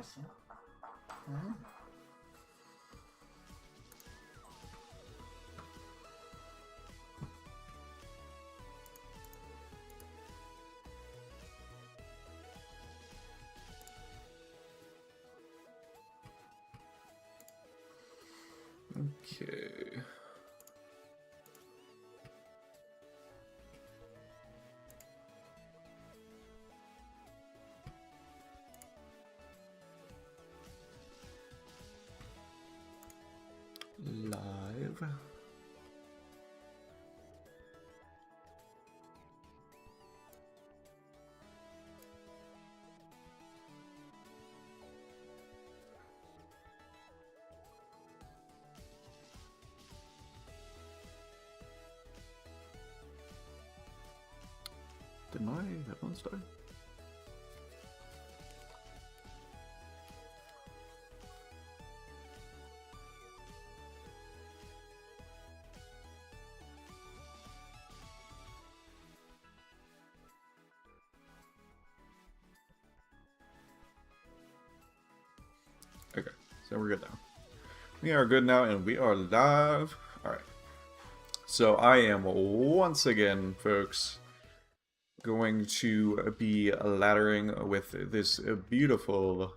spicy. Mm. Okay. Live. Did my headphones die? Okay, so we're good now. We are good now, and we are live. Alright. So I am once again, folks, going to be laddering with this beautiful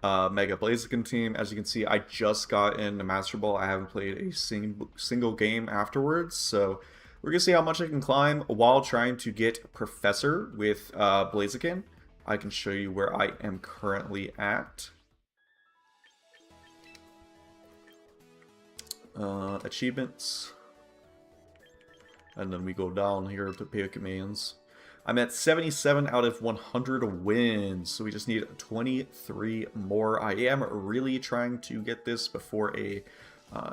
Mega Blaziken team. As you can see, I just got into Masterball. I haven't played a single game afterwards, so we're going to see how much I can climb while trying to get Professor with Blaziken. I can show you where I am currently at. Achievements. And then we go down here to pay commands. I'm at 77 out of 100 wins, so we just need 23 more. I am really trying to get this before a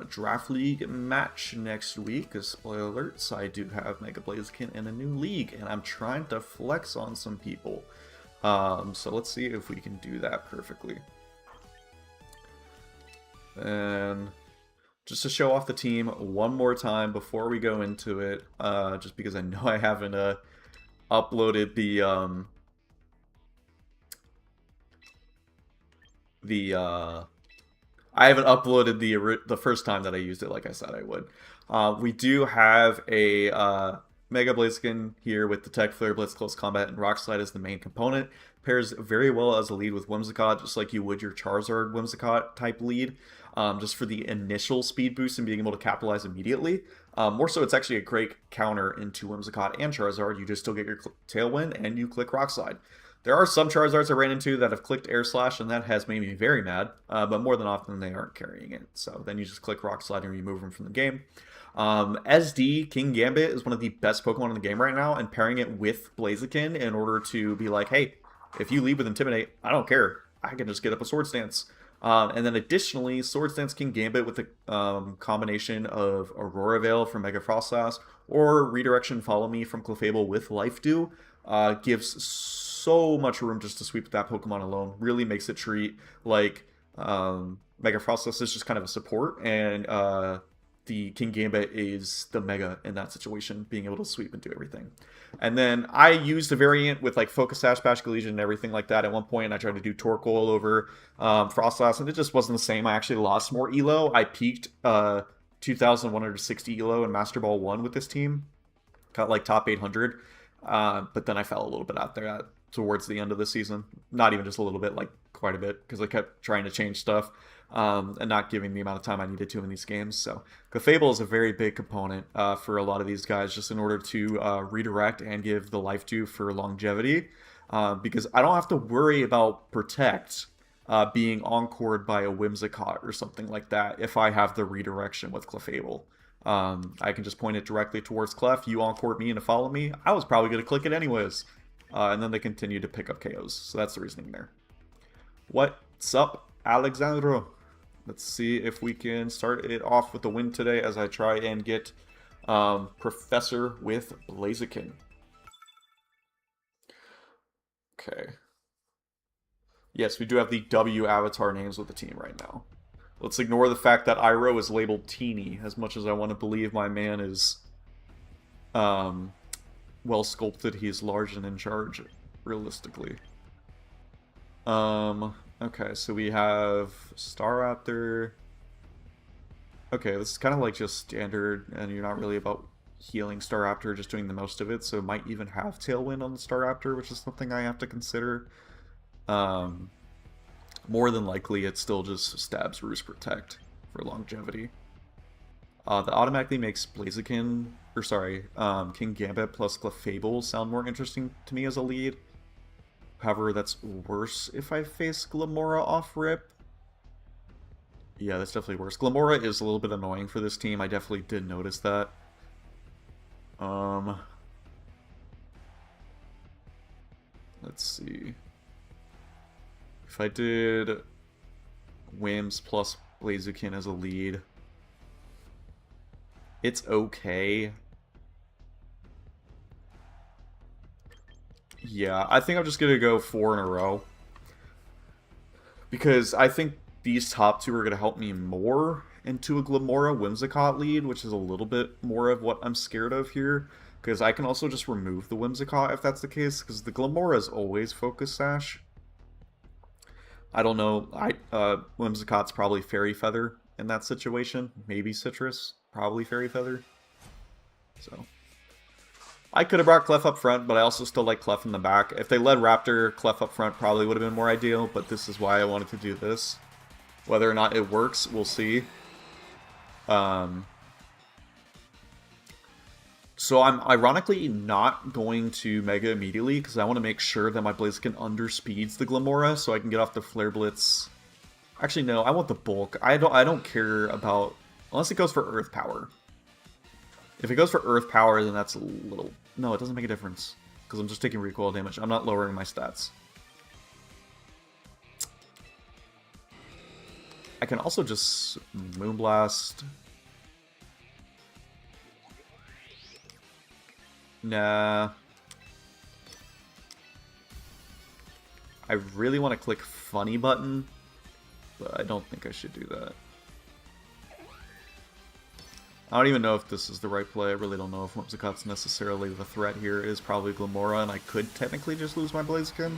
draft league match next week, because spoiler alerts, I do have Mega Blaziken in a new league, and I'm trying to flex on some people. So let's see if we can do that perfectly. And just to show off the team one more time before we go into it, just because I know I haven't uploaded I haven't uploaded the first time that I used it like I said I would. We do have a Mega Blaziken here with the Tech Flare, Blitz, Close Combat, and Rock Slide as the main component. Pairs very well as a lead with Whimsicott, just like you would your Charizard Whimsicott type lead. Just for the initial speed boost and being able to capitalize immediately. More so, it's actually a great counter into Whimsicott and Charizard. You just still get your Tailwind and you click Rock Slide. There are some Charizards I ran into that have clicked Air Slash, and that has made me very mad. But more than often, they aren't carrying it. So then you just click Rock Slide and remove them from the game. SD King Gambit is one of the best Pokemon in the game right now, and pairing it with Blaziken in order to be like, hey, if you lead with Intimidate, I don't care. I can just get up a Swords Dance. And then additionally, Swords Dance King Gambit with a combination of Aurora Veil from Mega Frostlass or Redirection Follow Me from Clefable with Life Dew gives so much room just to sweep that Pokemon alone. Really makes it treat like Mega Frostlass is just kind of a support, and the King Gambit is the Mega in that situation, being able to sweep and do everything. And then I used a variant with like Focus Sash, Bashka Legion, and everything like that. At one point, I tried to do Torkoal over Frostlass, and it just wasn't the same. I actually lost more Elo. I peaked 2,160 Elo in Master Ball 1 with this team. Got like top 800. But then I fell a little bit out there towards the end of the season. Not even just a little bit, like quite a bit, because I kept trying to change stuff. And not giving the amount of time I needed to in these games. So Clefable is a very big component for a lot of these guys, just in order to redirect and give the Life Dew for longevity. Because I don't have to worry about Protect being encored by a Whimsicott or something like that if I have the redirection with Clefable. I can just point it directly towards Clef. You encored me and to follow me. I was probably going to click it anyways. And then they continue to pick up KOs. So that's the reasoning there. What's up, Alexandro? Let's see if we can start it off with a win today as I try and get Professor with Blaziken. Okay. Yes, we do have the W avatar names with the team right now. Let's ignore the fact that Iroh is labeled teeny, as much as I want to believe my man is well sculpted. He is large and in charge, realistically. Okay, so we have Staraptor. Okay, this is kind of like just standard, and you're not really about healing Staraptor, just doing the most of it, so it might even have Tailwind on the Staraptor, which is something I have to consider. Um, More than likely, it still just stabs Roost Protect for longevity. That automatically makes Blaziken, or sorry, King Gambit plus Clefable sound more interesting to me as a lead. However, that's worse if I face Glamora off rip. Yeah, that's definitely worse. Glamora is a little bit annoying for this team. I definitely did notice that. Let's see. If I did Whims plus Blaziken as a lead, it's okay. Yeah, I think I'm just going to go 4 in a row. Because I think these top two are going to help me more into a Glamora Whimsicott lead, which is a little bit more of what I'm scared of here. Because I can also just remove the Whimsicott if that's the case, because the Glamora is always Focus Sash. I don't know. Whimsicott's probably Fairy Feather in that situation. Maybe Citrus. Probably Fairy Feather. So I could have brought Clef up front, but I also still like Clef in the back. If they led Raptor, Clef up front probably would have been more ideal, but this is why I wanted to do this. Whether or not it works, we'll see. So I'm ironically not going to Mega immediately, because I want to make sure that my Blaziken underspeeds the Glamora, so I can get off the Flare Blitz. Actually, no, I want the bulk. I don't care about... Unless it goes for Earth Power. If it goes for Earth Power, then that's a little... No, it doesn't make a difference. Because I'm just taking recoil damage. I'm not lowering my stats. I can also just Moonblast. Nah. I really want to click Funny button, but I don't think I should do that. I don't even know if this is the right play. I really don't know if Whimsicott's necessarily the threat here. It is probably Glamora, and I could technically just lose my Blaziken.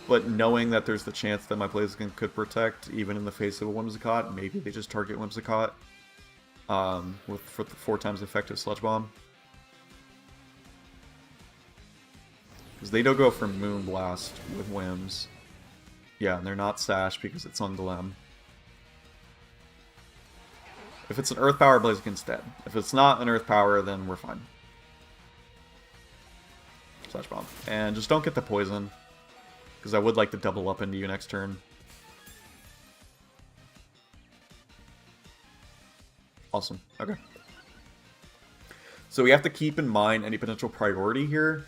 But knowing that there's the chance that my Blaziken could protect, even in the face of a Whimsicott, maybe they just target Whimsicott for the 4 times effective Sludge Bomb. Because they don't go for Moonblast with Whims. Yeah, and they're not Sash because it's on Glam. If it's an Earth Power, Blaziken's dead. If it's not an Earth Power, then we're fine. Sludge Bomb. And just don't get the poison. Because I would like to double up into you next turn. Awesome. Okay. So we have to keep in mind any potential priority here.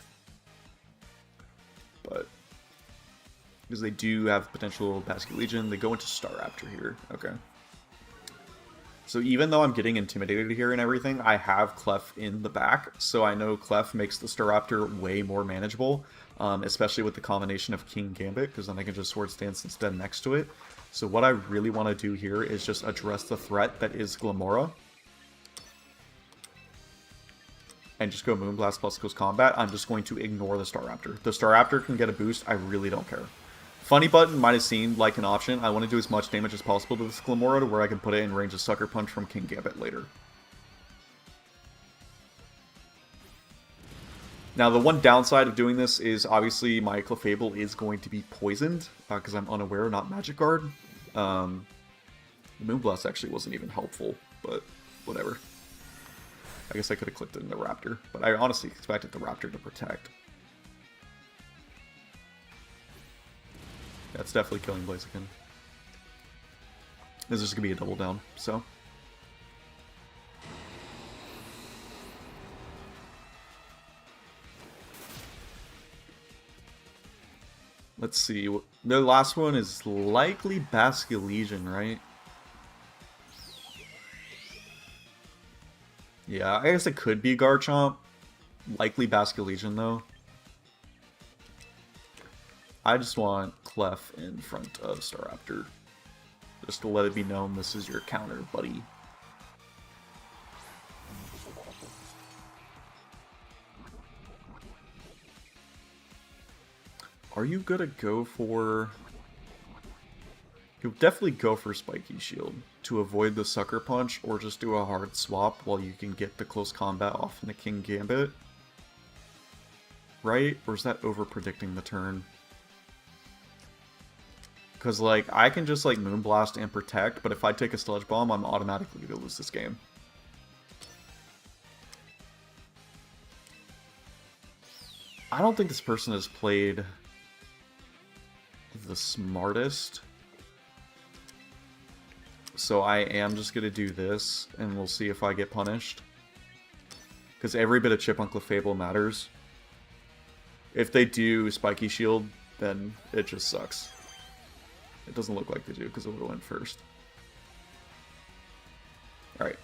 But because they do have potential Basket Legion, they go into Staraptor here. Okay. So even though I'm getting intimidated here and everything, I have Clef in the back, so I know Clef makes the Staraptor way more manageable, especially with the combination of King Gambit, because then I can just Swords Dance instead next to it. So what I really want to do here is just address the threat that is Glamora. And just go Moonblast plus Ghost Combat. I'm just going to ignore the Staraptor. The Staraptor can get a boost, I really don't care. Funny button might have seemed like an option. I want to do as much damage as possible to this Glamora to where I can put it in range of Sucker Punch from King Gambit later. Now, the one downside of doing this is obviously my Clefable is going to be poisoned because I'm unaware, not Magic Guard. Moonblast actually wasn't even helpful, but whatever. I guess I could have clicked it in the Raptor, but I honestly expected the Raptor to protect. That's definitely killing Blaziken. This is going to be a double down, so... Let's see. The last one is likely Basket Legion, right? Yeah, I guess it could be Garchomp. Likely Basket Legion, though. I just want Clef in front of Staraptor. Just to let it be known this is your counter, buddy. Are you gonna go for... You'll definitely go for Spiky Shield to avoid the Sucker Punch, or just do a hard swap while you can get the close combat off in the King Gambit. Right? Or is that over-predicting the turn? Because, like, I can just, like, Moonblast and Protect, but if I take a Sludge Bomb, I'm automatically going to lose this game. I don't think this person has played the smartest. So I am just going to do this, and we'll see if I get punished. Because every bit of chip on Clefable matters. If they do Spiky Shield, then it just sucks. It doesn't look like they do, because it would have went first. Alright.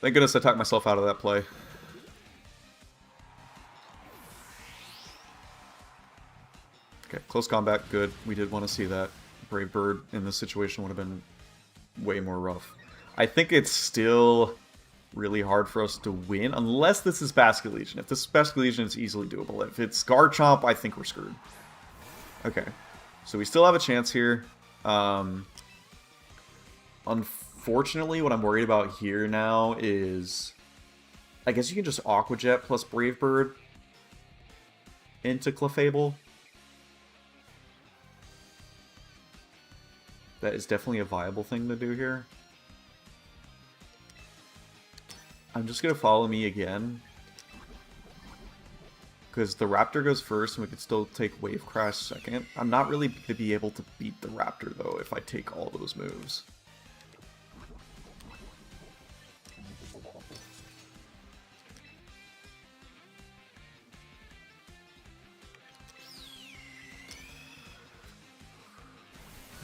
Thank goodness I talked myself out of that play. Okay, close combat, good. We did want to see that. Brave Bird in this situation would have been way more rough. I think it's still really hard for us to win, unless this is Basket Legion. If this is Basket Legion, it's easily doable. If it's Garchomp, I think we're screwed. Okay, so we still have a chance here. Unfortunately, what I'm worried about here now is... I guess you can just Aqua Jet plus Brave Bird into Clefable. That is definitely a viable thing to do here. I'm just going to follow me again. Because the Raptor goes first and we could still take Wave Crash second. I'm not really going to be able to beat the Raptor though if I take all those moves.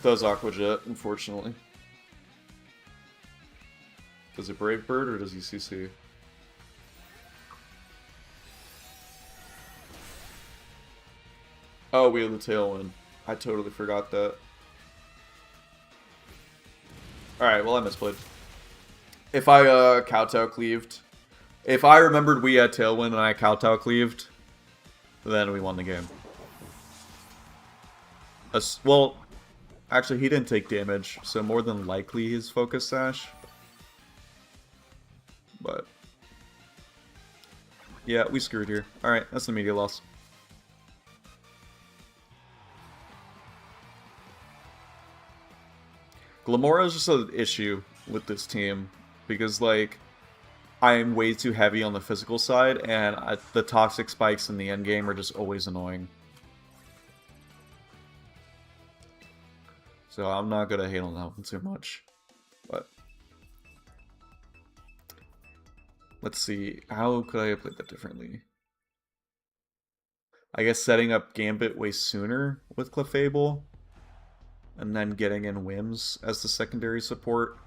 Does Aqua Jet, unfortunately. Does it Brave Bird or does he CC? Oh, we have the Tailwind. I totally forgot that. Alright, well I misplayed. If I Kowtow cleaved... If I remembered we had Tailwind and I Kowtow cleaved, then we won the game. Well... Actually, he didn't take damage, so more than likely he's Focus Sash. But... yeah, we screwed here. Alright, that's an immediate loss. Glamora is just an issue with this team, because, like, I'm way too heavy on the physical side, and the toxic spikes in the endgame are just always annoying. So I'm not gonna hate on that one too much, but let's see, how could I have played that differently? I guess setting up Gambit way sooner with Clefable, and then getting in Whims as the secondary support,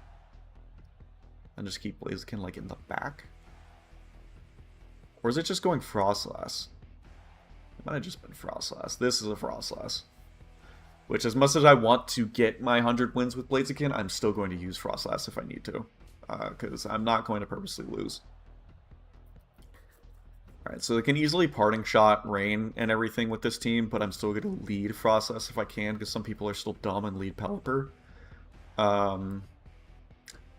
and just keep Blaziken like in the back? Or is it just going Frostlass? It might have just been Frostlass. This is a Frostlass. Which, as much as I want to get my 100 wins with Blaziken, I'm still going to use Frostlass if I need to. Because I'm not going to purposely lose. Alright, so they can easily Parting Shot, Rain, and everything with this team, but I'm still going to lead Frostlass if I can, because some people are still dumb and lead Pelipper.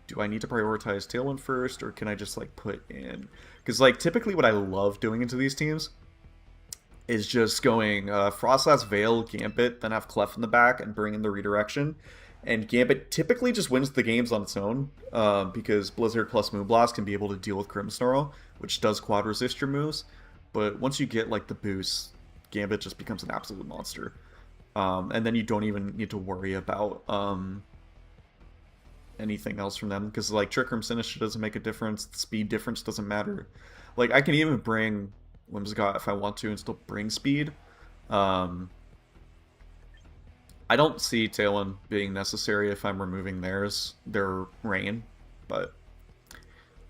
Do I need to prioritize Tailwind first, or can I just, like, put in... Because, like, typically what I love doing into these teams is just going Frostlass, Veil, Gambit, then have Clef in the back and bring in the redirection. And Gambit typically just wins the games on its own, because Blizzard plus Moonblast can be able to deal with Grimmsnarl, which does quad resist your moves. But once you get like the boost, Gambit just becomes an absolute monster. And then you don't even need to worry about anything else from them, because like Trick Room Sinister doesn't make a difference, the speed difference doesn't matter. Like I can even bring Whimsicott if I want to and still bring speed. I don't see Tailwind being necessary if I'm removing their Rain, but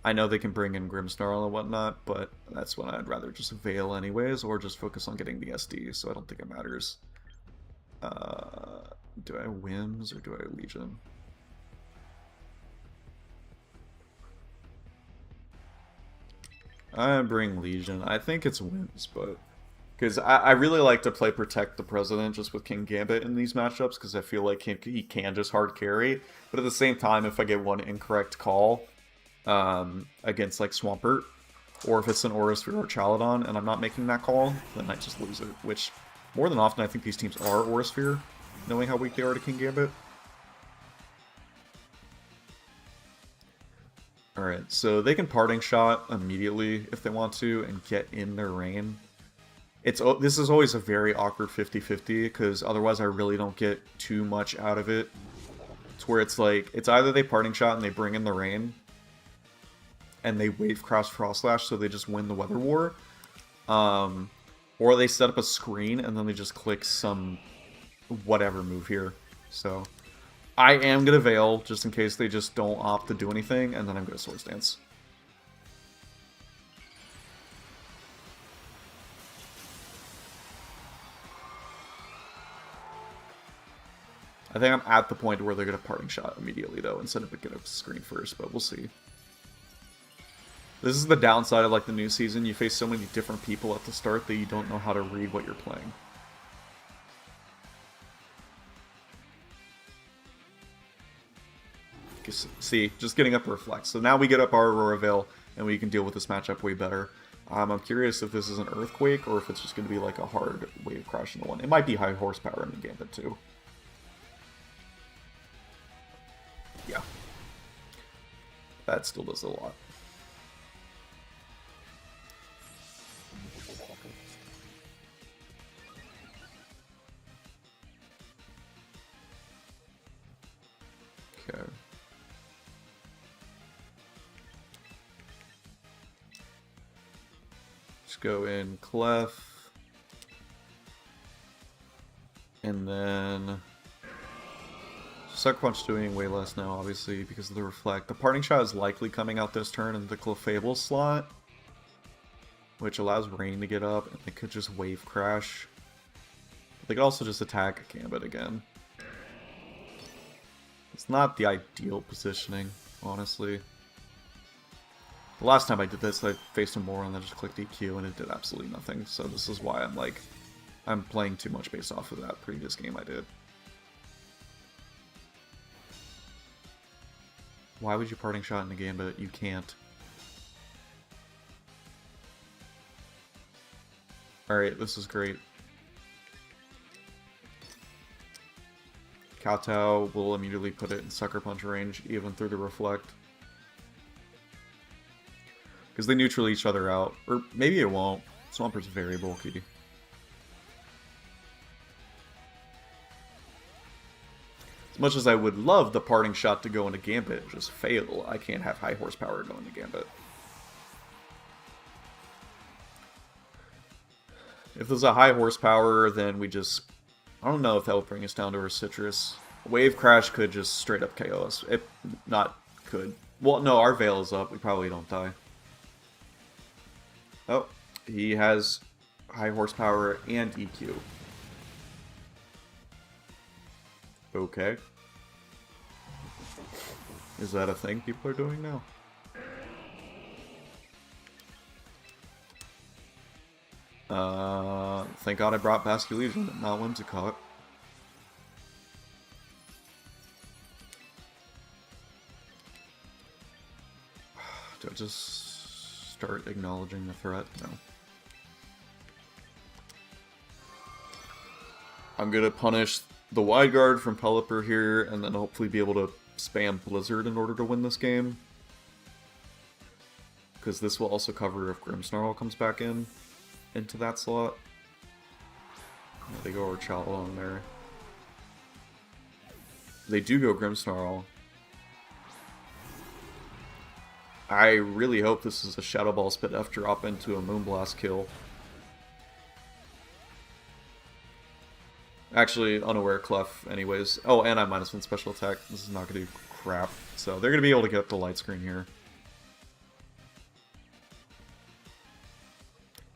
I know they can bring in Grimmsnarl and whatnot, but that's when I'd rather just Veil anyways, or just focus on getting the SD, so I don't think it matters. Do I Whims or do I Legion? I bring Legion. I think it's Whims, but Because I really like to play Protect the President just with King Gambit in these matchups, because I feel like he can just hard carry. But at the same time, if I get one incorrect call against like Swampert, or if it's an Aura Sphere or Chaladon and I'm not making that call, then I just lose it. Which, more than often, I think these teams are Aura Sphere, knowing how weak they are to King Gambit. Alright, so they can Parting Shot immediately if they want to and get in their rain. This is always a very awkward 50-50, because otherwise I really don't get too much out of it. It's where it's like, it's either they Parting Shot and they bring in the rain, and they Wave Crash Frost Slash so they just win the Weather War, or they set up a screen and then they just click some whatever move here. So I am going to Veil, just in case they just don't opt to do anything, and then I'm going to Swords Dance. I think I'm at the point where they're going to Parting Shot immediately, though, instead of get a screen first, but we'll see. This is the downside of like the new season. You face so many different people at the start that you don't know how to read what you're playing. See, just getting up Reflect. So now we get up our Aurora Veil, and we can deal with this matchup way better. I'm curious if this is an Earthquake, or if it's just going to be like a hard Wave Crash into one. It might be high horsepower in the Gambit, too. Yeah. That still does a lot. Okay. Let's go in Clef. And then Sucker Punch doing way less now, obviously, because of the Reflect. The Parting Shot is likely coming out this turn in the Clefable slot, which allows Rain to get up, and they could just Wave Crash. They could also just attack Gambit again. It's not the ideal positioning, honestly. The last time I did this, I faced him more and then just clicked EQ, and it did absolutely nothing. So this is why I'm like, I'm playing too much based off of that previous game I did. Why would you Parting Shot in a game, but you can't? Alright, this is great. Kowtow will immediately put it in Sucker Punch range, even through the Reflect. Because they neutral each other out. Or maybe it won't. Swampert's very bulky. As much as I would love the Parting Shot to go into Gambit, just fail. I can't have high horsepower go into Gambit. If there's a high horsepower, then we just... I don't know if that will bring us down to our Citrus. Wave Crash could just straight up KO us. It not could. Well, no, our Veil is up. We probably don't die. Oh, he has high horsepower and EQ. Okay. Is that a thing people are doing now? Thank God I brought Basculegion, not Whimsicott. Do I just start acknowledging the threat? No. I'm gonna punish the Wide Guard from Pelipper here, and then hopefully be able to spam Blizzard in order to win this game. Because this will also cover if Grimmsnarl comes back into that slot. They go over Chaladon there. They do go Grimmsnarl. I really hope this is a Shadow Ball Spit F drop into a Moonblast kill. Actually, unaware Clef anyways. Oh, and I -1 special attack. This is not going to do crap. So they're going to be able to get up the light screen here.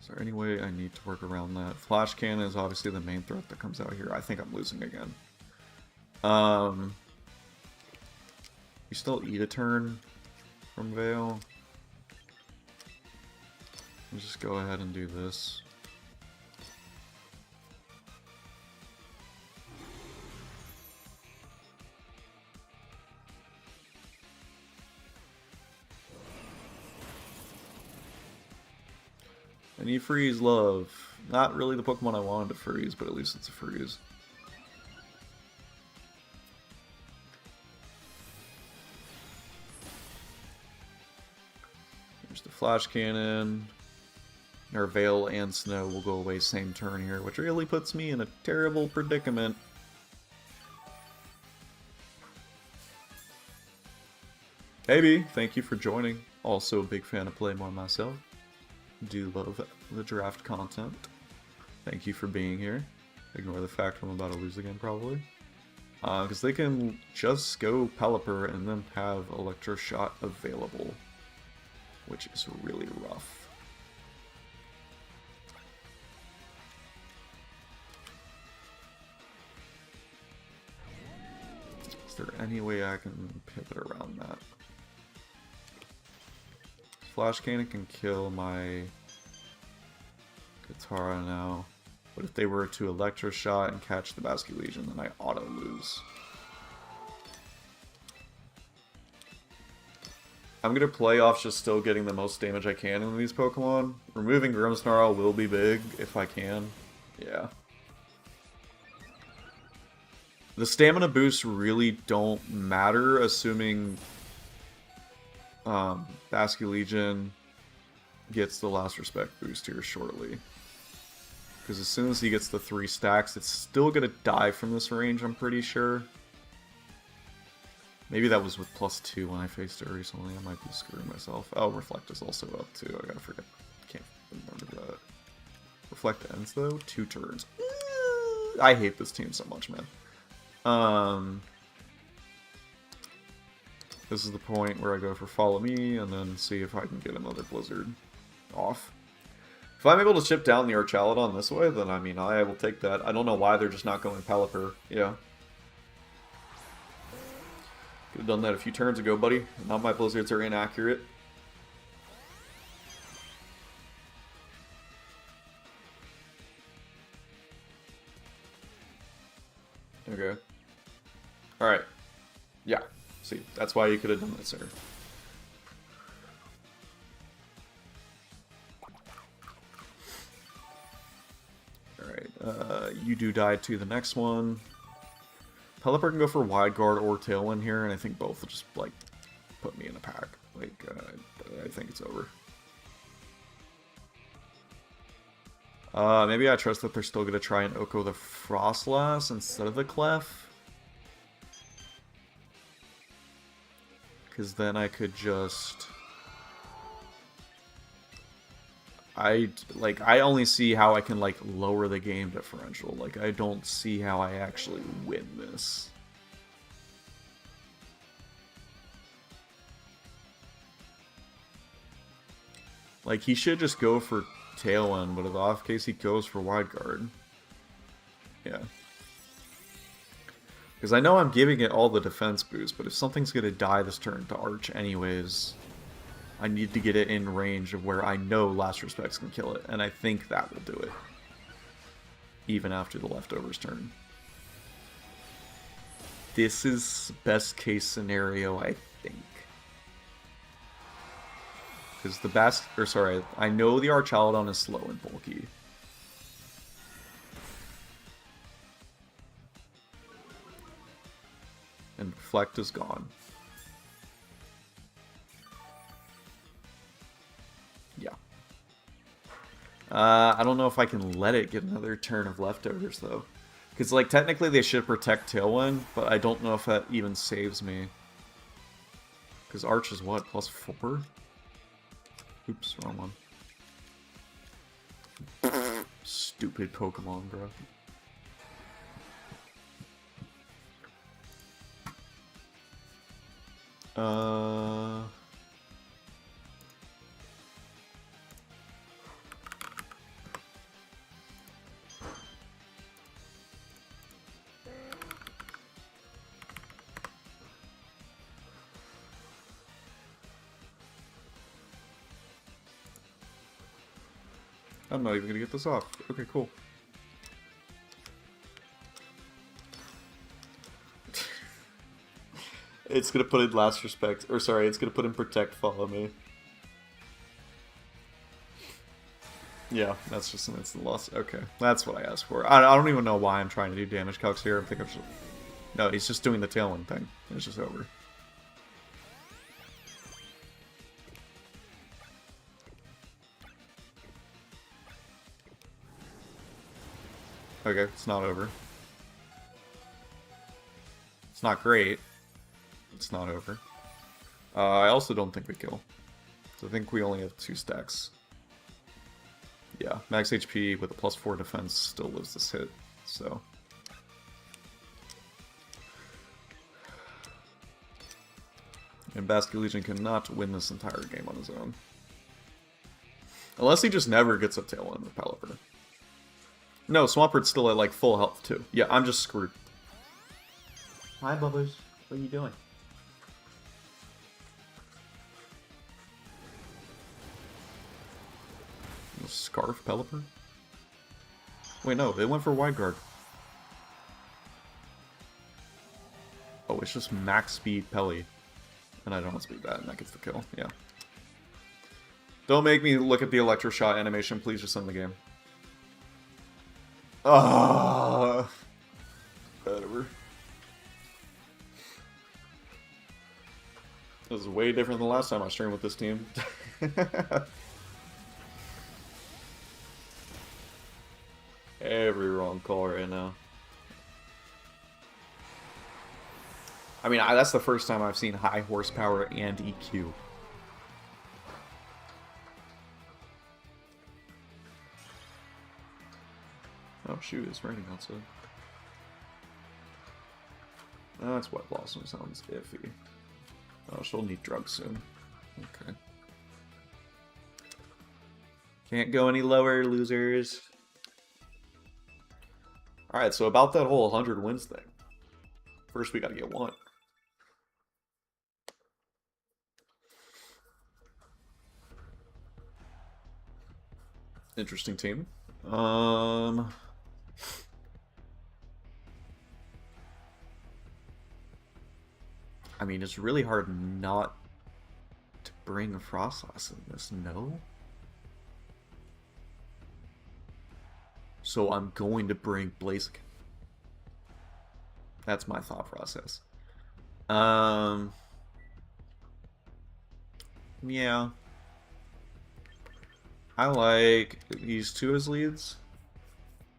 Is there any way I need to work around that? Flash Cannon is obviously the main threat that comes out here. I think I'm losing again. You still eat a turn from Veil. Let's just go ahead and do this. I need freeze love. Not really the Pokemon I wanted to freeze, but at least it's a freeze. There's the Flash Cannon. Our Veil and Snow will go away same turn here, which really puts me in a terrible predicament. Hey B, thank you for joining. Also a big fan of Playmore myself. Do love the draft content. Thank you for being here. Ignore the fact I'm about to lose again, probably. Because they can just go Pelipper and then have Electroshot available, which is really rough. Is there any way I can pivot around that? Flash Cannon can kill my Katara now, but if they were to Electroshot and catch the Basculegion, then I auto-lose. I'm gonna play off just still getting the most damage I can in these Pokemon. Removing Grimmsnarl will be big, if I can. Yeah. The stamina boosts really don't matter, assuming Basculegion gets the Last Respect boost here shortly. Because as soon as he gets the 3 stacks, it's still going to die from this range, I'm pretty sure. Maybe that was with +2 when I faced it recently. I might be screwing myself. Oh, Reflect is also up too. I gotta forget. Can't remember that. Reflect ends though? 2 turns. I hate this team so much, man. This is the point where I go for Follow Me, and then see if I can get another Blizzard off. If I'm able to chip down the Archaludon this way, then I mean, I will take that. I don't know why they're just not going Pelipper. Yeah. Could have done that a few turns ago, buddy. Now my Blizzards are inaccurate. Okay. Alright. Yeah. See, that's why you could have done that, sir. Alright, you do die to the next one. Pelipper can go for Wide Guard or Tailwind here, and I think both will just, like, put me in a pack. Like, I think it's over. Maybe I trust that they're still going to try and Oko the Frostlass instead of the Clef. Because then I could just... I only see how I can, like, lower the game differential. Like, I don't see how I actually win this. Like, he should just go for Tailwind, but in the off case, he goes for Wide Guard. Yeah. Because I know I'm giving it all the defense boost, but if something's going to die this turn to Arch anyways, I need to get it in range of where I know Last Respects can kill it, and I think that will do it. Even after the Leftovers turn. This is best case scenario, I think. Because the I know the Archaludon is slow and bulky. And Reflect is gone. Yeah. I don't know if I can let it get another turn of Leftovers, though. Because, like, technically they should protect Tailwind, but I don't know if that even saves me. Because Arch is what, +4? Oops, wrong one. Stupid Pokemon, bro. I'm not even gonna get this off. Okay, cool. It's gonna put in Last Respect, or sorry, it's gonna put in Protect, Follow Me. Yeah, that's just an instant loss. Okay, that's what I asked for. I don't even know why I'm trying to do damage calcs here. I think I'm just... No, he's just doing the Tailwind thing. It's just over. Okay, it's not over. It's not great. It's not over. I also don't think we kill. So I think we only have 2 stacks. Yeah, max HP with a +4 defense still lives this hit, so... And Basket Legion cannot win this entire game on his own. Unless he just never gets a Tailwind with Pelipper. No, Swampert still at like full health too. Yeah, I'm just screwed. Hi, Bubbles. What are you doing? Scarf Pelipper? Wait, no, they went for Wide Guard. Oh, it's just max speed Pelly. And I don't speed that, and that gets the kill. Yeah. Don't make me look at the Electroshot animation, please just end the game. Ah, whatever. This is way different than the last time I streamed with this team. Every wrong call right now. I mean, that's the first time I've seen high horsepower and EQ. Oh shoot, it's raining outside. That's Wet Blossom sounds iffy. Oh, she'll need drugs soon. Okay. Can't go any lower, losers. Alright, so about that whole 100 wins thing. First we gotta get 1. Interesting team. I mean, it's really hard not to bring Frostlass in this, no? So I'm going to bring Blaziken. That's my thought process. Yeah. I like these 2 as leads.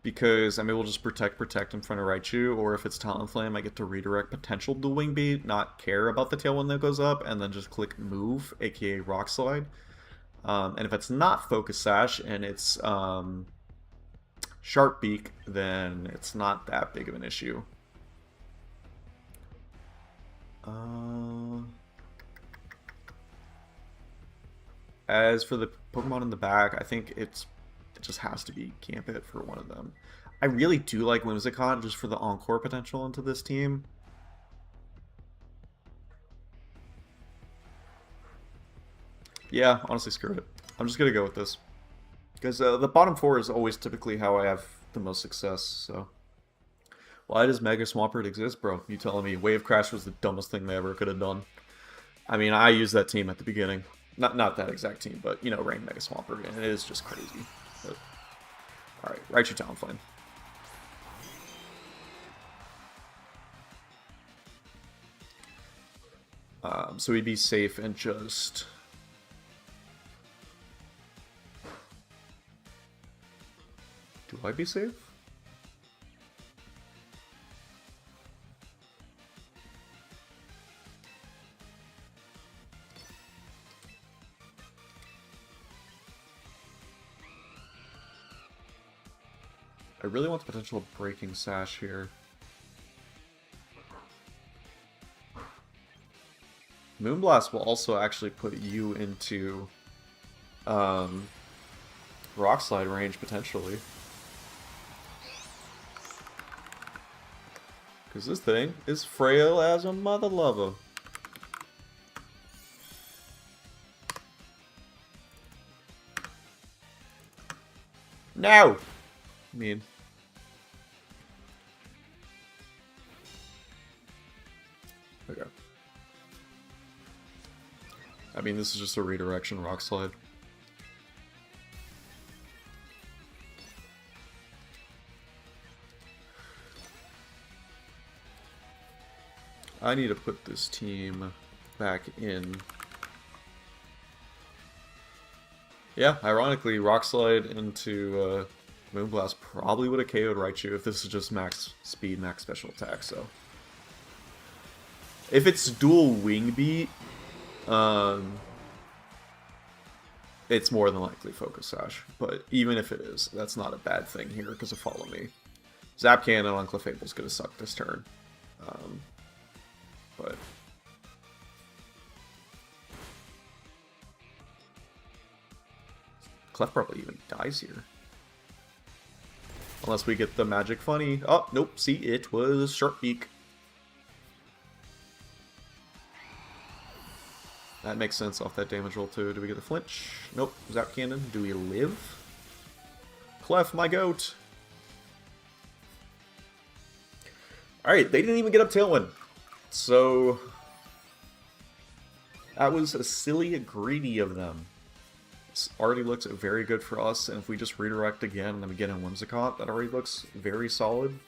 Because I'm able to just protect in front of Raichu, or if it's Talon Flame, I get to redirect potential to Wing Beat, not care about the Tailwind that goes up, and then just click Move, aka Rock Slide. And if it's not Focus Sash, and it's Sharp Beak, then it's not that big of an issue. As for the Pokemon in the back, I think it just has to be Gambit for one of them. I really do like Whimsicott just for the Encore potential into this team. Yeah, honestly, screw it. I'm just going to go with this. Because the bottom 4 is always typically how I have the most success, so... Why does Mega Swampert exist, bro? You telling me Wave Crash was the dumbest thing they ever could have done? I mean, I used that team at the beginning. Not that exact team, but, you know, Rain Mega Swampert, and it is just crazy. But... Alright, Raichu Talonflame. So we'd be safe and just... Do I be safe? I really want the potential of Breaking Sash here. Moonblast will also actually put you into Rock Slide range, potentially. Because this thing is frail as a mother lover. No! I mean... Okay. I mean, this is just a redirection Rock Slide. I need to put this team back in. Yeah, ironically, Rock Slide into Moonblast probably would have KO'd Raichu if this is just max speed, max special attack, so. If it's dual Wing Beat, it's more than likely Focus Sash. But even if it is, that's not a bad thing here because of Follow Me. Zap Cannon on Clefable's going to suck this turn. But Clef probably even dies here. Unless we get the Magic Funny. Oh, nope. See, it was Sharp Beak. That makes sense off that damage roll too. Do we get the flinch? Nope. Zap Cannon. Do we live? Clef, my goat. Alright, they didn't even get up Tailwind. So that was a silly greedy of them. This already looks very good for us, and if we just redirect again and then we get in Whimsicott, that already looks very solid.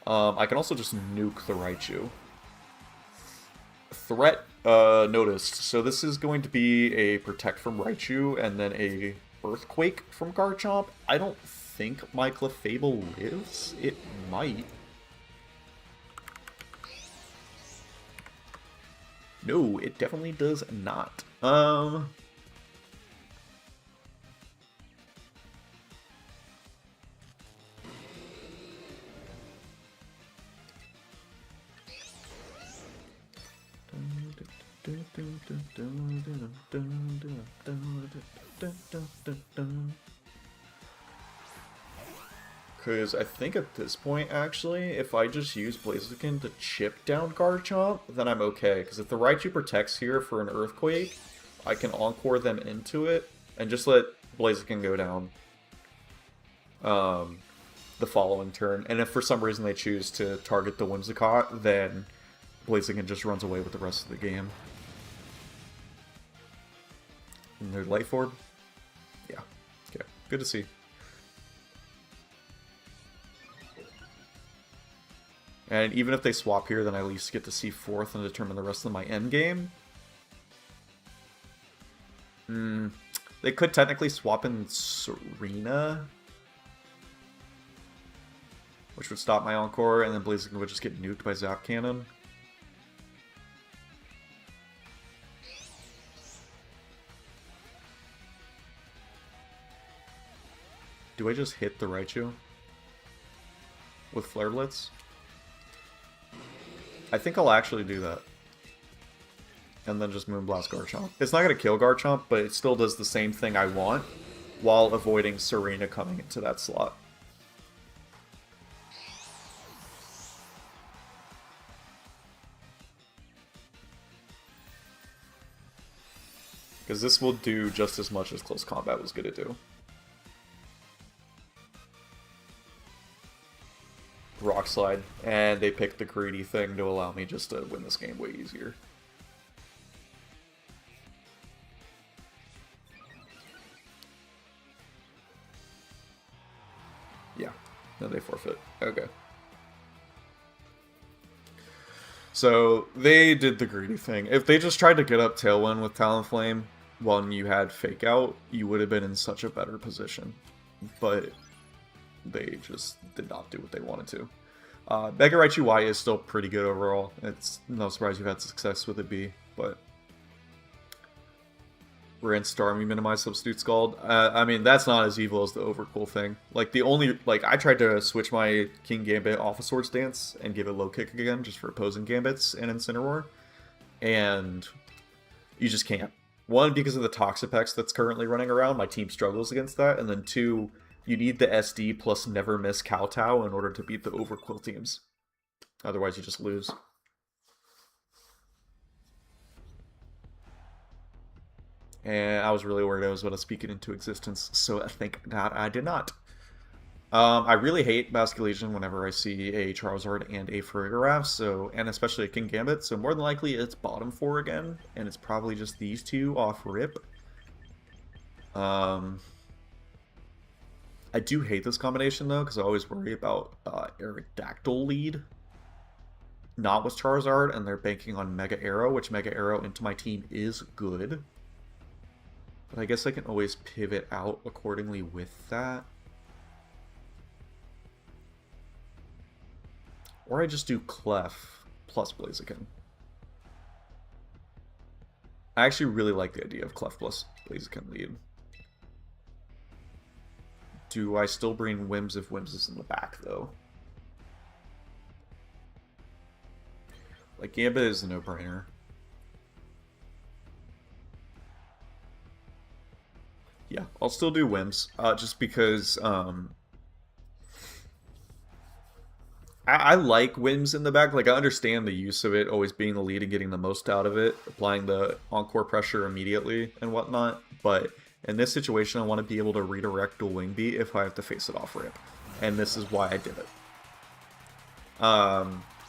I can also just nuke the Raichu. Threat noticed. So this is going to be a Protect from Raichu and then a Earthquake from Garchomp. I don't think my Clefable lives. It might. No, it definitely does not. Because I think at this point, actually, if I just use Blaziken to chip down Garchomp, then I'm okay. Because if the Raichu protects here for an Earthquake, I can Encore them into it, and just let Blaziken go down the following turn. And if for some reason they choose to target the Whimsicott, then Blaziken just runs away with the rest of the game. And their Life Orb? Yeah. Okay. Good to see. And even if they swap here, then I at least get to see fourth and determine the rest of my end game. They could technically swap in Serena, which would stop my Encore, and then Blaziken would just get nuked by Zap Cannon. Do I just hit the Raichu with Flare Blitz? I think I'll actually do that. And then just Moonblast Garchomp. It's not going to kill Garchomp, but it still does the same thing I want, while avoiding Serena coming into that slot. Because this will do just as much as Close Combat was going to do. Rock Slide, and they picked the greedy thing to allow me just to win this game way easier. Yeah, then they forfeit. Okay. So they did the greedy thing. If they just tried to get up Tailwind with Talonflame when you had Fake Out, you would have been in such a better position. But they just did not do what they wanted to. Mega Raichu Y is still pretty good overall. It's no surprise you've had success with it B, but Ran Starmie minimize Substitute Scald. I mean, that's not as evil as the Overcool thing. Like, the only, like, I tried to switch my King Gambit off of Swords Dance and give it low kick again just for opposing Gambits in Incineroar, and you just can't. One, because of the Toxapex that's currently running around, my team struggles against that, and then two, you need the SD plus never miss Kowtow in order to beat the Overquill teams. Otherwise, you just lose. And I was really worried I was going to speak it into existence, so I think that I did not. I really hate Basculegion whenever I see a Charizard and a Farigiraf, so, and especially a King Gambit, so more than likely it's bottom 4 again, and it's probably just these two off rip. I do hate this combination, though, because I always worry about Aerodactyl lead. not with Charizard, and they're banking on Mega Arrow, which Mega Arrow into my team is good. But I guess I can always pivot out accordingly with that. Or I just do Clef plus Blaziken. I actually really like the idea of Clef plus Blaziken lead. Do I still bring Whims if Whims is in the back, though? Like, Gambit is a no-brainer. Yeah, I'll still do Whims, just because I like Whims in the back. Like, I understand the use of it, always being the lead and getting the most out of it, applying the Encore pressure immediately and whatnot, but in this situation, I want to be able to redirect Dual Wing Beat if I have to face it off ramp, and this is why I did it.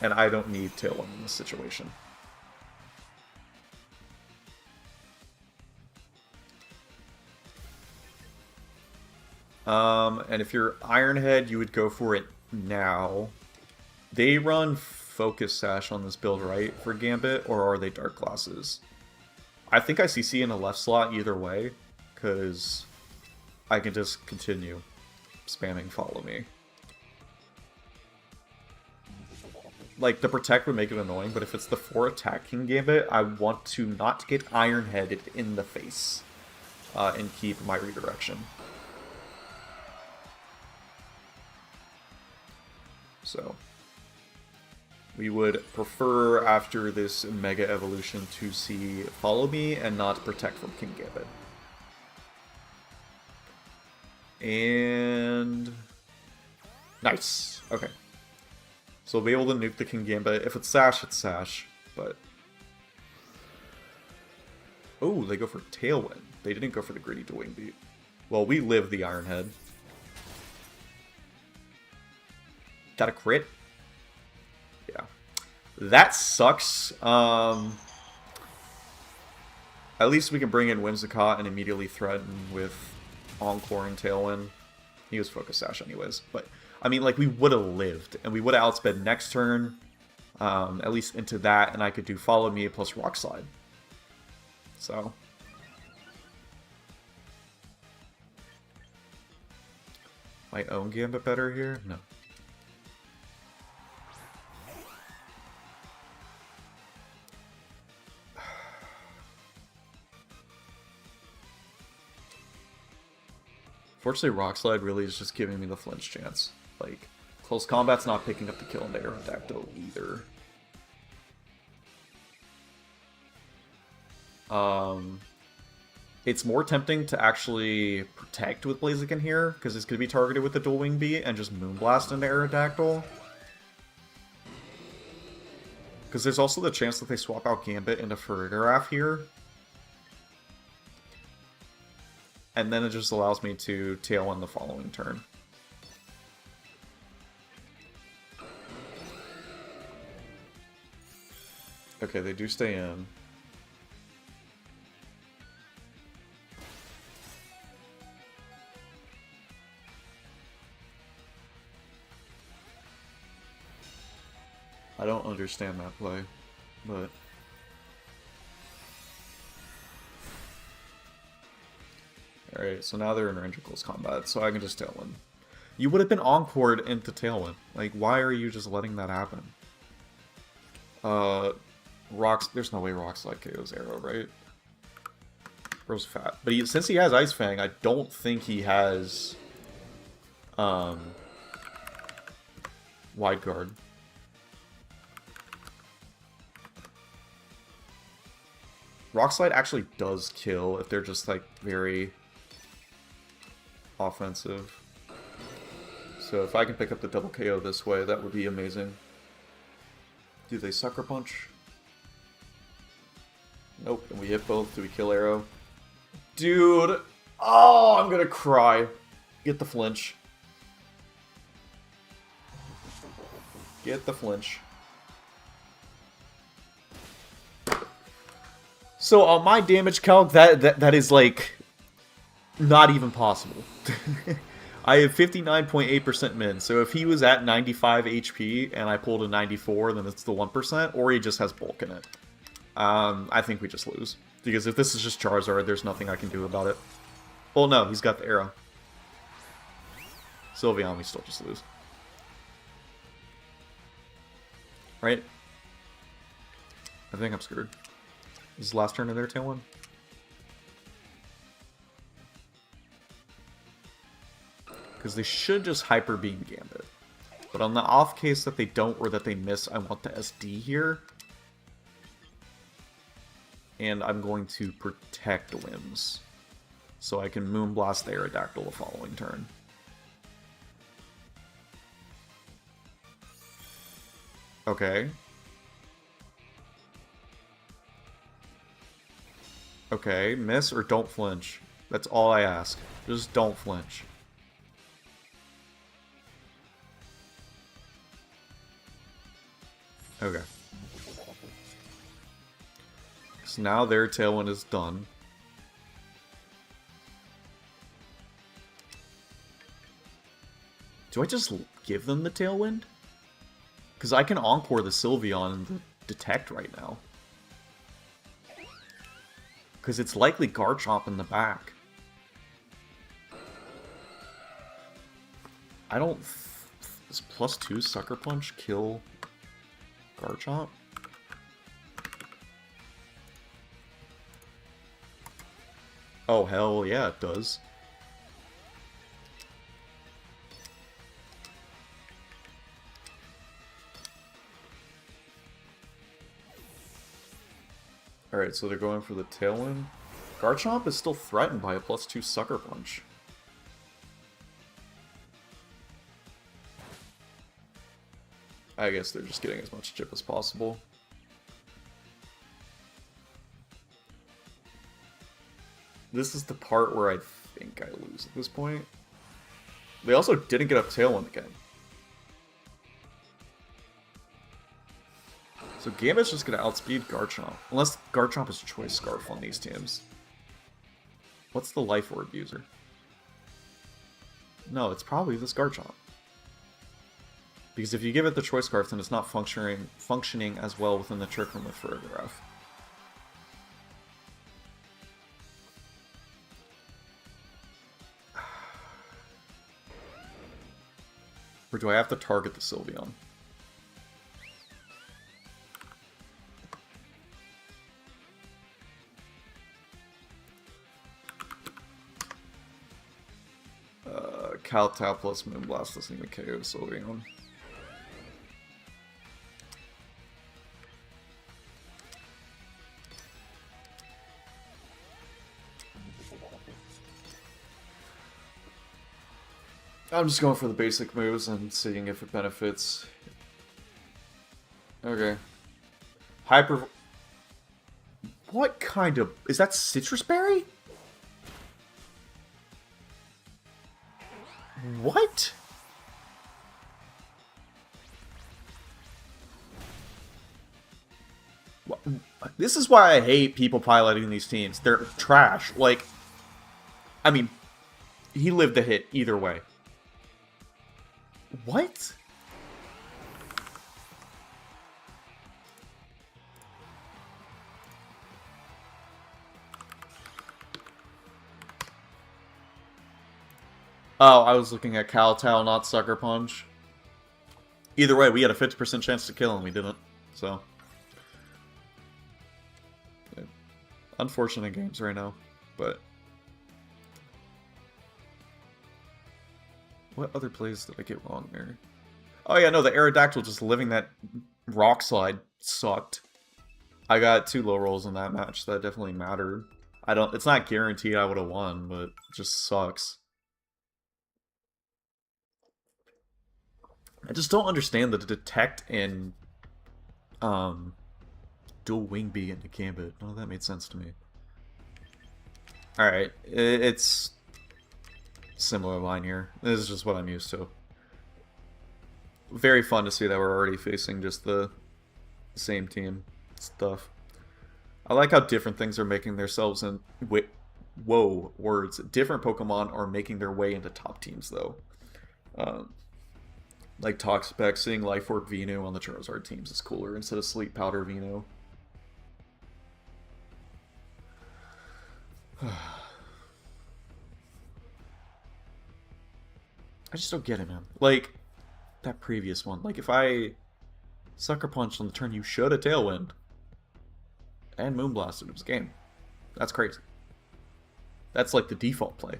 And I don't need Tailwind in this situation. And if you're Ironhead, you would go for it now. They run Focus Sash on this build, right, for Gambit, or are they Dark Glasses? I think I CC in the left slot either way, because I can just continue spamming Follow Me. Like, the Protect would make it annoying, but if it's the 4 attacking Gambit, I want to not get Ironheaded in the face and keep my redirection. So, we would prefer after this Mega Evolution to see Follow Me and not Protect from King Gambit. And nice. Okay. So we'll be able to nuke the King Gambit. If it's Sash, it's Sash. But oh, they go for Tailwind. They didn't go for the Gritty Dual Wing Beat. Well, we live the Ironhead. Got a crit? Yeah. That sucks. At least we can bring in Whimsicott and immediately threaten with Encore and Tailwind. He was Focus Sash anyways. But, I mean, like, we would have lived. And we would have outsped next turn. At least into that. And I could do Follow Me plus Rock Slide. So. My own Gambit better here? No. Fortunately, Rock Slide really is just giving me the flinch chance. Like, close combat's not picking up the kill in the Aerodactyl either. It's more tempting to actually protect with Blaziken here, because it's going to be targeted with the Dual Wing Beat and just Moonblast into Aerodactyl. Because there's also the chance that they swap out Gambit into Farigiraf here. And then it just allows me to Tailwind the following turn. Okay, they do stay in. I don't understand that play, but... Alright, so now they're in range of close combat, so I can just Tailwind. You would have been Encored into Tailwind. Like, why are you just letting that happen? There's no way Rock Slide KO's Arrow, right? Bro's fat. But since he has Ice Fang, I don't think he has... Wide Guard. Rock Slide actually does kill if they're just, like, very... offensive. So if I can pick up the double KO this way, that would be amazing. Do they Sucker Punch? Nope. And we hit both. Do we kill Arrow? Dude! Oh, I'm gonna cry. Get the flinch. Get the flinch. So on my damage calc, that is like... not even possible. I have 59.8% min, so if he was at 95 HP and I pulled a 94, then it's the 1%, or he just has bulk in it. I think we just lose. Because if this is just Charizard, there's nothing I can do about it. Well, no, he's got the arrow. Sylveon, we still just lose. Right? I think I'm screwed. This is the last turn of their Tailwind. Because they should just Hyper Beam Gambit. But on the off case that they don't or that they miss, I want the SD here. And I'm going to protect Limbs. So I can Moonblast the Aerodactyl the following turn. Okay. Okay, miss or don't flinch. That's all I ask. Just don't flinch. Okay. So now their Tailwind is done. Do I just give them the Tailwind? Because I can Encore the Sylveon and the Detect right now. Because it's likely Garchomp in the back. I don't... Does +2 Sucker Punch kill Garchomp? Oh, hell yeah, it does. Alright, so they're going for the Tailwind. Garchomp is still threatened by a +2 Sucker Punch. I guess they're just getting as much chip as possible. This is the part where I think I lose at this point. They also didn't get up Tailwind again. So Gambit's just going to outspeed Garchomp. Unless Garchomp is Choice Scarf on these teams. What's the Life Orb user? No, it's probably this Garchomp. Because if you give it the Choice Scarf, then it's not functioning as well within the Trick Room with Ferrograph. Or do I have to target the Sylveon? Kowtow plus Moonblast doesn't even KO Sylveon. I'm just going for the basic moves and seeing if it benefits. Okay. Hyper... What kind of... Is that Citrus Berry? What? This is why I hate people piloting these teams. They're trash. Like, I mean, he lived the hit either way. What? Oh, I was looking at Kowtow, not Sucker Punch. Either way, we had a 50% chance to kill him. We didn't. So, yeah. Unfortunate games right now, but what other plays did I get wrong there? Oh yeah, no, the Aerodactyl just living that rock slide sucked. I got 2 low rolls in that match. That definitely mattered. It's not guaranteed I would have won, but it just sucks. I just don't understand the Detect and Dual Wing Bee into Gambit. None of that made sense to me. Alright, it's similar line here. This is just what I'm used to. Very fun to see that we're already facing just the same team stuff. I like how different things are making themselves in Whoa, words. Different Pokemon are making their way into top teams, though. Um, like Toxapex, seeing Life Orb Vino on the Charizard teams is cooler instead of Sleep Powder Vino. I just don't get it, man. Like, that previous one. Like, if I Sucker Punch on the turn you should have Tailwind and Moonblasted, it was game. That's crazy. That's like the default play.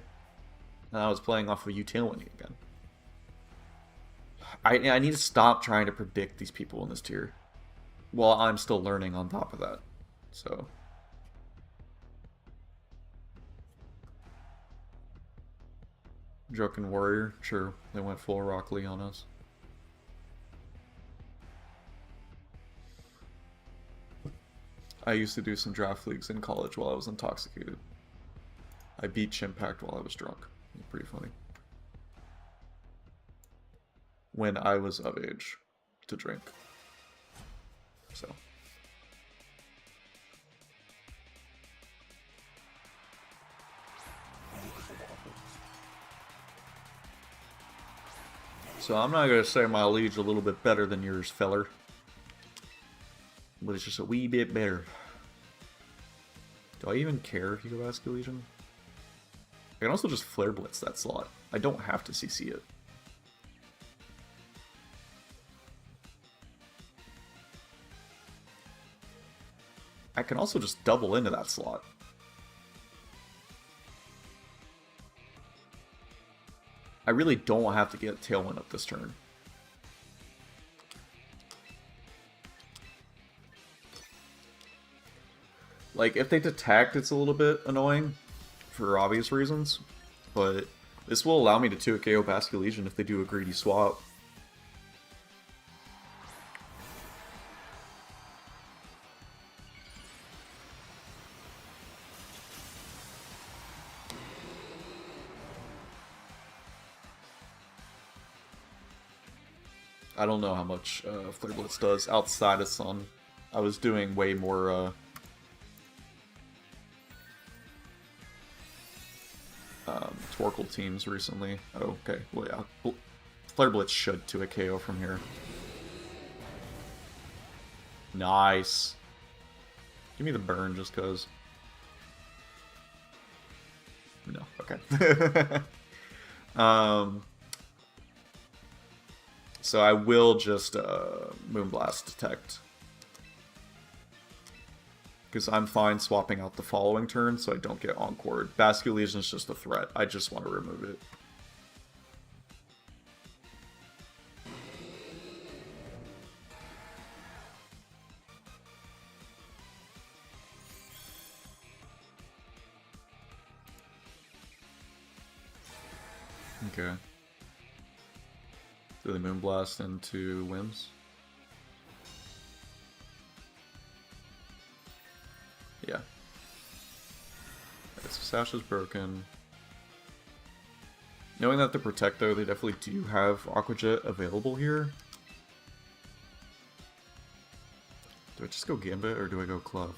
And I was playing off of you Tailwinding again. I need to stop trying to predict these people in this tier. While I'm still learning on top of that. So... Drunken Warrior, sure, they went full Rock Lee on us. I used to do some draft leagues in college while I was intoxicated. I beat Chimpact while I was drunk. It was pretty funny. When I was of age to drink. So. So I'm not going to say my liege a little bit better than yours, feller. But it's just a wee bit better. Do I even care if you go Vascular Legion? I can also just Flare Blitz that slot. I don't have to CC it. I can also just double into that slot. I really don't have to get Tailwind up this turn. Like, if they detect, it's a little bit annoying, for obvious reasons, but this will allow me to 2 KO Vascular Legion if they do a greedy swap. I don't know how much Flare Blitz does outside of Sun. I was doing way more Torkoal teams recently. Oh, okay, well yeah. Flare Blitz should to a KO from here. Nice. Give me the burn just cause. No, okay. So I will just Moonblast Detect. Because I'm fine swapping out the following turn so I don't get Encored. Vascular Legion is just a threat. I just want to remove it. Okay. Do the Moonblast into Whims? Yeah. Okay, so Sash is broken. Knowing that the Protect, though, they definitely do have Aqua Jet available here. Do I just go Gambit or do I go Club?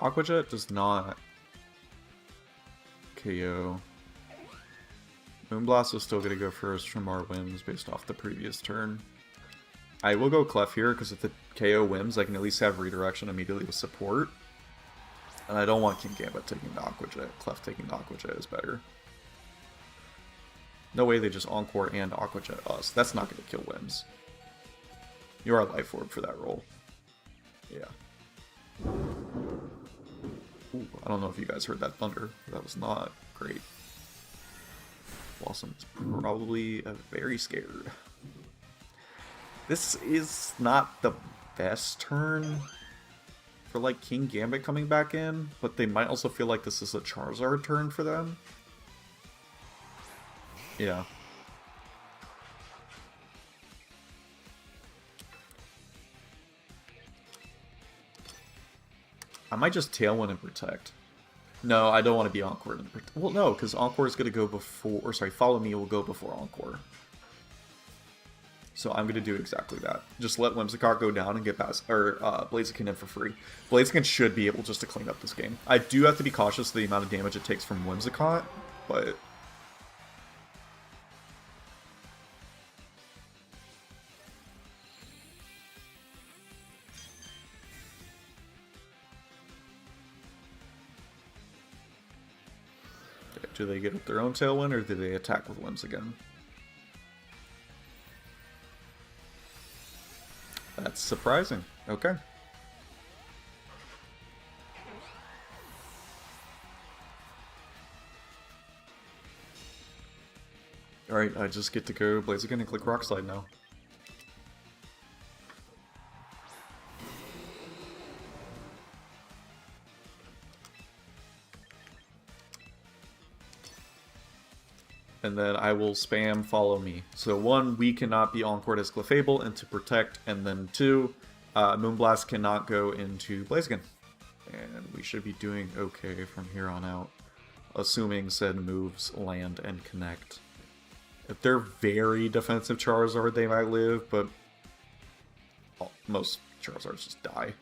Aqua Jet does not KO. Moonblast is still going to go first from our Whims based off the previous turn. I will go Clef here because if the KO Whims, I can at least have redirection immediately with support. And I don't want King Gambit taking the Aqua Jet. Clef taking the Aqua Jet is better. No way they just Encore and Aqua Jet us. That's not going to kill Whims. You are Life Orb for that roll. Yeah. Ooh, I don't know if you guys heard that thunder. That was not great. Blossom's probably very scared. This is not the best turn for like King Gambit coming back in, but they might also feel like this is a Charizard turn for them. Yeah. I might just Tailwind and Protect. No, I don't want to be Encore and Protect. Well, no, because Encore is going to go before... Or sorry, Follow Me will go before Encore. So I'm going to do exactly that. Just let Whimsicott go down and get Blaziken in for free. Blaziken should be able just to clean up this game. I do have to be cautious of the amount of damage it takes from Whimsicott, but... do they get up their own Tailwind, or do they attack with Whims again? That's surprising. Okay. Alright, I just get to go Blaziken and click Rock Slide now. And then I will spam Follow Me. So 1, we cannot be Encored as Clefable into Protect, and then 2, Moonblast cannot go into Blaziken. And we should be doing okay from here on out, assuming said moves land and connect. If they're very defensive Charizard, they might live, but most Charizards just die.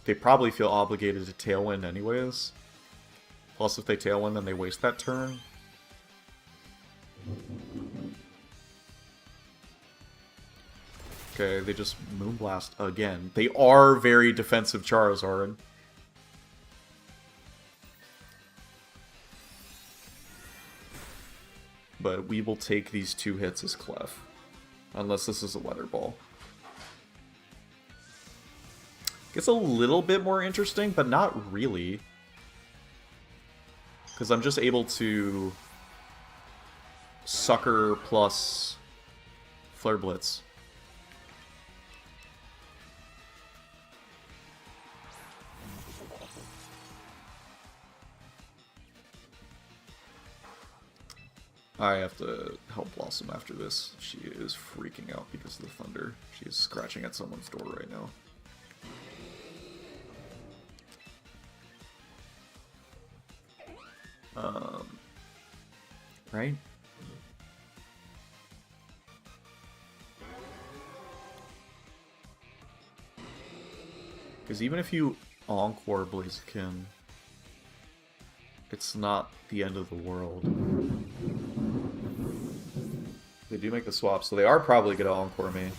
They probably feel obligated to Tailwind anyways. Plus, if they Tailwind, then they waste that turn. Okay, they just Moonblast again. They are very defensive Charizard. But we will take these 2 hits as Clef. Unless this is a Weather Ball. Gets a little bit more interesting, but not really. Because I'm just able to Sucker plus Flare Blitz. I have to help Blossom after this. She is freaking out because of the thunder. She is scratching at someone's door right now. Right? Because even if you Encore Blaziken, it's not the end of the world. They do make the swap, so they are probably going to Encore me.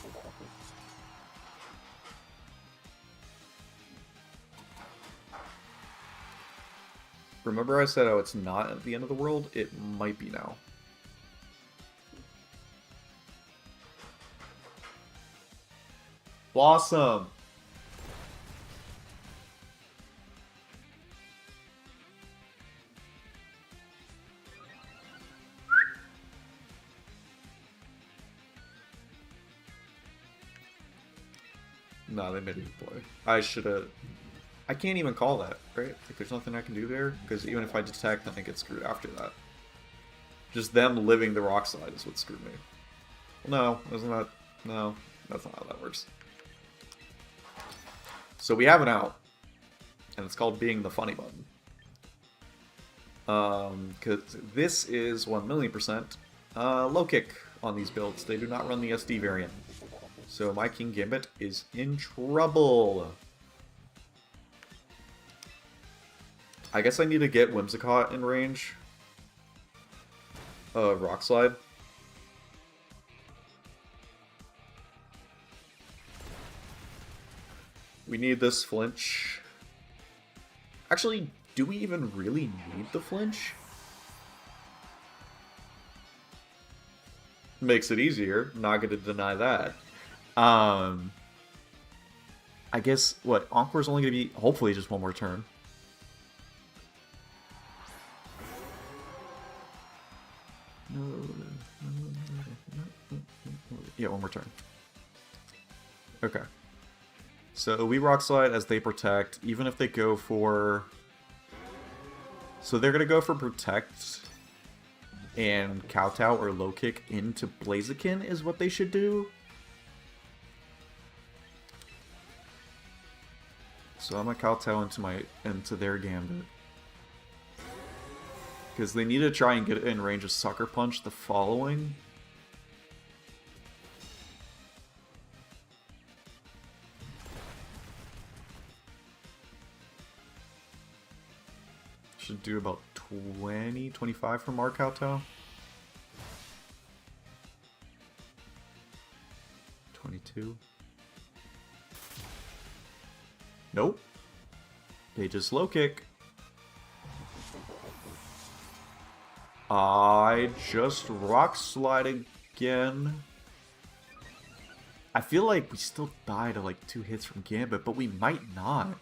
Remember I said, oh, it's not at the end of the world? It might be now. Blossom! No, they made a good play. I should have... I can't even call that, right? Like, there's nothing I can do there, because even if I detect, then I get screwed after that. Just them living the Rock Slide is what screwed me. Well, no, isn't that... No, that's not how that works. So we have an out, and it's called being the funny button. Because this is 1,000,000% low kick on these builds. They do not run the SD variant. So my King Gambit is in trouble. I guess I need to get Whimsicott in range. Rock Slide. We need this flinch. Actually, do we even really need the flinch? Makes it easier. Not going to deny that. I guess, what, Encore's only going to be, hopefully, just one more turn. Yeah, one more turn. Okay. So we Rock Slide as they Protect, even if they go for... So they're going to go for Protect and Kowtow or Low Kick into Blaziken is what they should do. So I'm going to Kowtow into their Gambit. because they need to try and get in range of Sucker Punch the following. Should do about 20, 25 from our Kowtow. 22. Nope. They just low kick. I just rock slide again. I feel like we still die to like 2 hits from Gambit, but we might not.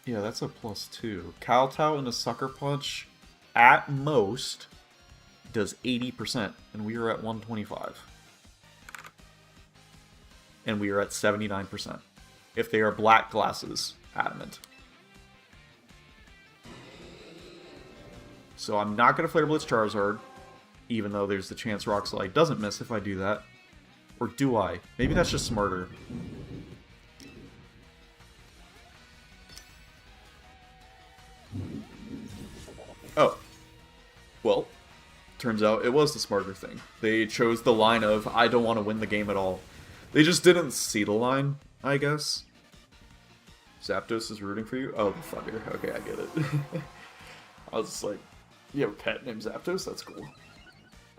Yeah, that's a +2. Kowtow and a Sucker Punch, at most, does 80%, and we are at 125. And we are at 79%. If they are black glasses, adamant. So I'm not going to Flare Blitz Charizard, even though there's the chance Rock Slide doesn't miss if I do that. Or do I? Maybe that's just smarter. Oh. Well, turns out it was the smarter thing. They chose the line of, I don't want to win the game at all. They just didn't see the line, I guess. Zapdos is rooting for you? Oh, the Thunder. Okay, I get it. I was just like, you have a pet named Zapdos? That's cool.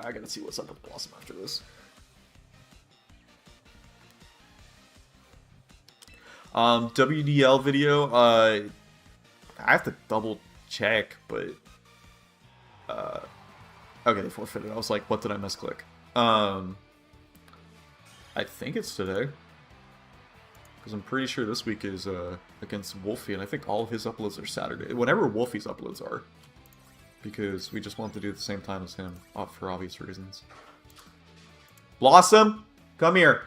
I gotta see what's up with Blossom after this. WDL video, I have to double check, but okay, they forfeited. I was like, what did I misclick? I think it's today, because I'm pretty sure this week is against Wolfie, and I think all of his uploads are Saturday. Whenever Wolfie's uploads are, because we just want to do it at the same time as him, for obvious reasons. Blossom, come here.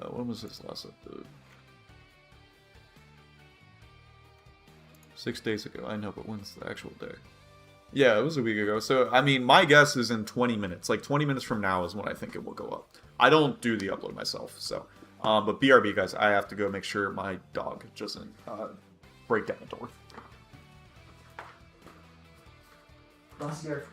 When was this last upload? 6 days ago. I know, but when's the actual day? Yeah, it was a week ago. So, I mean, my guess is in 20 minutes. Like, 20 minutes from now is when I think it will go up. I don't do the upload myself, so. But BRB, guys, I have to go make sure my dog doesn't break down the door. Last year.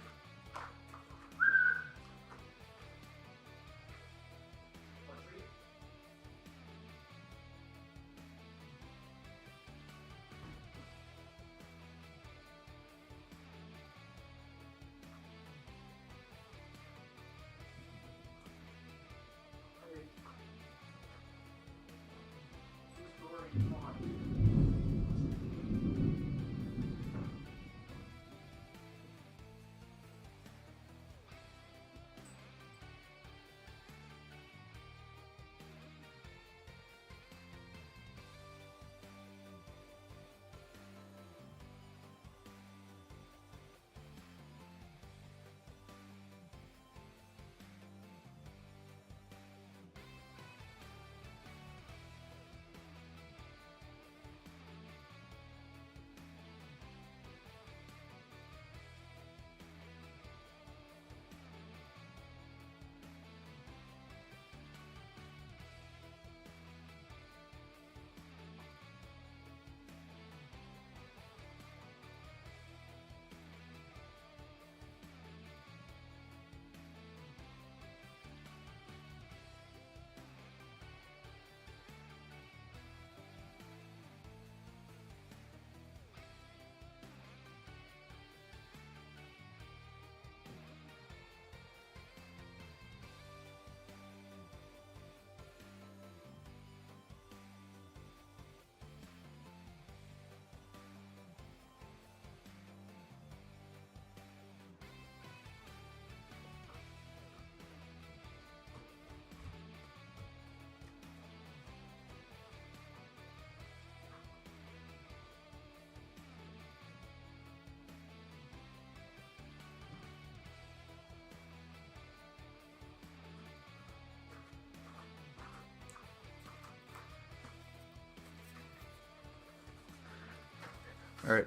Alright,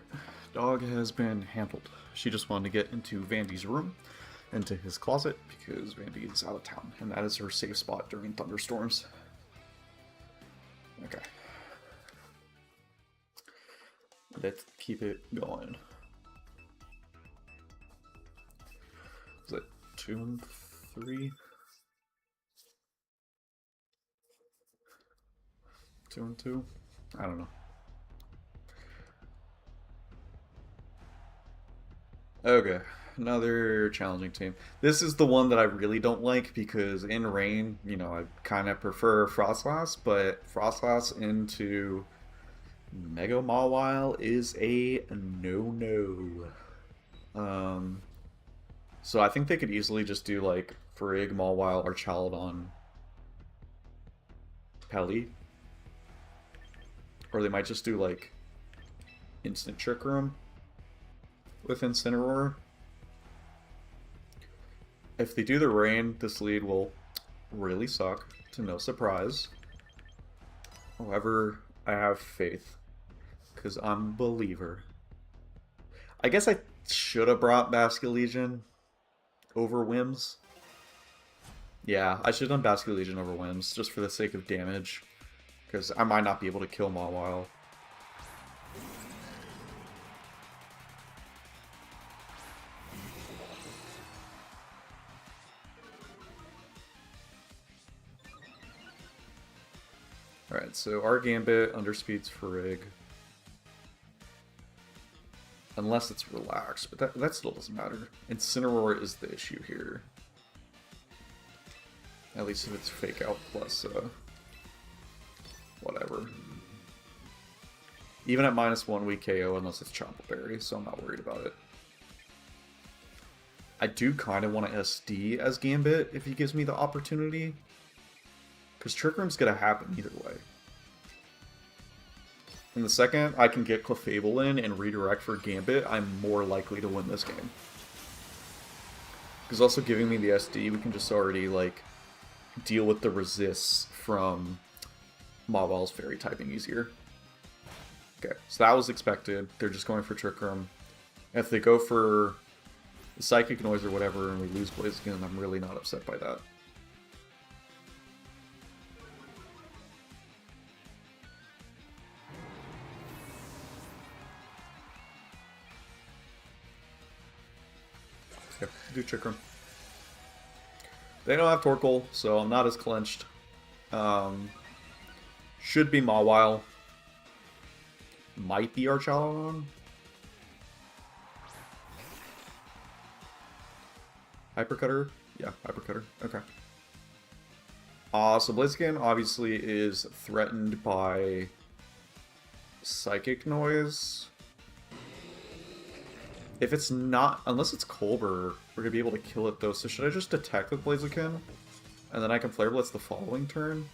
dog has been handled. She just wanted to get into Vandy's room, into his closet, because Vandy is out of town, and that is her safe spot during thunderstorms. Okay. Let's keep it going. Is it 2 and 3? 2 and 2? I don't know. Okay, another challenging team. This is the one that I really don't like because in rain, you know, I kind of prefer Frostlass, but Frostlass into Mega Mawile is a no-no. So I think they could easily just do like Frigg, Mawile, or Chaladon, Pelly. Or they might just do like Instant Trick Room with Incineroar. If they do the rain, this lead will really suck, to no surprise. However, I have faith, because I'm a believer. I guess I should have brought Basculegion over Wims. Yeah, I should have done Basculegion over Wims, just for the sake of damage, because I might not be able to kill Mawile. Alright, so our Gambit underspeeds Frigg. Unless it's relaxed, but that still doesn't matter. Incineroar is the issue here. At least if it's Fake Out plus, whatever. Even at -1 we KO unless it's Chompa Berry, so I'm not worried about it. I do kind of want to SD as Gambit if he gives me the opportunity. Because Trick Room's going to happen either way. In the second I can get Clefable in and redirect for Gambit, I'm more likely to win this game. Because also giving me the SD, we can just already, like, deal with the resists from Mawile's Fairy typing easier. Okay, so that was expected. They're just going for Trick Room. If they go for the Psychic Noise or whatever and we lose Blaziken, I'm really not upset by that. Okay, do Trick Room. They don't have Torkoal, so I'm not as clenched. Should be Mawile. Might be our Chaladon. Hypercutter? Yeah, Hypercutter. Okay. So Blaziken obviously is threatened by Psychic Noise. If it's not, unless it's Colbur, we're gonna be able to kill it though. So should I just attack with Blaziken? And then I can Flare Blitz the following turn?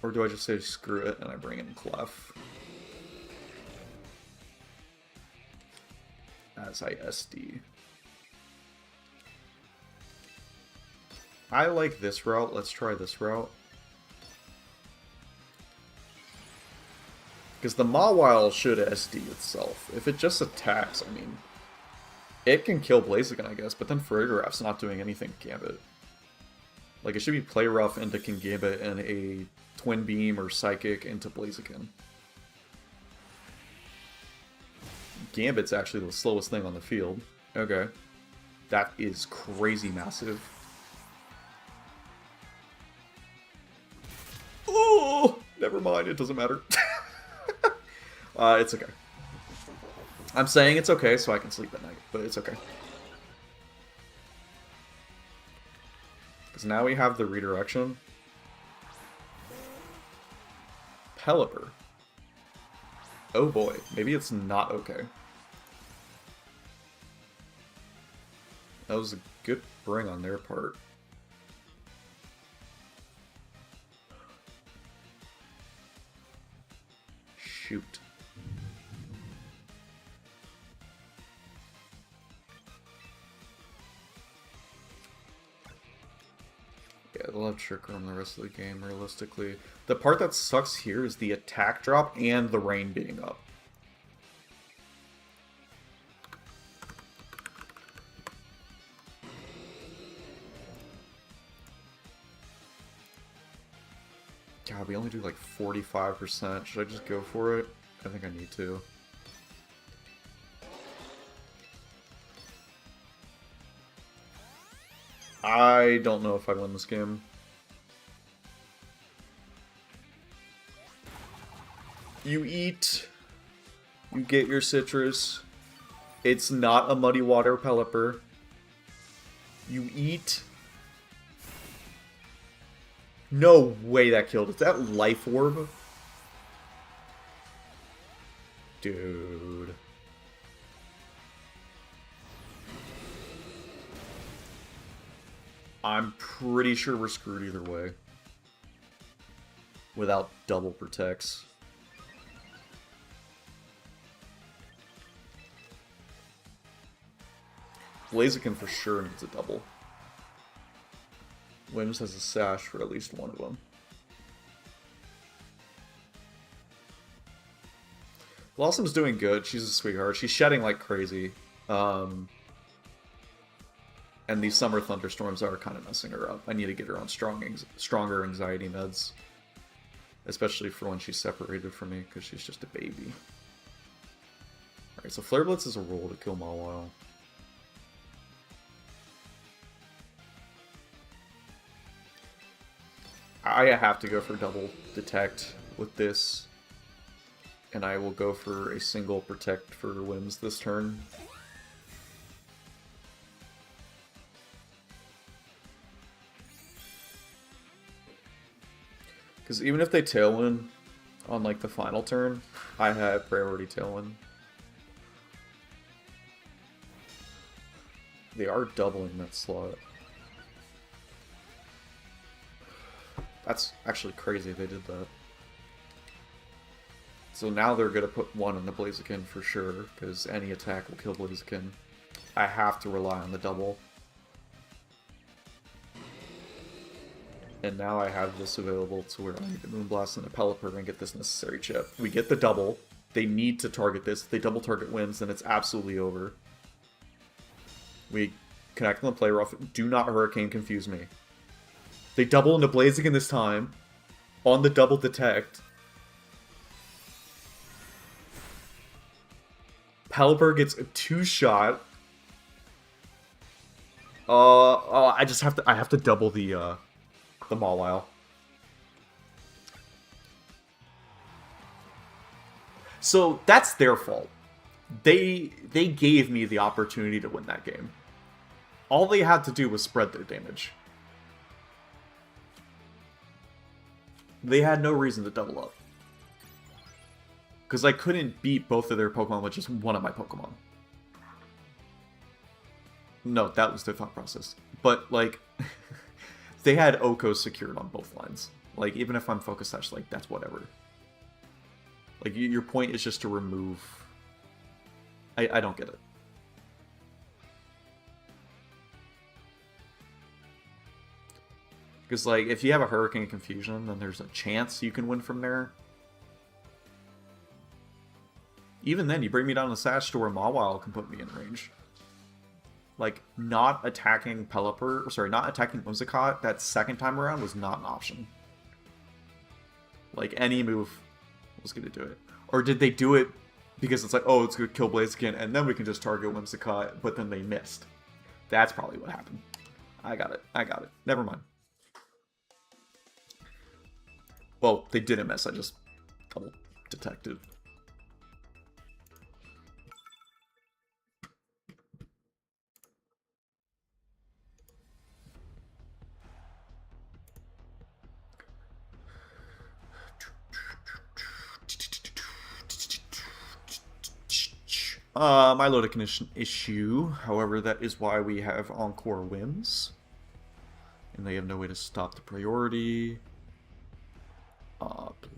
Or do I just say screw it and I bring in Clef? As I SD. I like this route. Let's try this route. Because the Mawile should SD itself. If it just attacks, I mean, it can kill Blaziken, I guess, but then Farigiraf's not doing anything Gambit. Like, it should be Play Rough into King Gambit and a Twin Beam or Psychic into Blaziken. Gambit's actually the slowest thing on the field. Okay. That is crazy massive. Oh! Never mind, it doesn't matter. It's okay. I'm saying it's okay so I can sleep at night, but it's okay. Because now we have the redirection. Pelipper. Oh boy, maybe it's not okay. That was a good bring on their part. Shoot. Yeah, It'll have Trick Room the rest of the game, realistically. The part that sucks here is the attack drop and the rain being up. God, we only do like 45%. Should I just go for it? I think I need to. I don't know if I win this game. You eat. You get your citrus. It's not a Muddy Water Pelipper. You eat. No way that killed. Is that Life Orb? Dude. I'm pretty sure we're screwed either way. Without double protects. Blaziken for sure needs a double. Wims has a sash for at least one of them. Blossom's doing good. She's a sweetheart. She's shedding like crazy. And these summer thunderstorms are kind of messing her up. I need to get her on stronger anxiety meds. Especially for when she's separated from me, because she's just a baby. Alright, so Flare Blitz is a roll to kill Mawile. I have to go for double detect with this. And I will go for a single protect for Wims this turn. Because even if they Tailwind on like the final turn, I have priority Tailwind. They are doubling that slot. That's actually crazy they did that. So now they're going to put one in the Blaziken for sure, because any attack will kill Blaziken. I have to rely on the double. And now I have this available to where I need to Moonblast and a Pelipper and get this necessary chip. We get the double. They need to target this. If they double target Wims, then it's absolutely over. We connect on the play rough. Do not Hurricane confuse me. They double into Blaziken this time. On the double detect. Pelipper gets a 2-shot. I have to double the Mawile. So that's their fault. They gave me the opportunity to win that game. All they had to do was spread their damage. They had no reason to double up. Because I couldn't beat both of their Pokemon with just one of my Pokemon. No, that was their thought process. But, like, they had Oko secured on both lines. Like, even if I'm Focus Sash, like, that's whatever. Like, your point is just to remove... I don't get it. Because, like, if you have a Hurricane Confusion, then there's a chance you can win from there. Even then, you bring me down to Sash to where Mawile can put me in range. Like, not attacking Pelipper, sorry, not attacking Whimsicott that second time around was not an option. Like, any move was going to do it. Or did they do it because it's like, oh, it's going to kill Blaziken, and then we can just target Whimsicott, but then they missed. That's probably what happened. I got it. Never mind. Well, they didn't miss, I just double detected. My loaded condition issue. However, that is why we have Encore Wims. And they have no way to stop the priority.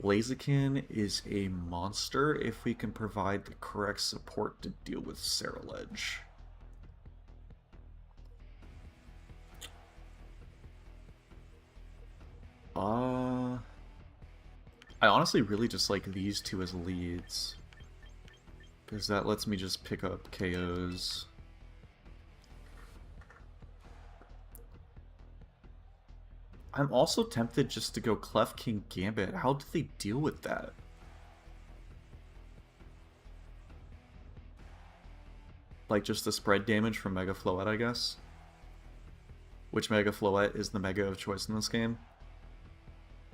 Blaziken is a monster if we can provide the correct support to deal with Ceruledge. I honestly really just like these two as leads. Because that lets me just pick up KOs. I'm also tempted just to go Clef King Gambit. How do they deal with that? Like just the spread damage from Mega Floette, I guess? Which Mega Floette is the Mega of choice in this game.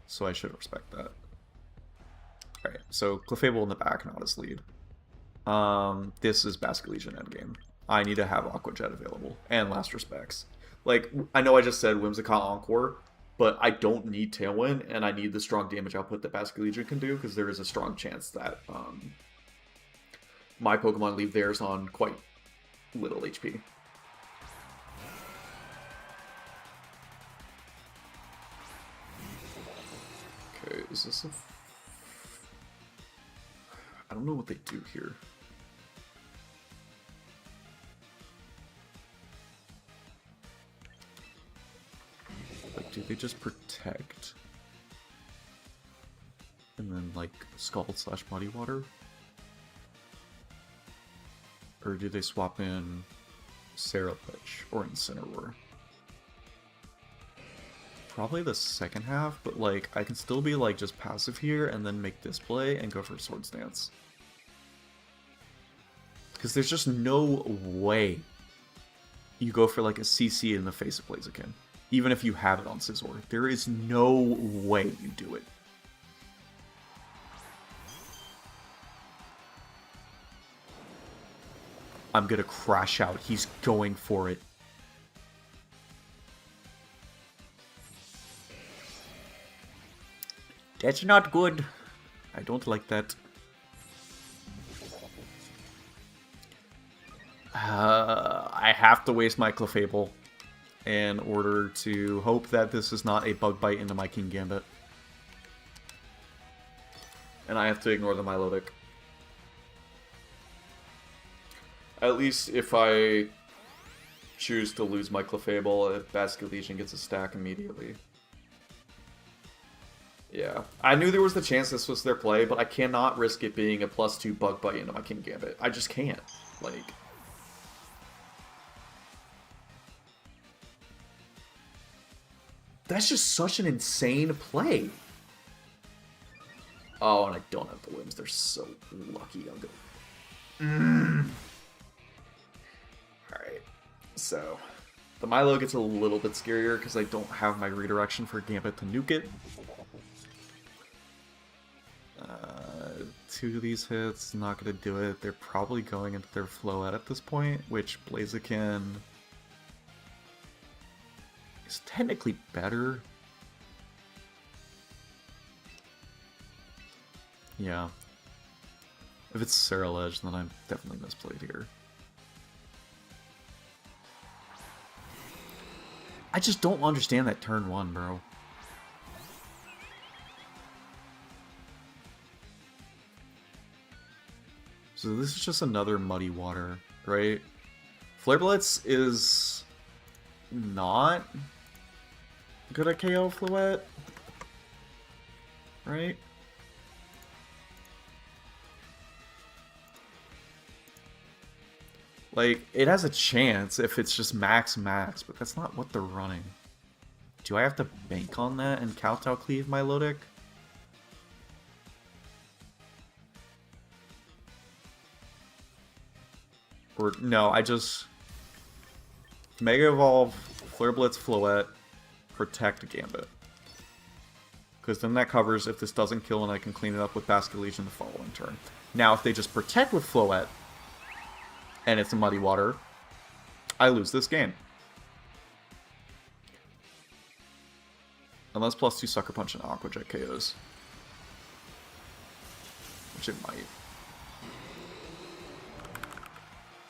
So I should respect that. Alright, so Clefable in the back, not as lead. This is Basculegion endgame. I need to have Aqua Jet available. And Last Respects. Like, I know I just said Whimsicott Encore, but I don't need Tailwind, and I need the strong damage output that Basculegion can do, because there is a strong chance that my Pokemon leave theirs on quite little HP. Okay, is this a... I don't know what they do here. Like, do they just protect? And then, like, Scald / Muddy Water? Or do they swap in Serapitch or Incineroar? Probably the second half, but, like, I can still be, like, just passive here and then make this play and go for Swords Dance. Because there's just no way you go for, like, a CC in the face of Blaziken. Even if you have it on Scizor. There is no way you do it. I'm gonna crash out. He's going for it. That's not good. I don't like that. I have to waste my Clefable in order to hope that this is not a Bug Bite into my King Gambit. And I have to ignore the Milotic. At least if I choose to lose my Clefable, if Basculegion gets a stack immediately. Yeah. I knew there was the chance this was their play, but I cannot risk it being a +2 Bug Bite into my King Gambit. I just can't. Like... That's just such an insane play. Oh, and I don't have the limbs. They're so lucky. I'll go... Alright. So, the Milo gets a little bit scarier because I don't have my redirection for Gambit to nuke it. 2 of these hits, not going to do it. They're probably going into their Floette at this point, which Blaziken is technically better. Yeah. If it's Ceruledge, then I'm definitely misplayed here. I just don't understand that turn 1, bro. So this is just another Muddy Water, right? Flare Blitz is not good at KO Floette, right? Like, it has a chance if it's just max, but that's not what they're running. Do I have to bank on that and Kowtow Cleave my Milotic? Or, no, I just... Mega Evolve, Flare Blitz, Floette, protect Gambit. Because then that covers if this doesn't kill and I can clean it up with Basculegion the following turn. Now, if they just protect with Floette, and it's a Muddy Water, I lose this game. Unless +2 Sucker Punch and Aqua Jet KOs. Which it might.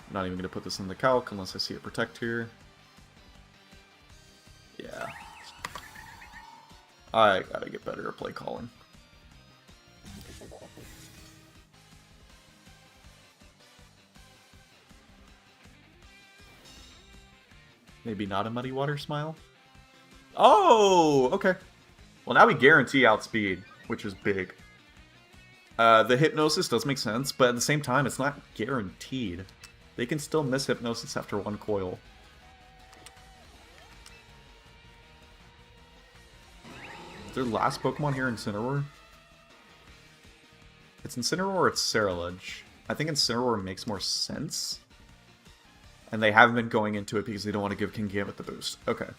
I'm not even going to put this in the calc unless I see it protect here. Yeah. I gotta get better at play calling. Maybe not a Muddy Water Smile? Oh, okay. Well, now we guarantee outspeed, which is big. The Hypnosis does make sense, but at the same time, it's not guaranteed. They can still miss Hypnosis after one coil. Is their last Pokemon here Incineroar? It's Incineroar or it's Cerulege. I think Incineroar makes more sense. And they haven't been going into it because they don't want to give King Gambit the boost. Okay.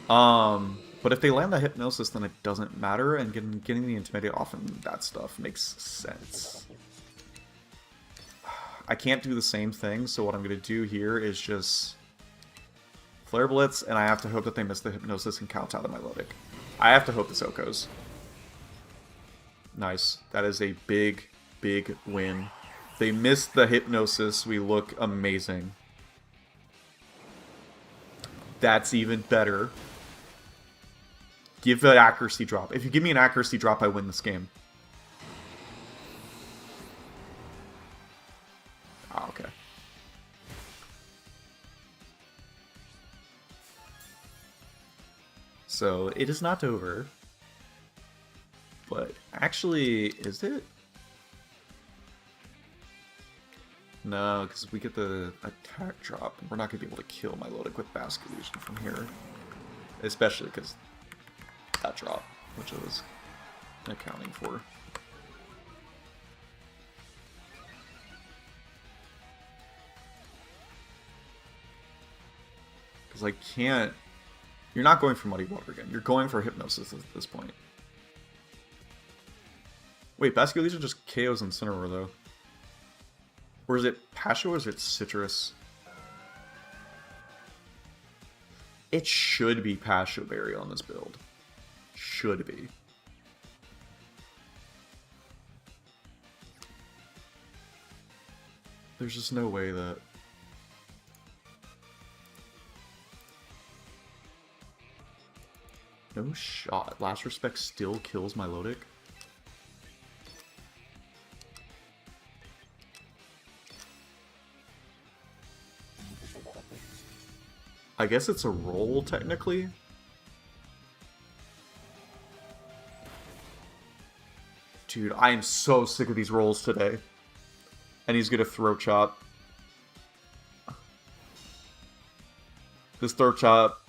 But if they land the Hypnosis, then it doesn't matter, and getting the Intimidate off and that stuff makes sense. I can't do the same thing, so what I'm going to do here is just Flare Blitz, and I have to hope that they miss the Hypnosis and kowtow to Milotic. I have to hope this OHKOs. Nice. That is a big, big win. They missed the Hypnosis. We look amazing. That's even better. Give an accuracy drop. If you give me an accuracy drop, I win this game. Ah, okay. So, it is not over. But, actually, is it? No, because we get the attack drop. We're not going to be able to kill Milotic with Basculation from here. Especially because that drop, which I was accounting for. Because I can't... You're not going for Muddy Water again. You're going for Hypnosis at this point. Wait, Basculation just KOs Incineroar, though. Or is it Pasho or is it Citrus? It should be Pasho Berry on this build. Should be. There's just no way that... No shot. Last Respect still kills Milotic? I guess it's a roll, technically. Dude, I am so sick of these rolls today. And he's gonna Throat Chop. This Throat Chop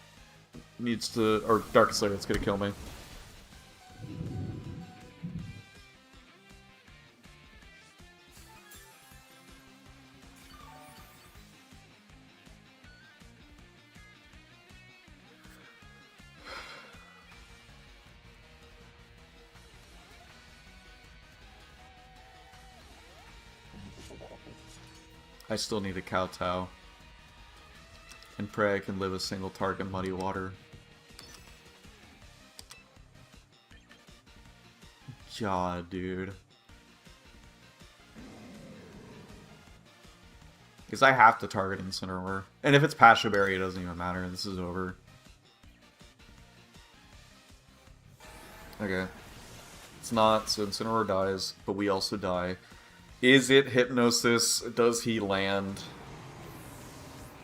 needs to... Or Darkest Lair, it's gonna kill me. I still need a kowtow. And pray I can live a single target Muddy Water. God, dude. Because I have to target Incineroar. And if it's Pasho Berry, it doesn't even matter. This is over. Okay. It's not, so Incineroar dies, but we also die. Is it Hypnosis? Does he land?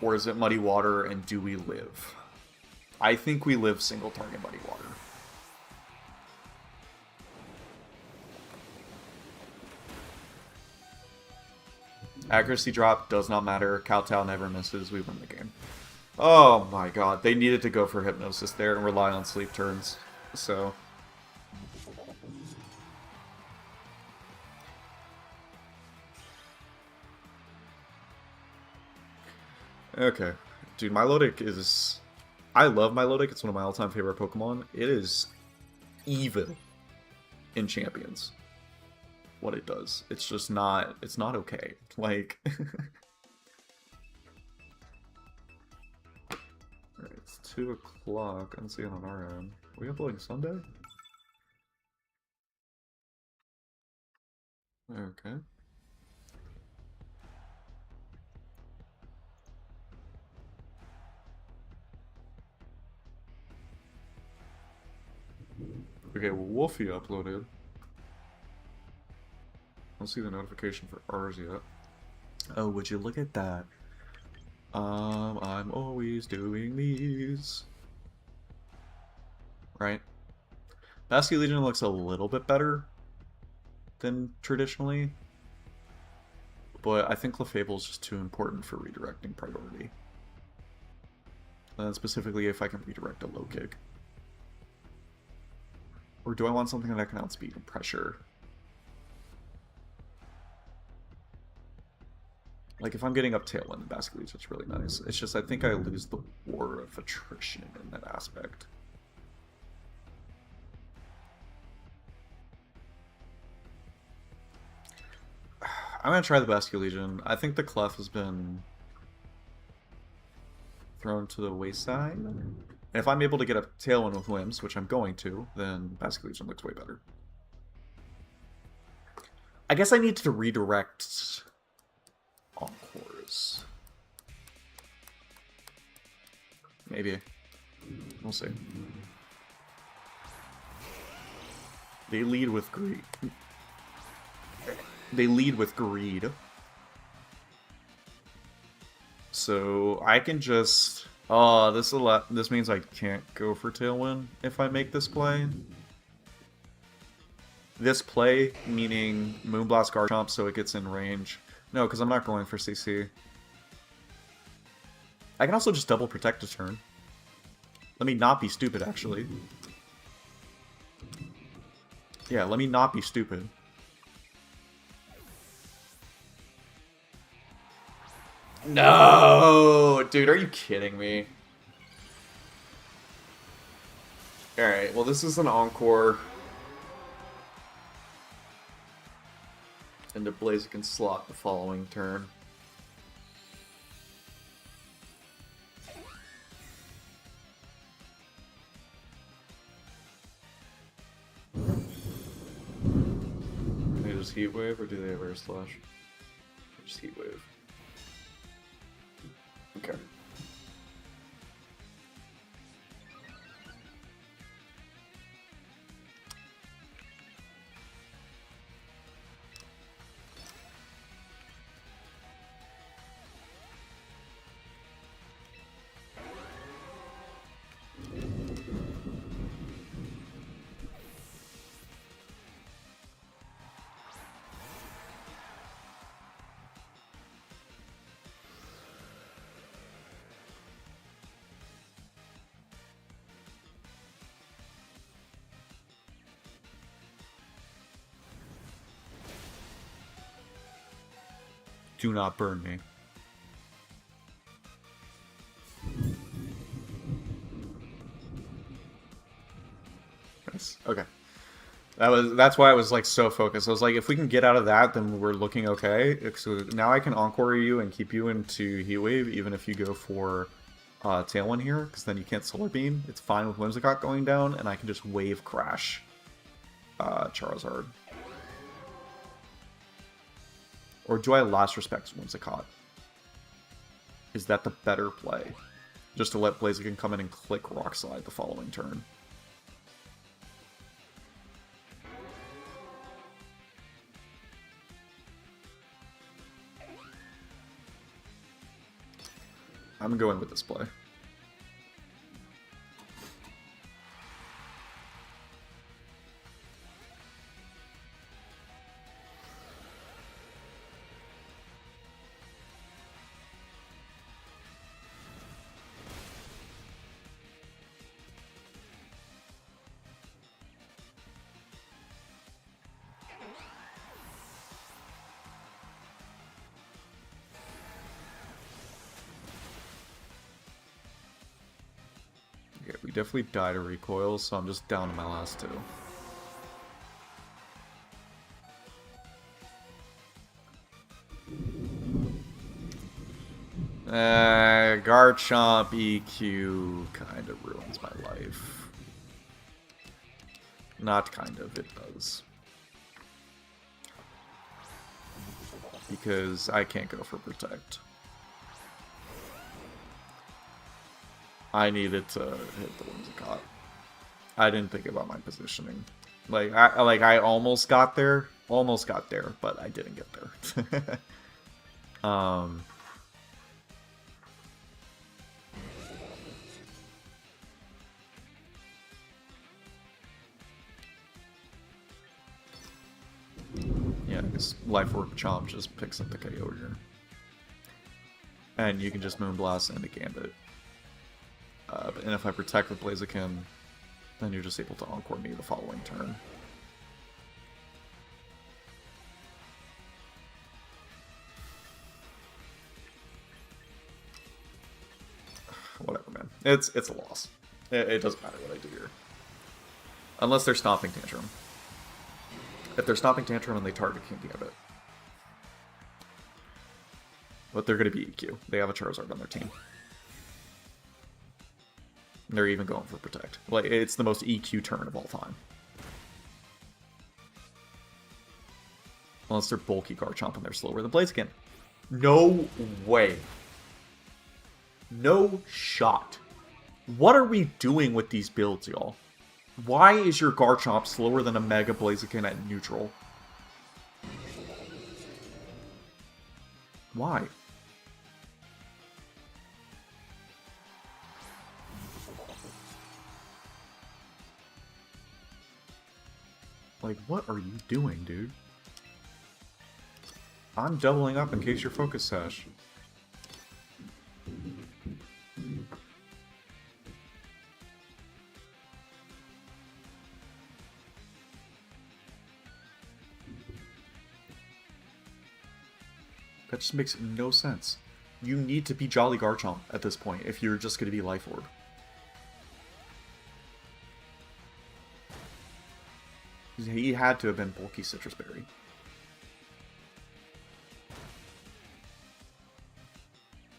Or is it Muddy Water, and do we live? I think we live single target Muddy Water. Accuracy drop does not matter. Kowtow never misses. We win the game. Oh my god. They needed to go for Hypnosis there and rely on sleep turns. So... Okay. Dude, Milotic is... I love Milotic. It's one of my all-time favorite Pokemon. It is evil in Champions. What it does. It's just not... It's not okay. Like... Alright, it's 2 o'clock. I don't see it on our end. Are we uploading Sunday? Okay. Okay, well, Wolfie uploaded. I don't see the notification for ours yet. Oh, would you look at that? I'm always doing these. Right? Basque Legion looks a little bit better than traditionally, but I think Clefable is just too important for redirecting priority. And specifically if I can redirect a low kick. Or do I want something that can outspeed and pressure? Like, if I'm getting up Tailwind and Basque Legion, it's really nice. It's just I think I lose the war of attrition in that aspect. I'm going to try the Basque Legion. I think the Clef has been thrown to the wayside. And if I'm able to get a Tailwind with Whims, which I'm going to, then Basque Legion looks way better. I guess I need to redirect Encores. Maybe. We'll see. They lead with greed. They lead with greed. So I can just... Oh, this means I can't go for Tailwind if I make this play. This play, meaning Moonblast Garchomp so it gets in range. No, because I'm not going for CC. I can also just double protect a turn. Let me not be stupid, actually. Yeah, let me not be stupid. No! Dude, are you kidding me? Alright, well this is an Encore. And the Blaziken slot the following turn. They just Heat Wave, or do they have Air Slash? Just Heat Wave. Okay. Do not burn me. Nice. Okay. That's why I was like so focused. I was like, if we can get out of that, then we're looking okay. So now I can Encore you and keep you into Heat Wave, even if you go for Tailwind here, because then you can't Solar Beam. It's fine with Whimsicott going down, and I can just Wave Crash Charizard. Or do I Last Respect Whimsicott? Is that the better play? Just to let Blaziken come in and click Rock Slide the following turn. I'm going with this play. Okay, we definitely died to recoil, so I'm just down to my last two. Garchomp EQ kind of ruins my life. Not kind of, it does. Because I can't go for Protect. I needed to hit the Whimsicott. I didn't think about my positioning. I almost got there, but I didn't get there. because Life Orb Chomp just picks up the KO here. And you can just Moonblast and a Gambit. And if I protect with Blaziken, then you're just able to Encore me the following turn. Whatever, man. It's a loss. It doesn't matter what I do here. Unless they're Stomping Tantrum. If they're Stomping Tantrum and they target King Gambit. But they're going to be EQ. They have a Charizard on their team. And they're even going for Protect. Like, it's the most EQ turn of all time. Unless they're bulky Garchomp and they're slower than Blaziken. No way. No shot. What are we doing with these builds, y'all? Why is your Garchomp slower than a Mega Blaziken at neutral? Why? Like, what are you doing, dude? I'm doubling up in case your Focus Sash. That just makes no sense. You need to be Jolly Garchomp at this point if you're just going to be Life Orb. He had to have been bulky Citrus Berry.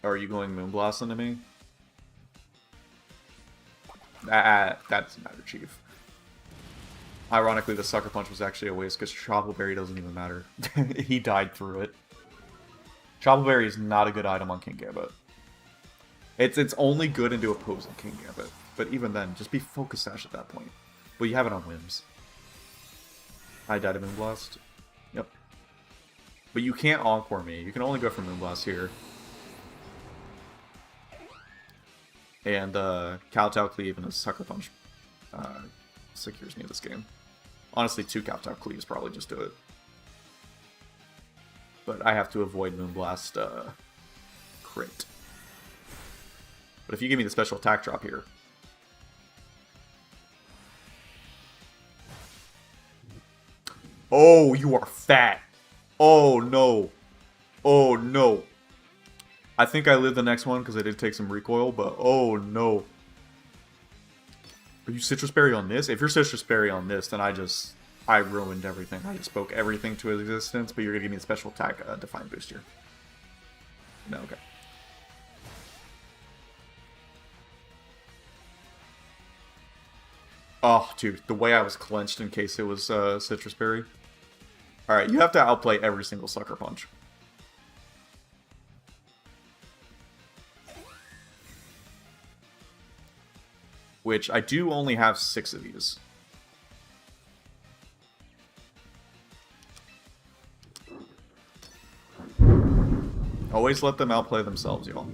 Are you going Moonblast into me? That doesn't matter, Chief. Ironically, the Sucker Punch was actually a waste because Tropical Berry doesn't even matter. He died through it. Tropical Berry is not a good item on King Gambit. It's only good into opposing King Gambit. But even then, just be Focus Sash at that point. But you have it on Whims. I died of Moonblast. Yep. But you can't Encore me. You can only go for Moonblast here. And Kowtow Cleave and a Sucker Punch secures me this game. Honestly, 2 Kowtow Cleaves probably just do it. But I have to avoid Moonblast crit. But if you give me the special attack drop here... Oh, you are fat. Oh, no. Oh, no. I think I lived the next one because I did take some recoil, but oh, no. Are you Citrus Berry on this? If you're Citrus Berry on this, then I ruined everything. I just spoke everything to existence, but you're going to give me a special attack Define Boost here. No, okay. Oh, dude, the way I was clenched in case it was Citrus Berry. Alright, you have to outplay every single Sucker Punch. Which, I do only have 6 of these. Always let them outplay themselves, y'all.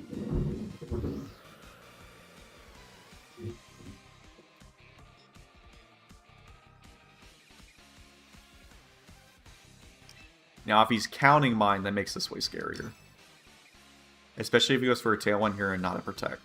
Now, if he's counting mine, that makes this way scarier. Especially if he goes for a Tailwind here and not a Protect.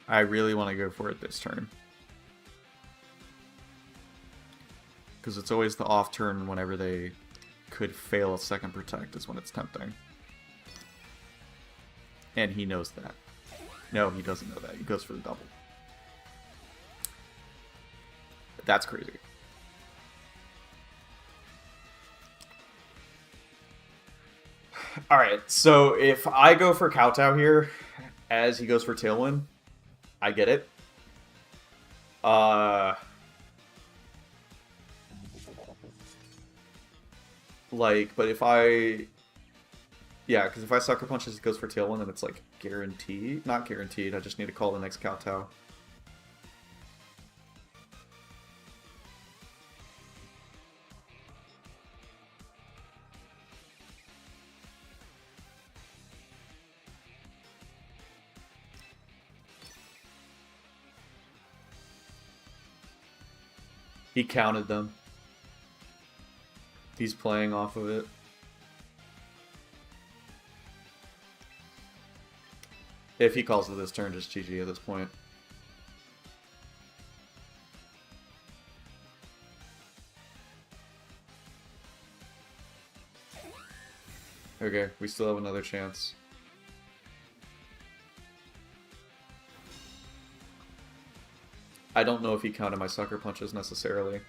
I really want to go for it this turn. Because it's always the off turn whenever they could fail a second Protect is when it's tempting. And he knows that. No, he doesn't know that. He goes for the double. That's crazy. Alright, so if I go for Kowtow here, as he goes for Tailwind, I get it. Like, but if I Yeah, because if I Sucker Punches, it goes for Tailwind, and it's like guaranteed. Not guaranteed, I just need to call the next Kowtow. He counted them. He's playing off of it. If he calls it this turn, just GG at this point. Okay, we still have another chance. I don't know if he counted my Sucker Punches necessarily.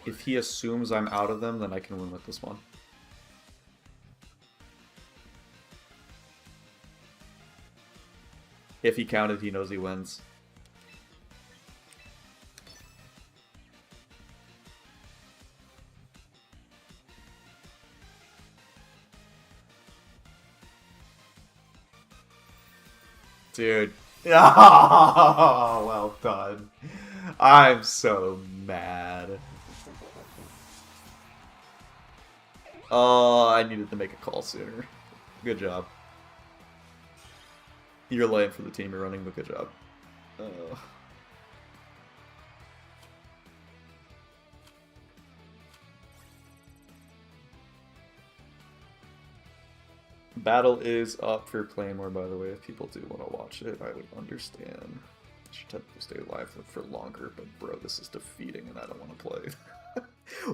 If he assumes I'm out of them, then I can win with this one. If he counted, he knows he wins. Dude. Oh, well done. I'm so mad. Oh, I needed to make a call sooner. Good job. You're late for the team you're running, but good job. Battle is up for Claymore, by the way. If people do want to watch it, I would understand. I should technically stay alive for longer, but bro, this is defeating and I don't want to play.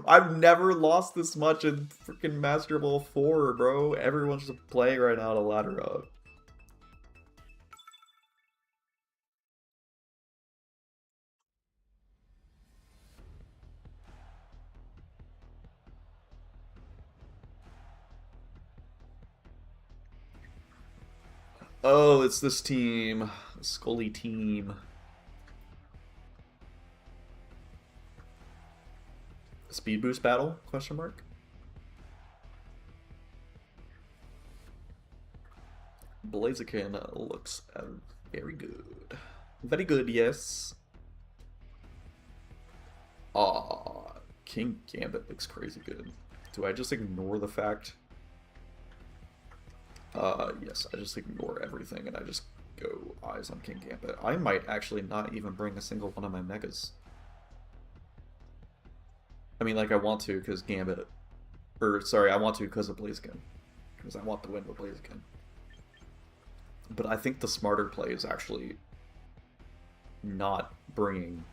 I've never lost this much in freaking Masterball 4, bro. Everyone's just playing right now to ladder up. Oh, it's this team. The Scully team. Speed boost battle? Question mark. Blaziken looks very good. Very good, yes. Aw, King Gambit looks crazy good. Do I just ignore the fact? Yes, I just ignore everything and I just go eyes on King Gambit. I might actually not even bring a single one of my megas. I mean, like, I want to because Gambit. Or, sorry, I want to because of Blaziken. Because I want to win with Blaziken. But I think the smarter play is actually not bringing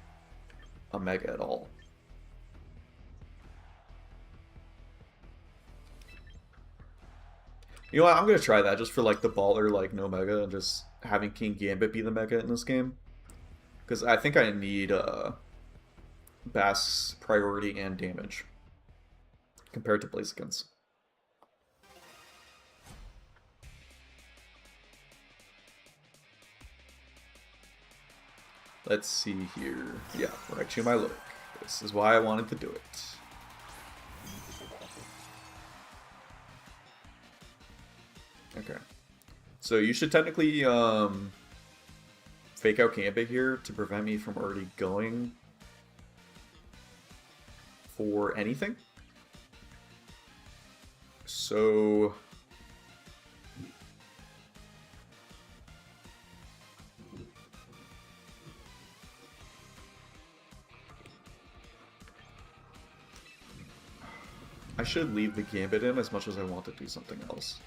a mega at all. You know what, I'm going to try that just for, like, the baller, like, no mega, and just having King Gambit be the mega in this game. Because I think I need, Bass priority and damage compared to Blaziken's. Let's see here. Yeah, right to my look. This is why I wanted to do it. Okay. So you should technically fake out Gambit here to prevent me from already going for anything. So I should leave the Gambit in as much as I want to do something else.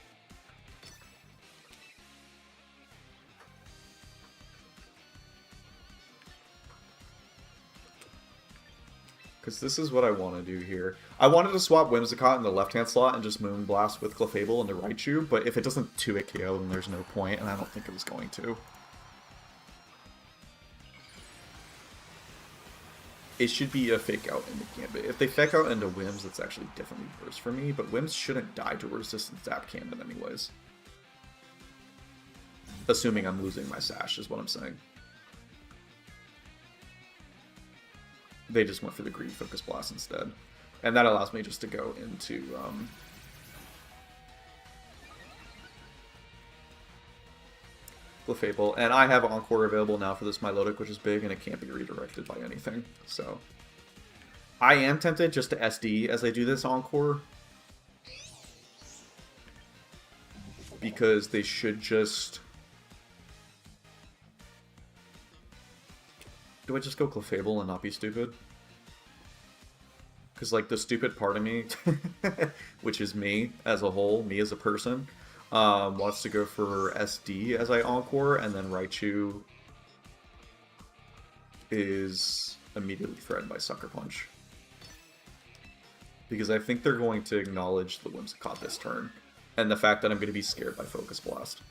Because this is what I want to do here. I wanted to swap Whimsicott in the left-hand slot and just Moonblast with Clefable in the right shoe, but if it doesn't 2-hit KO, then there's no point, and I don't think it was going to. it should be a fake out into Gambit. If they fake out into Whims, it's actually definitely worse for me, but Whims shouldn't die to a resistant Zap Gambit anyways. Assuming I'm losing my Sash is what I'm saying. They just went for the Greedy Focus Blast instead. And that allows me just to go into Clefable. And I have Encore available now for this Milotic, which is big, and it can't be redirected by anything. So I am tempted just to SD as I do this Encore. Because they should just... Do I just go Clefable and not be stupid? Because, like, the stupid part of me, which is me as a whole, me as a person, wants to go for SD as I Encore, and then Raichu is immediately threatened by Sucker Punch. Because I think they're going to acknowledge the Whimsicott this turn, and the fact that I'm going to be scared by Focus Blast.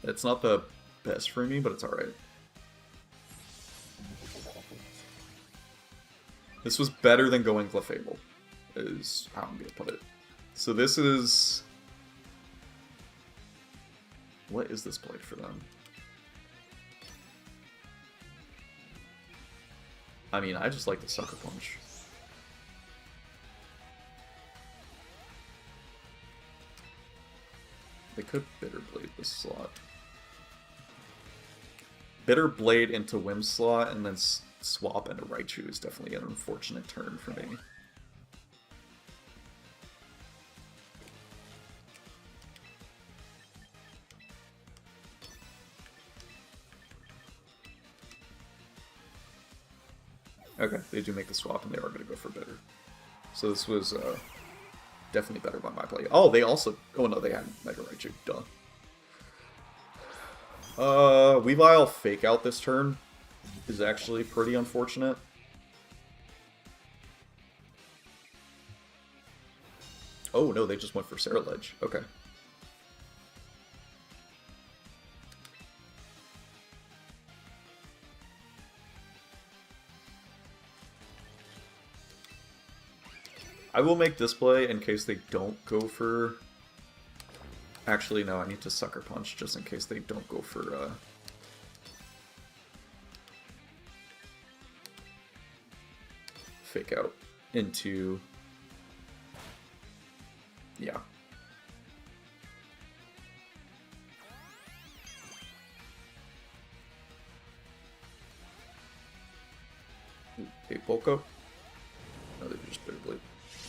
It's not the best for me, but it's alright. This was better than going Clefable, is how I'm going to put it. So this is... What is this play for them? I mean, I just like the Sucker Punch. They could Bitter Blade this slot. Bitter Blade into Whim slot and then swap into Raichu is definitely an unfortunate turn for me. Okay, they do make the swap and they are going to go for Bitter. So this was definitely better by my play. Oh, they also... Oh no, they had Mega Raichu. Duh. Weavile Fake Out this turn is actually pretty unfortunate. Oh no, they just went for Ceruledge. Okay. I will make this play in case they don't go for... Actually, no, I need to Sucker Punch just in case they don't go for... Fake Out into... Yeah. Hey, bulk up? No, they just Bitter Blade.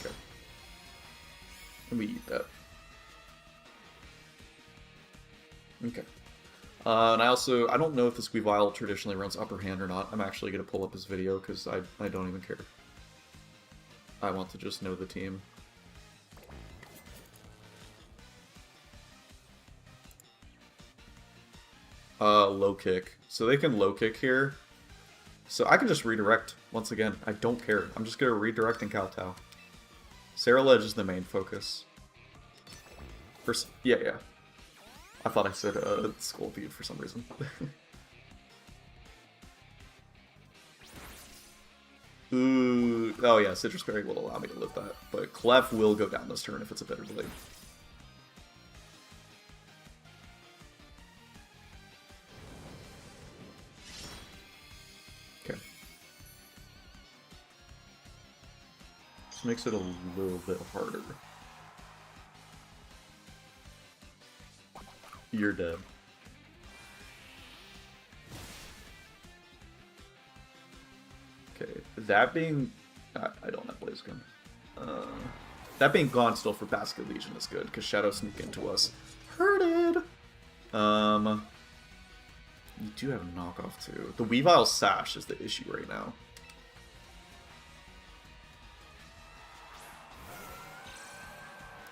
Okay. Let me eat that. Okay. And I don't know if this Weavile traditionally runs upper hand or not. I'm actually going to pull up his video because I don't even care. I want to just know the team. Low kick. So they can low kick here. So I can just redirect once again. I don't care. I'm just going to redirect and kowtow. Ceruledge is the main focus. First, yeah. I thought I said Scolipede for some reason. Ooh, oh yeah, Citrus Berry will allow me to live that, but Clef will go down this turn if it's a Bitter Blade. Okay. This makes it a little bit harder. You're dead. Okay, that being... I don't have Blaziken. That being gone still for Basket Legion is good, because Shadow Sneak into us hurted! You do have a knockoff too. The Weavile Sash is the issue right now.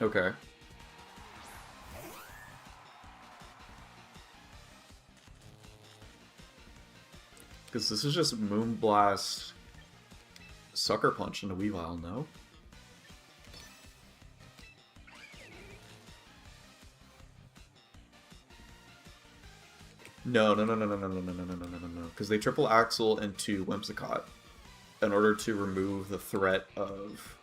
Okay. Because this is just Moonblast, Sucker Punch into Weavile, no? No, no, no, no, no, no, no, no, no, no, no, no, no. Because they triple axle into Whimsicott in order to remove the threat of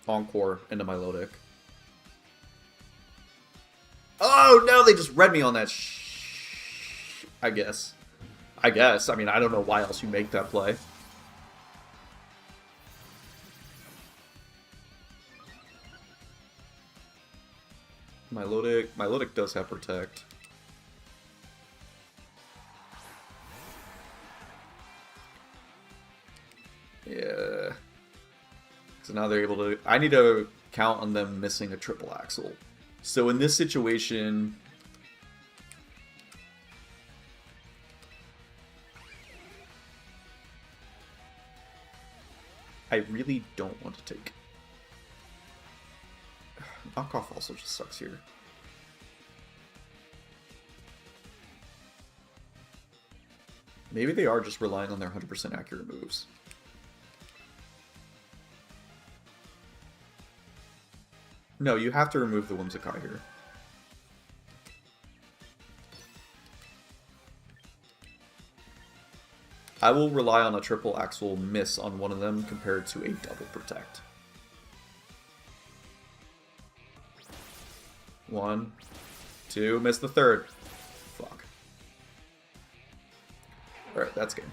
Encore into my Milotic. Oh no, they just read me on that I guess. I mean, I don't know why else you make that play. Milotic does have Protect. Yeah. So now they're able to... I need to count on them missing a triple axle. So in this situation... I really don't want to take... Knockoff also just sucks here. Maybe they are just relying on their 100% accurate moves. No, you have to remove the Whimsicott here. I will rely on a triple axle miss on one of them compared to a double protect. 1, 2, miss the third. Fuck. Alright, that's game.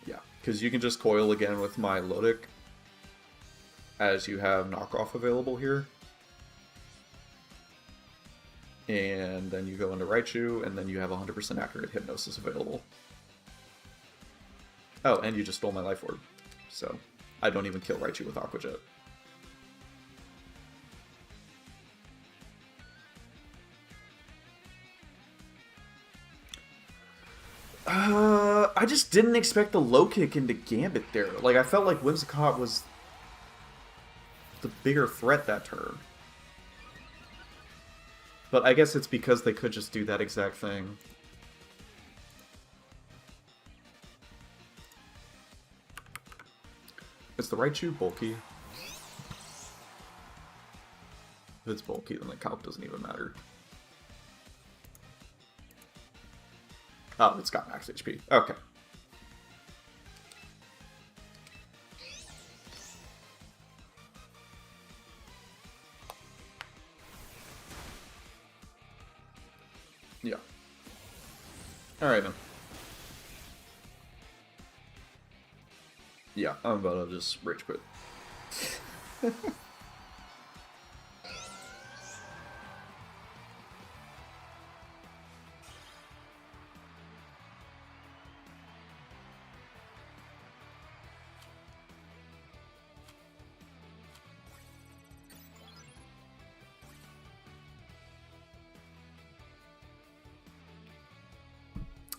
Yeah, because you can just coil again with my Lodic as you have knockoff available here. And then you go into Raichu, and then you have 100% accurate Hypnosis available. Oh, and you just stole my Life Orb. So, I don't even kill Raichu with Aqua Jet. I just didn't expect the low kick into Gambit there. Like, I felt like Whimsicott was the bigger threat that turn. But I guess it's because they could just do that exact thing. Is the Raichu bulky? If it's bulky, then the calc doesn't even matter. Oh, it's got max HP. Okay. Yeah. Alright then. Yeah, I'm about to just rage quit.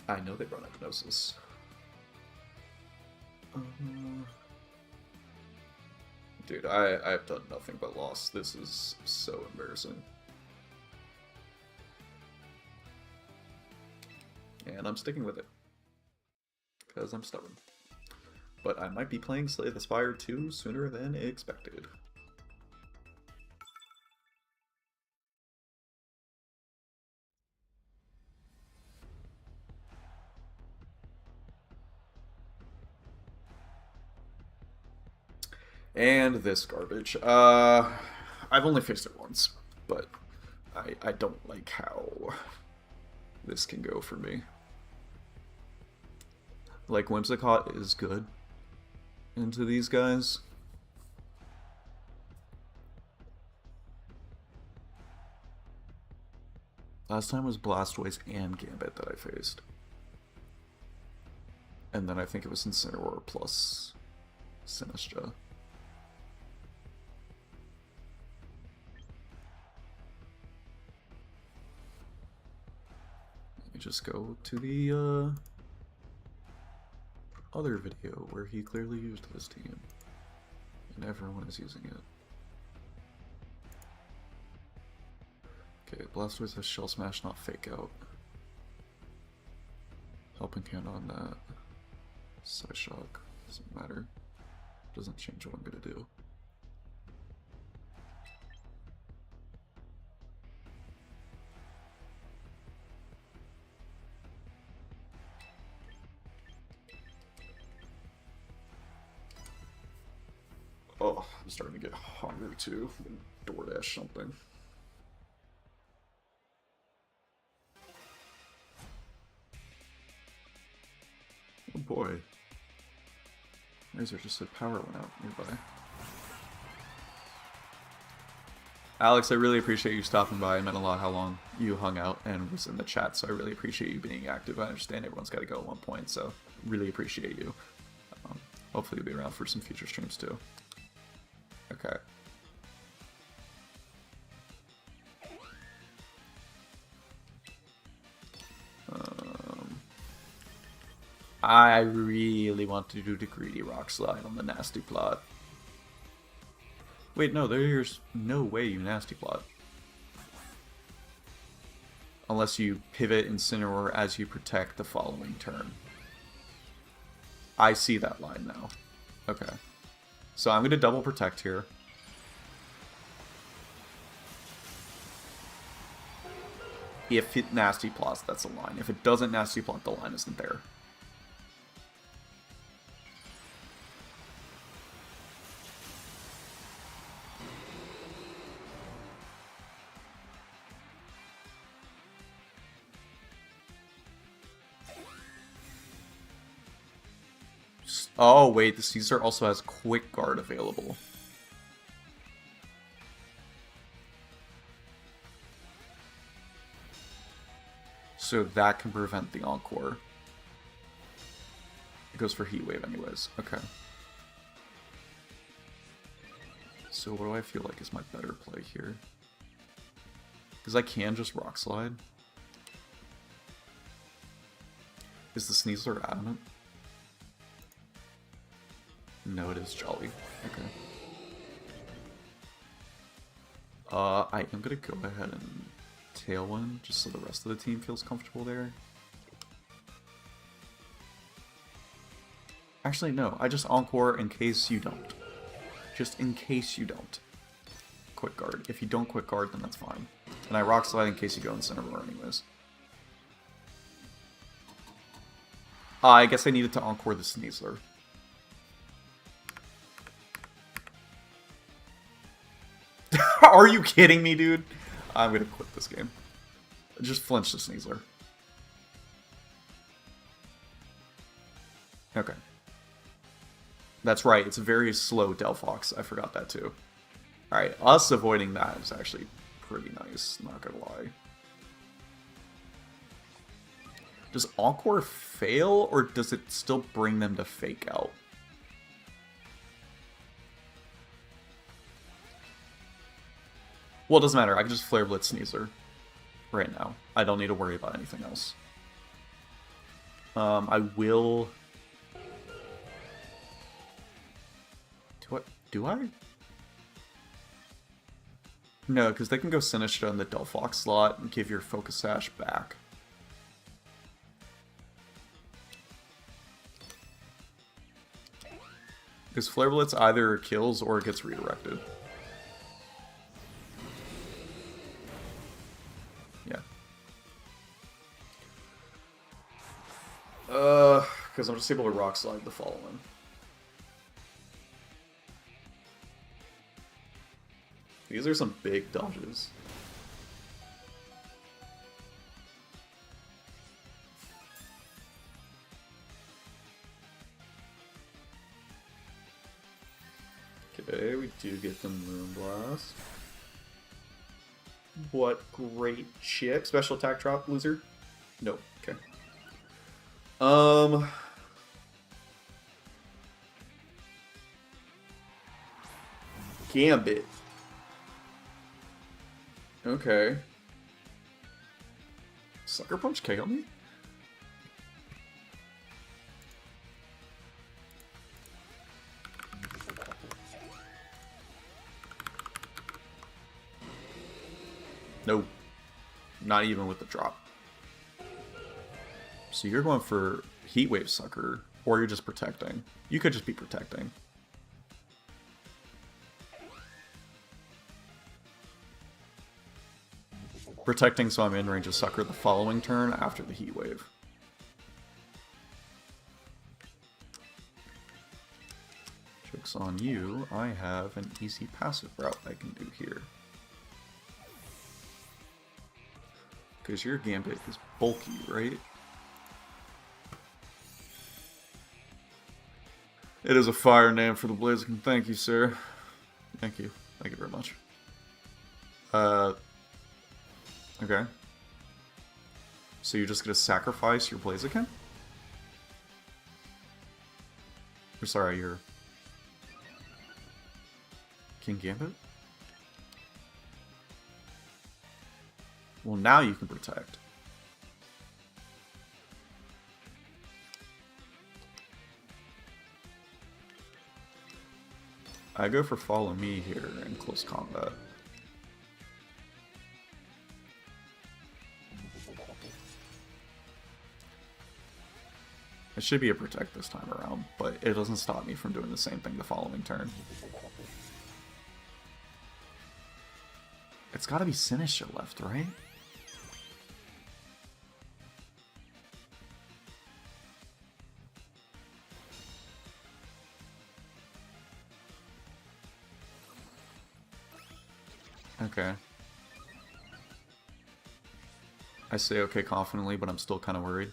I know they run Hypnosis. Dude, I've done nothing but loss. This is so embarrassing. And I'm sticking with it. Because I'm stubborn. But I might be playing Slay the Spire 2 sooner than expected. And this garbage. I've only fixed it once, but I don't like how this can go for me. Like, Whimsicott is good into these guys. Last time was Blastoise and Gambit that I faced. And then I think it was Incineroar plus Sinistcha. Let me just go to the other video where he clearly used this team, and everyone is using it. Okay, Blastoise has Shell Smash, not Fake Out. Helping Hand on that. Psyshock, doesn't matter. Doesn't change what I'm gonna do. Oh, I'm starting to get hungry too. I'm gonna DoorDash something. Oh boy. Razor just said power went out nearby. Alex, I really appreciate you stopping by. It meant a lot how long you hung out and was in the chat, so I really appreciate you being active. I understand everyone's got to go at one point, so really appreciate you. Hopefully you'll be around for some future streams too. Okay. I really want to do the greedy rock slide on the nasty plot. Wait, no, there's no way you nasty plot. Unless you pivot Incineroar as you protect the following turn. I see that line now. Okay. So I'm going to double protect here. If it nasty plots, that's a line. If it doesn't nasty plot, the line isn't there. Oh, wait, the Caesar also has Quick Guard available. So that can prevent the Encore. It goes for Heat Wave anyways. Okay. So what do I feel like is my better play here? Because I can just Rock Slide. Is the Sneasler adamant? No, it is Jolly. Okay. I am gonna go ahead and Tailwind, just so the rest of the team feels comfortable there. Actually, no. I just Encore in case you don't. Just in case you don't. Quick Guard. If you don't Quick Guard, then that's fine. And I Rock Slide in case you go Incineroar anyways. I guess I needed to Encore the Sneasler. Are you kidding me, dude? I'm gonna quit this game. Just flinch the Sneasler. Okay. That's right, it's a very slow Delphox. I forgot that too. Alright, us avoiding that is actually pretty nice, not gonna lie. Does Encore fail, or does it still bring them to Fake Out? Well, it doesn't matter. I can just Flare Blitz Sneasler right now. I don't need to worry about anything else. I will... Do I? No, because they can go Sinistcha in the Delphox slot and give your Focus Sash back. Because Flare Blitz either kills or it gets redirected. Because I'm just able to Rock Slide the following. These are some big dodges. Okay, we do get the Moonblast. What great shit. Special attack drop, loser? No, okay. Gambit. Okay. Sucker Punch KO me? Not even with the drop. So you're going for Heat Wave Sucker, or you're just protecting. You could just be protecting. Protecting so I'm in range of Sucker the following turn after the Heat Wave. Joke's on you, I have an easy passive route I can do here. Because your Gambit is bulky, right? It is a fire name for the Blaziken. Thank you, sir. Thank you. Thank you very much. Okay. So you're just gonna sacrifice your Blaziken? Or sorry, your King Gambit? Well, now you can protect. I go for follow me here in close combat. It should be a protect this time around, but it doesn't stop me from doing the same thing the following turn. It's gotta be Sinister left, right? Okay. I say okay confidently, but I'm still kind of worried.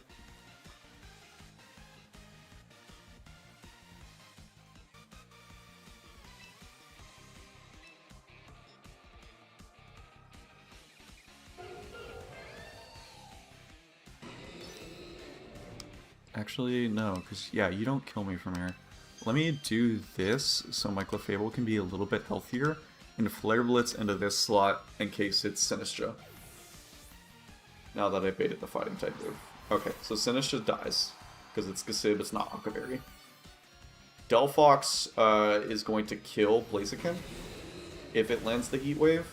Actually, no, because, yeah, you don't kill me from here. Let me do this so my Clefable can be a little bit healthier and Flare Blitz into this slot in case it's Sinistra. Now that I baited the fighting type move. Okay, so Sinistra dies because it's Gasib, it's not Akaberry. Delphox is going to kill Blaziken if it lands the Heat Wave.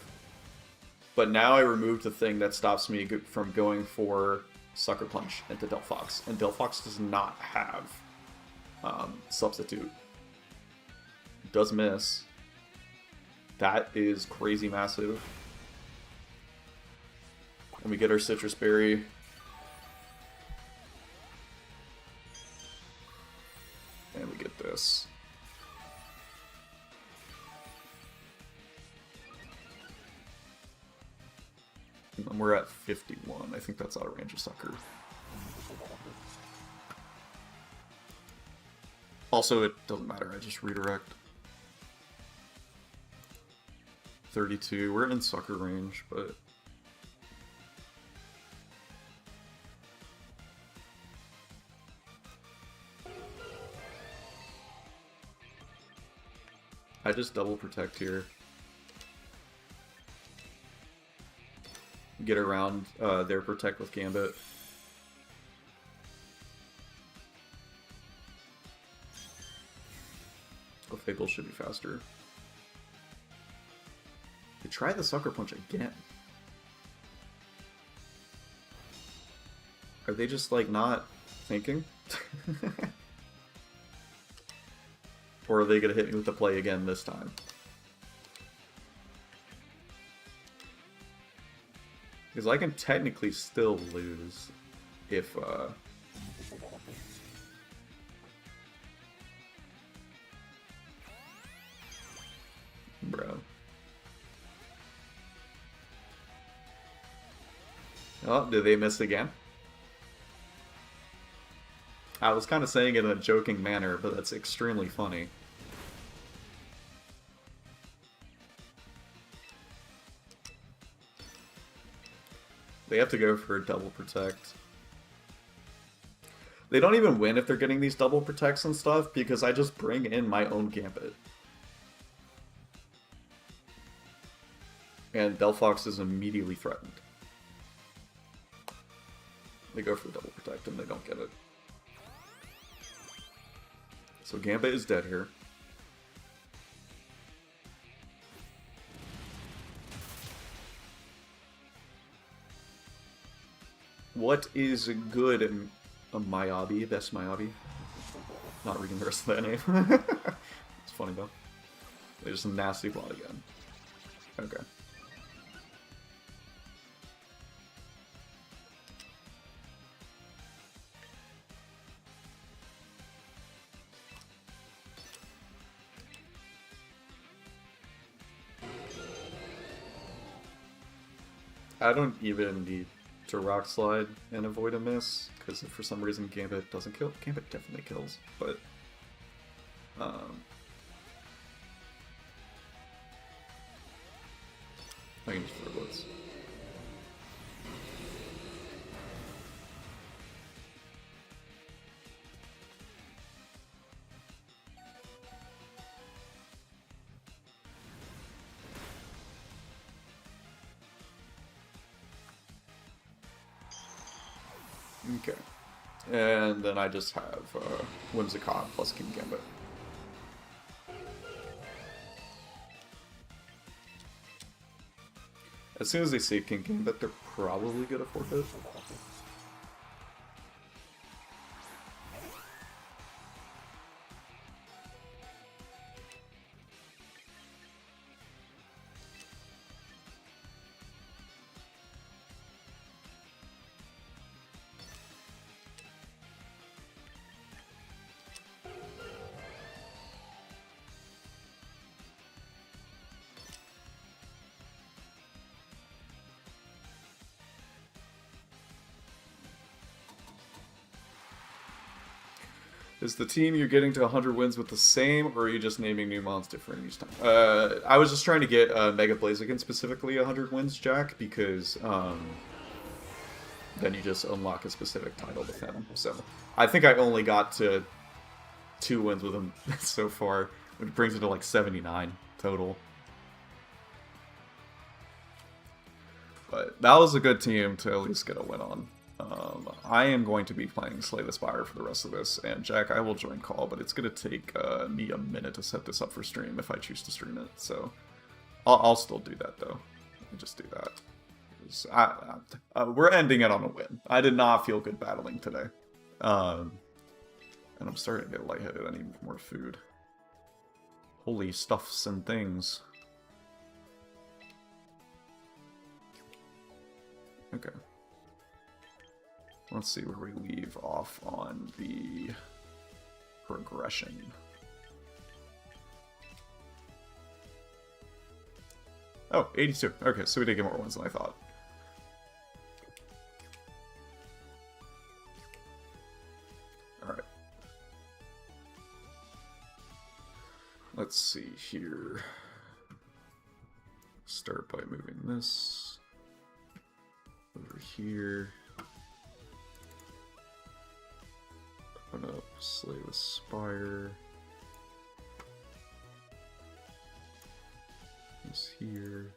But now I removed the thing that stops me from going for Sucker Punch into Delphox, and Delphox does not have Substitute. It does miss. That is crazy massive. And we get our Citrus Berry. And we get this. And we're at 51. I think that's out of range of Sucker. Also, it doesn't matter. I just redirect. 32. We're in Sucker range, but... I just double protect here. Get around their protect with Gambit. Oh, Fable should be faster. They try the Sucker Punch again. Are they just like not thinking? Or are they gonna hit me with the play again this time? Because I can technically still lose if, Bro. Oh, did they miss again? I was kind of saying it in a joking manner, but that's extremely funny. They have to go for a double protect. They don't even win if they're getting these double protects and stuff, because I just bring in my own Gambit. And Delphox is immediately threatened. They go for the double protect and they don't get it. So Gambit is dead here. What is good in a Miyabi? Best Miyabi? Not reading the rest of that name. It's funny though. There's a nasty plot again. Okay. I don't even need to Rock Slide and avoid a miss, because if for some reason Gambit doesn't kill, Gambit definitely kills, but I can just throw blitz. Okay. And then I just have Whimsicott plus King Gambit. As soon as they say King Gambit, they're probably gonna forfeit. Is the team you're getting to 100 wins with the same, or are you just naming new mons different each time? I was just trying to get Mega Blaziken specifically 100 wins, Jack, because then you just unlock a specific title with him. So I think I only got to 2 wins with him so far, which brings it to like 79 total. But that was a good team to at least get a win on. I am going to be playing Slay the Spire for the rest of this, and Jack, I will join call, but it's going to take me a minute to set this up for stream if I choose to stream it, so I'll still do that, though. Let me just do that. We're ending it on a win. I did not feel good battling today. And I'm starting to get lightheaded. I need more food. Holy stuffs and things. Okay. Let's see where we leave off on the progression. Oh, 82. Okay, so we did get more wins than I thought. Alright. Let's see here. Start by moving this over here. Open up Slay the Spire. This here.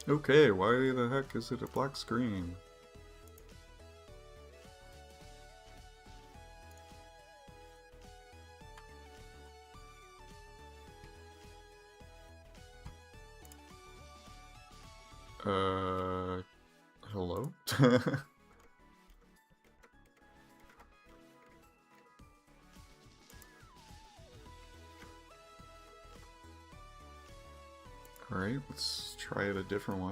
Okay, why the heck is it a black screen? Hello? Alright, let's try it a different way.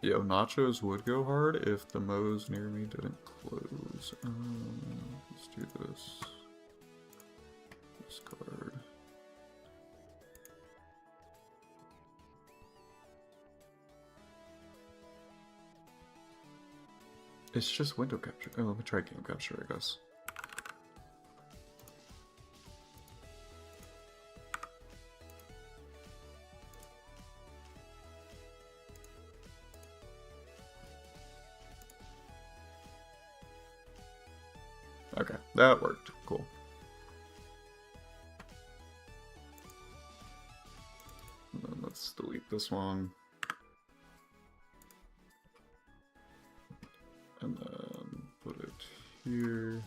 Yo, nachos would go hard if the Mo's near me didn't close. Let's do this. Discard. It's just window capture. Oh, let me try game capture, I guess. Okay, that worked. Cool. And then let's delete this one. And then put it here.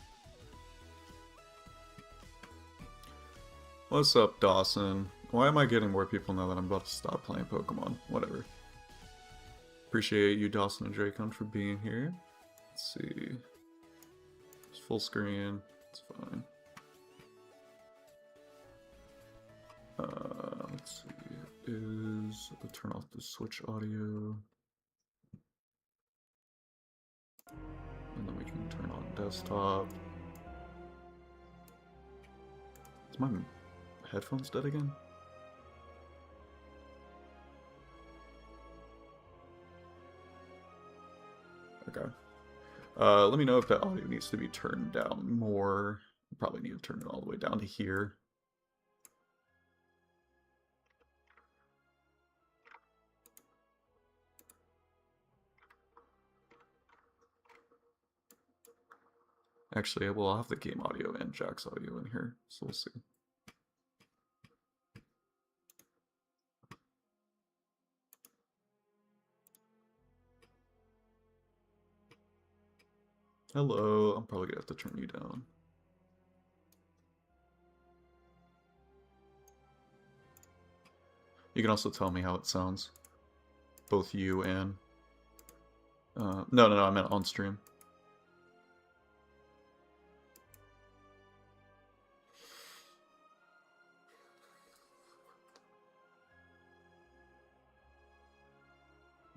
What's up, Dawson? Why am I getting more people now that I'm about to stop playing Pokemon? Whatever. Appreciate you, Dawson and Dracon, for being here. Let's see. It's full screen. It's fine. Let's see. I'll turn off the Switch audio. And then we can turn on desktop. Is my headphones dead again? Okay. Let me know if that audio needs to be turned down more. Probably need to turn it all the way down to here. Actually, well, I'll have the game audio and Jack's audio in here, so we'll see. Hello, I'm probably gonna have to turn you down. You can also tell me how it sounds. Both you and... no, I meant on stream.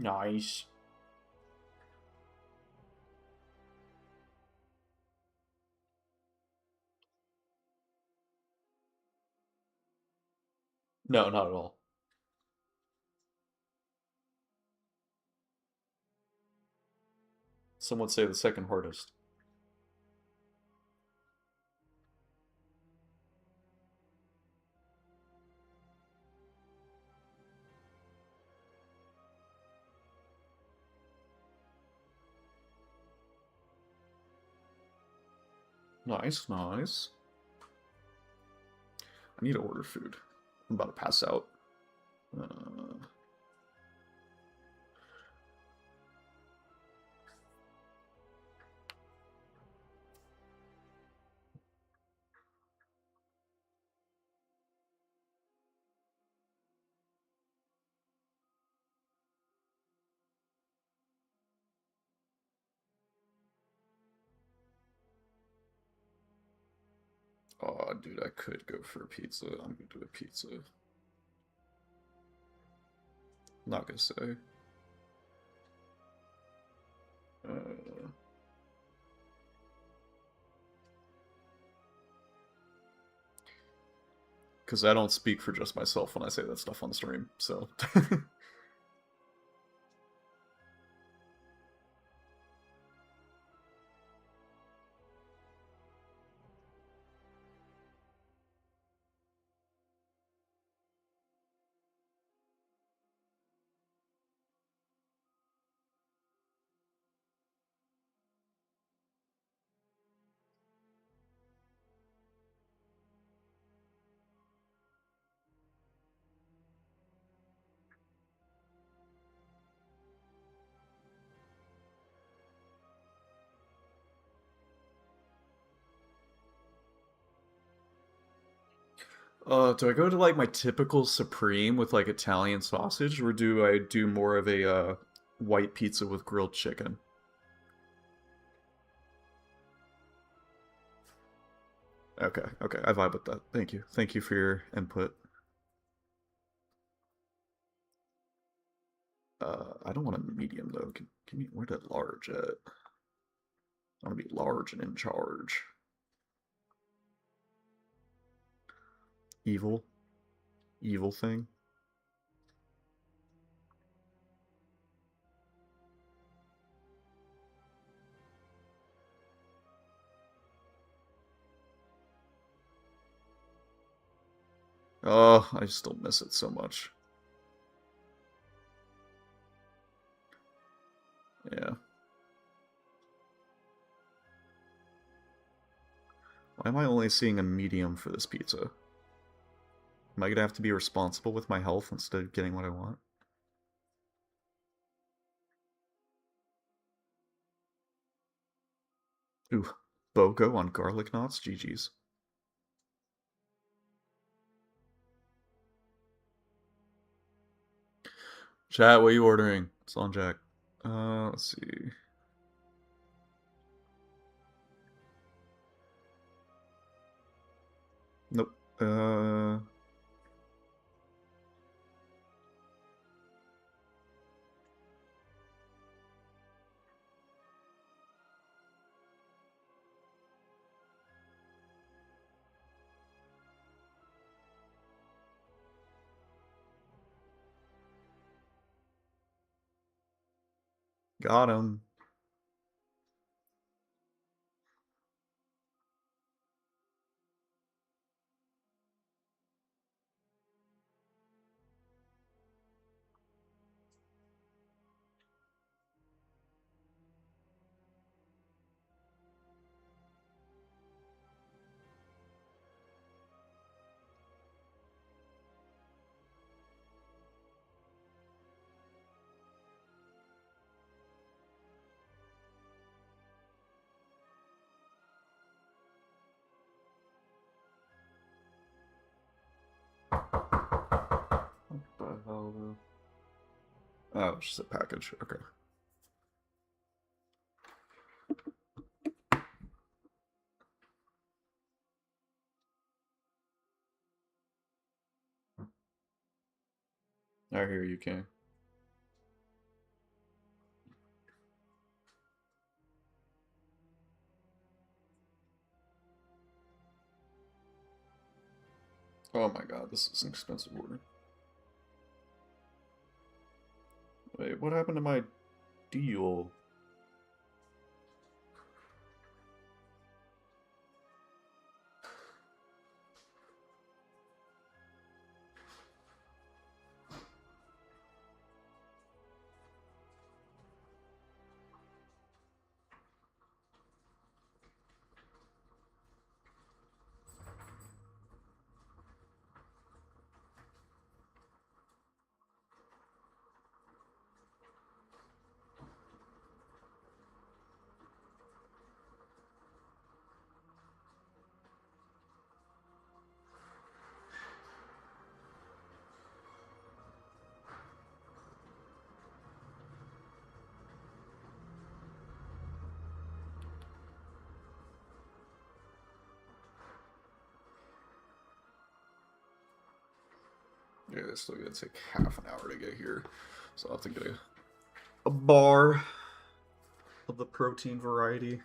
Nice. No, not at all. Some would say the second hardest. Nice, nice. I need to order food. I'm about to pass out. Oh, dude, I could go for a pizza. I'm gonna do a pizza. Not gonna say. Because I don't speak for just myself when I say that stuff on stream, so... do I go to like my typical Supreme with like Italian sausage, or do I do more of a white pizza with grilled chicken? Okay, okay, I vibe with that. Thank you. Thank you for your input. I don't want a medium though. Can you, where that large at? I want to be large and in charge. Evil? Evil thing? Oh, I still miss it so much. Yeah. Why am I only seeing a medium for this pizza? Am I gonna have to be responsible with my health instead of getting what I want? Ooh, BOGO on garlic knots? GG's. Chat, what are you ordering? It's on Jack. Let's see. Nope. Got him. What the hell? Oh, it's just a package. Okay. I hear you, King. Oh my god, this is an expensive order. Wait, what happened to my deal? Yeah, it's still gonna take half an hour to get here. So I'll have to get a bar of the protein variety.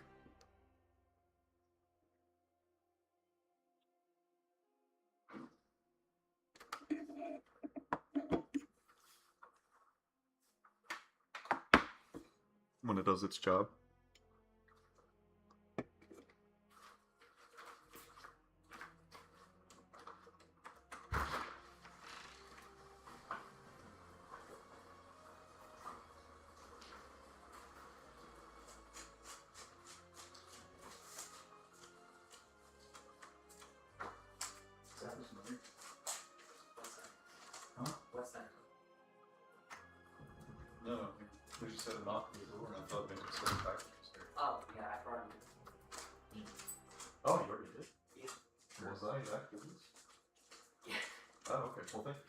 When it does its job. No, they just said knock on the door, and I thought maybe it said back. Oh, yeah, I brought him. Oh, you already did? Yeah. Was I active? Yeah. Oh, okay. Well, thank you.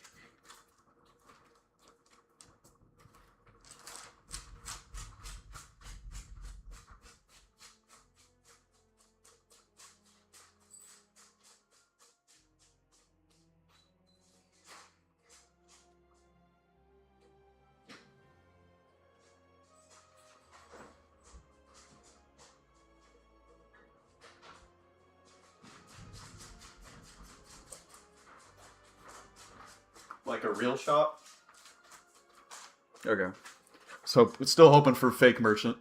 Like a real shop? Okay. So, it's still hoping for fake merchant.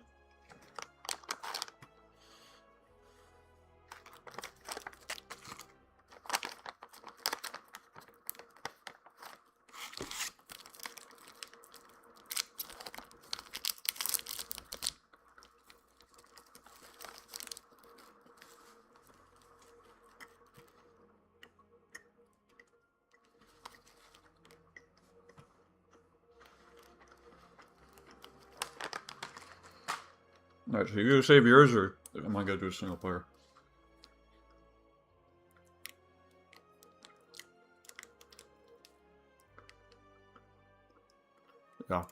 Alright, so you gonna save yours, or am I gonna do a single player? Yeah.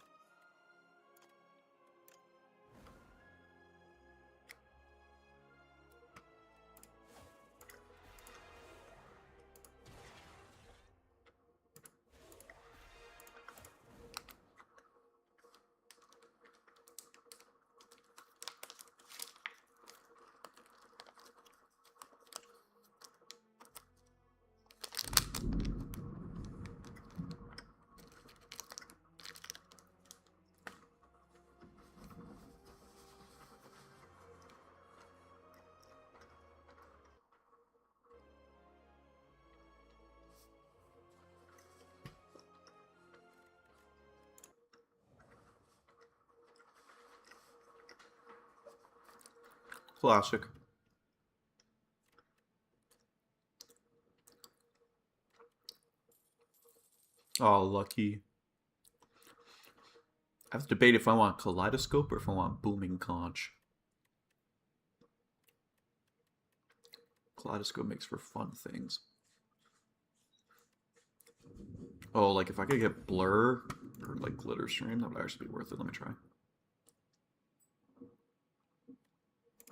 Classic. Oh, lucky. I have to debate if I want Kaleidoscope or if I want Booming Conch. Kaleidoscope makes for fun things. Oh, like if I could get Blur or like Glitter Stream, that would actually be worth it. Let me try.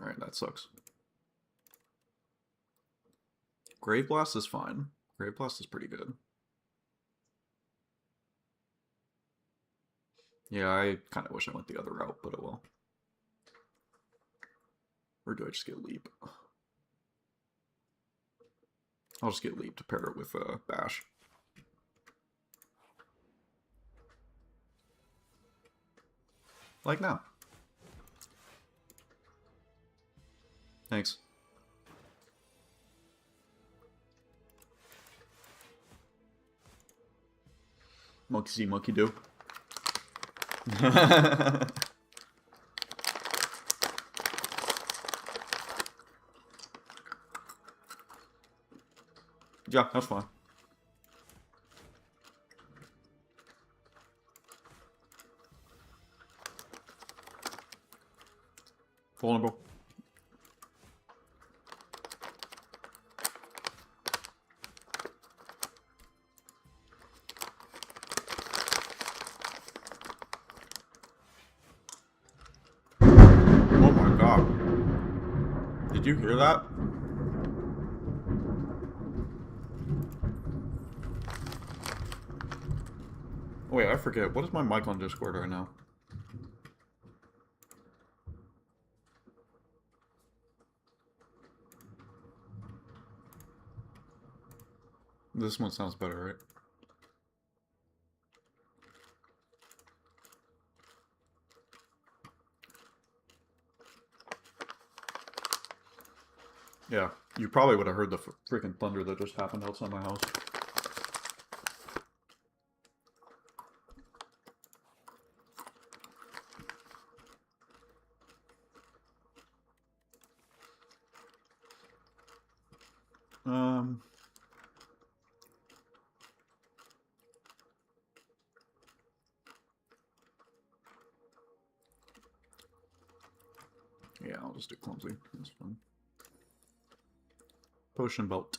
Alright, that sucks. Grave Blast is fine. Grave Blast is pretty good. Yeah, I kind of wish I went the other route, but it will. Or do I just get Leap? I'll just get Leap to pair it with Bash. Like now. Thanks. Monkey see, monkey do. Yeah, that's fine. Vulnerable. Oh my god. Did you hear that? Wait, I forget. What is my mic on Discord right now? This one sounds better, right? Yeah, you probably would have heard the freaking thunder that just happened outside my house. Yeah, I'll just do clumsy. That's fun. Potion belt.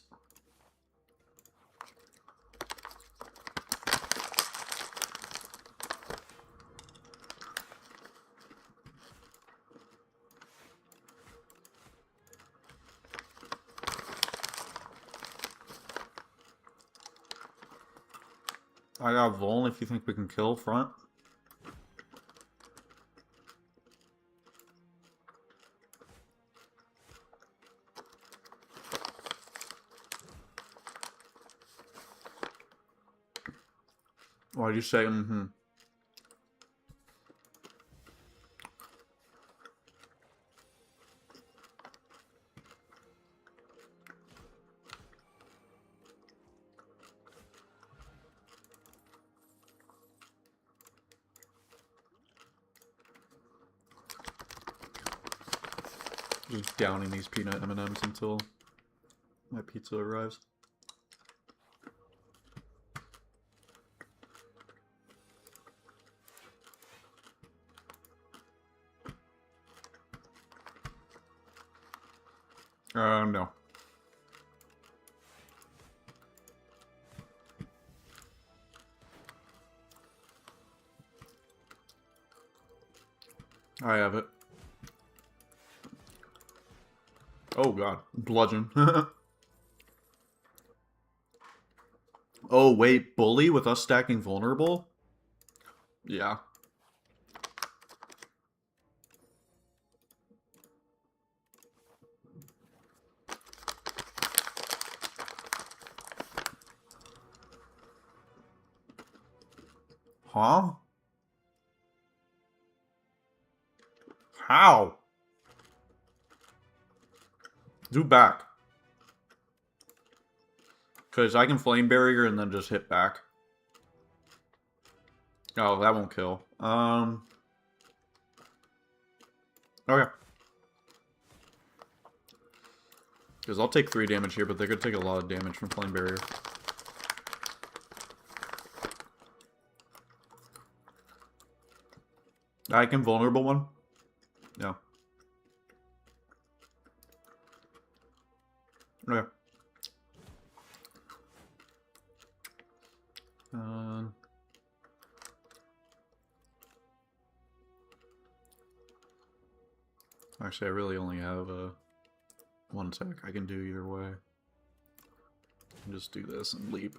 I got Vuln if you think we can kill front. Why'd you say mm-hmm? Just downing these peanut M&Ms until my pizza arrives. No. I have it. Oh god. Bludgeon. Oh wait, bully with us stacking vulnerable? Yeah. Huh? How? Do back. Because I can flame barrier and then just hit back. Oh, that won't kill. Okay. Because I'll take 3 damage here, but they could take a lot of damage from flame barrier. I can vulnerable one? No. Okay. Actually, I really only have one attack I can do either way. Just do this and leap.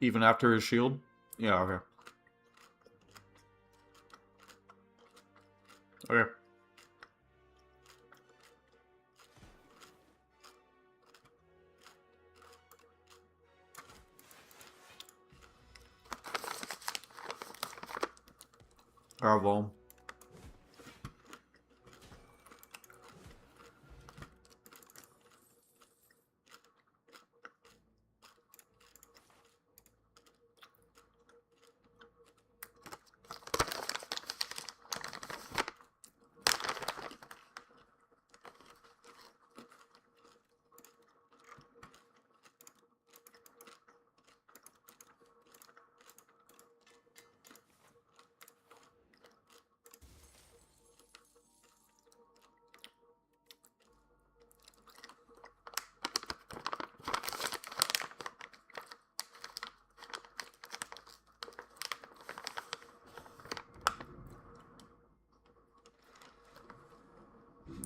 Even after his shield? Yeah, okay. Okay. Alright, well.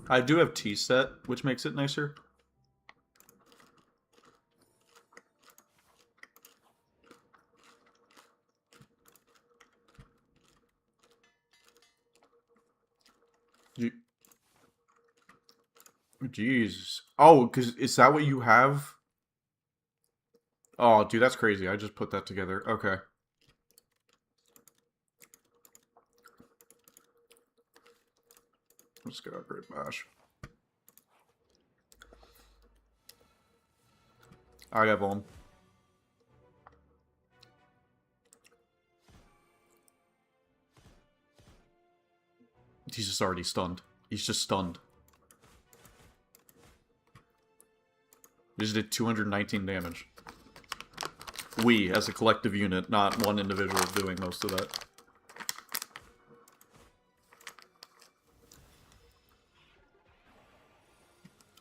I do have T-set, which makes it nicer. Jeez. Oh, because is that what you have? Oh, dude, that's crazy. I just put that together. Okay. Let's go upgrade Bash. I have one. He's just already stunned. He's just stunned. He just did 219 damage. We, as a collective unit, not one individual doing most of that.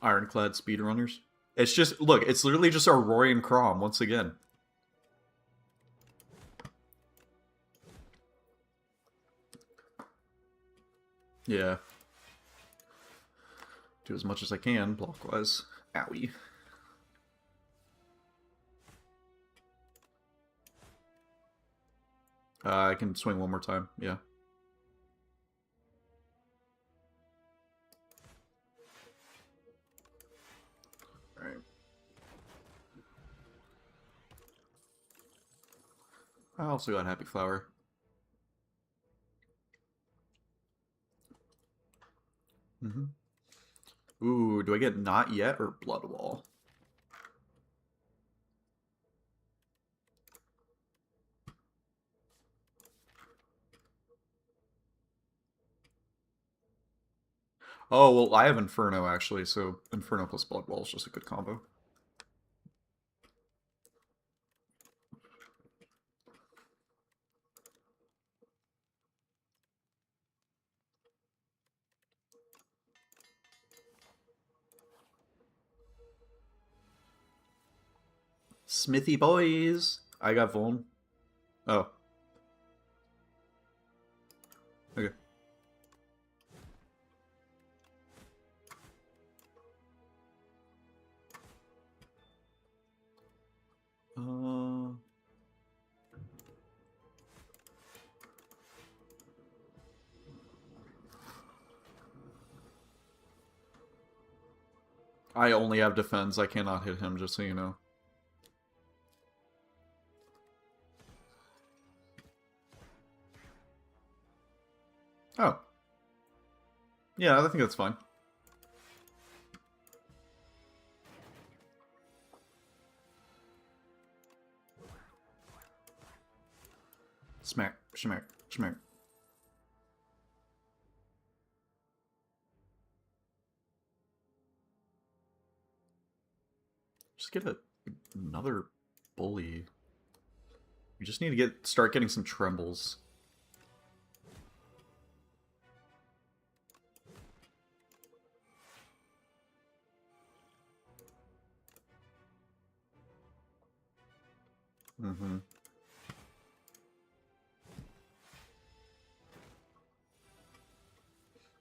Ironclad speedrunners. It's just, look, it's literally just our Roy and Crom once again. Yeah. Do as much as I can, block-wise. Owie. I can swing one more time, yeah. I also got Happy Flower. Ooh, do I get Not Yet or Blood Wall? Oh, well, I have Inferno, actually, so Inferno plus Blood Wall is just a good combo. Smithy boys! I got Vuln. Oh. Okay. I only have defense. I cannot hit him, just so you know. Oh. Yeah, I think that's fine. Smack, smack, smack. Just get another bully. We just need to start getting some trembles. Mm-hmm.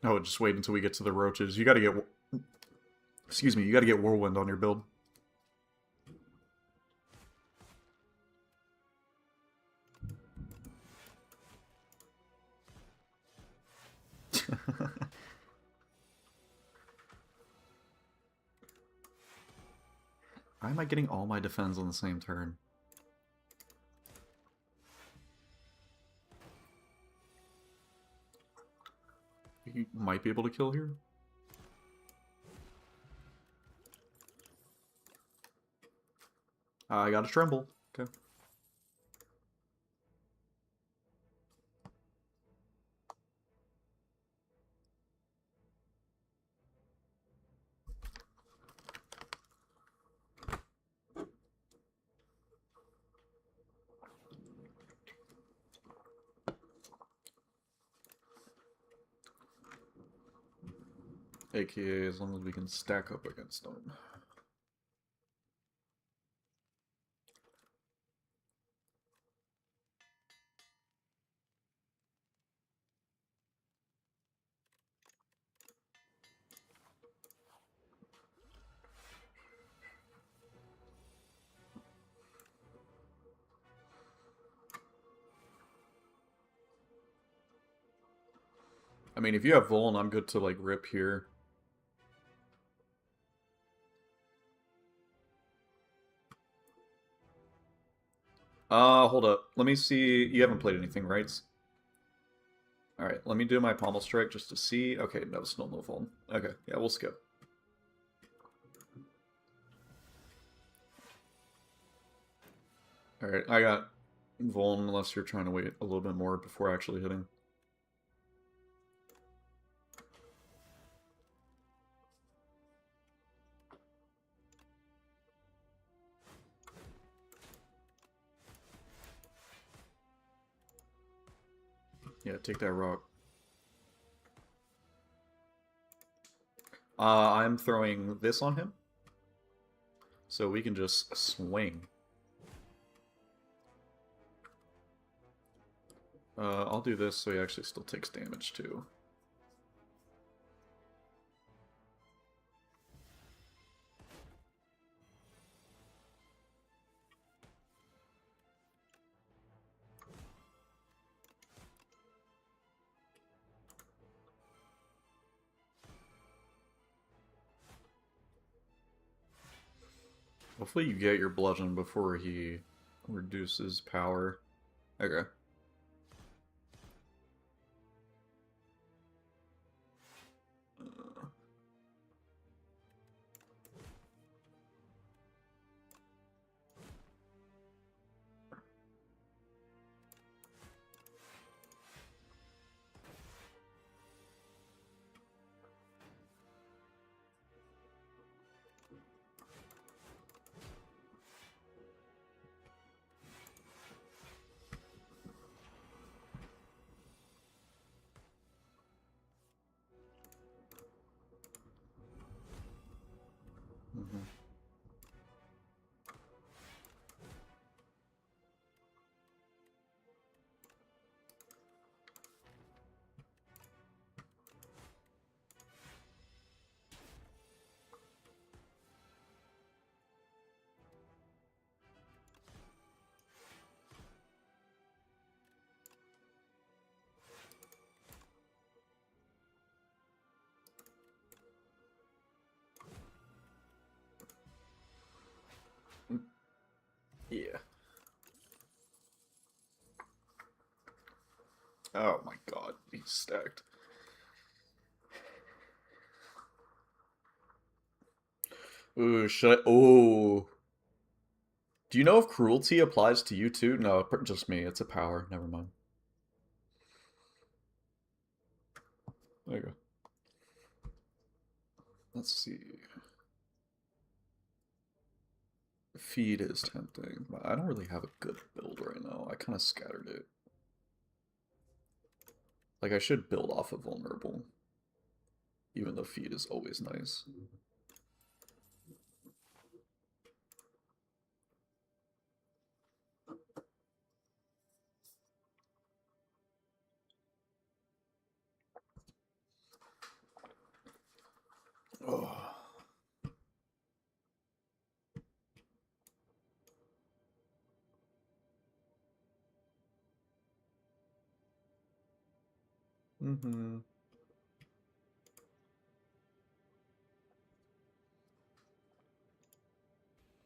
Oh, just wait until we get to the roaches. You gotta get... Excuse me, you gotta get Whirlwind on your build. Why am I getting all my defense on the same turn? You might be able to kill here. I got a tremble. Okay. AKA as long as we can stack up against them. I mean, if you have Vuln, I'm good to, like, rip here. Hold up. Let me see. You haven't played anything, right? Alright, let me do my Pommel Strike just to see. Okay, no, still no Vuln. Okay, yeah, we'll skip. Alright, I got Vuln unless you're trying to wait a little bit more before actually hitting. Yeah, take that rock. I'm throwing this on him. So we can just swing. I'll do this so he actually still takes damage too. Hopefully you get your bludgeon before he reduces power. Okay. Mm-hmm. Yeah. Oh my god, he's stacked. Ooh, should I? Ooh. Do you know if cruelty applies to you too? No, just me. It's a power. Never mind. There you go. Let's see. Feed is tempting, but I don't really have a good build right now. I kind of scattered it. Like, I should build off of vulnerable, even though feed is always nice. Oh. Mm-hmm.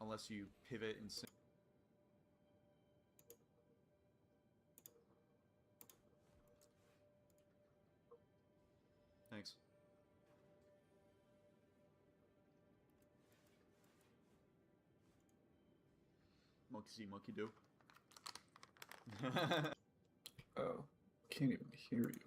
Unless you pivot and Thanks. Monkey see, monkey do. Oh, can't even hear you.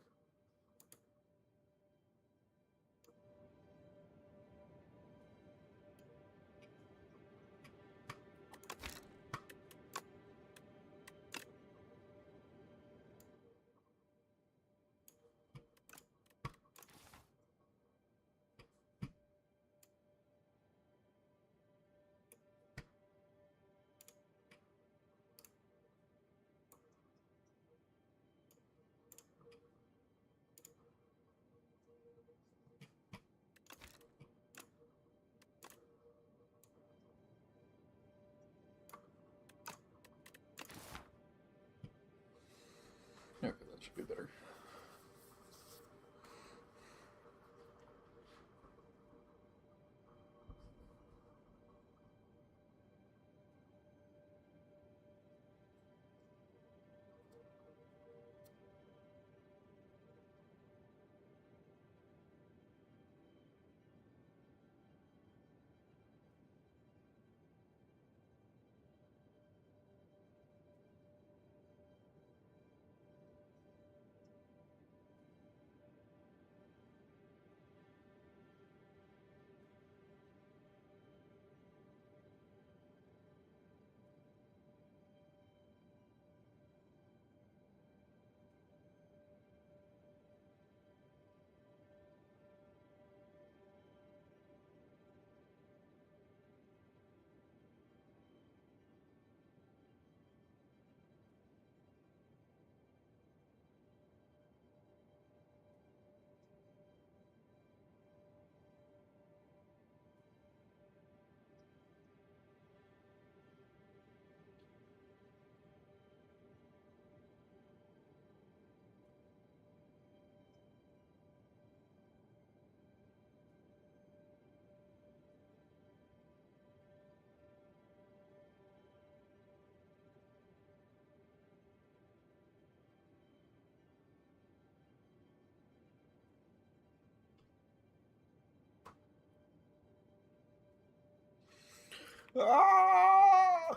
Ah!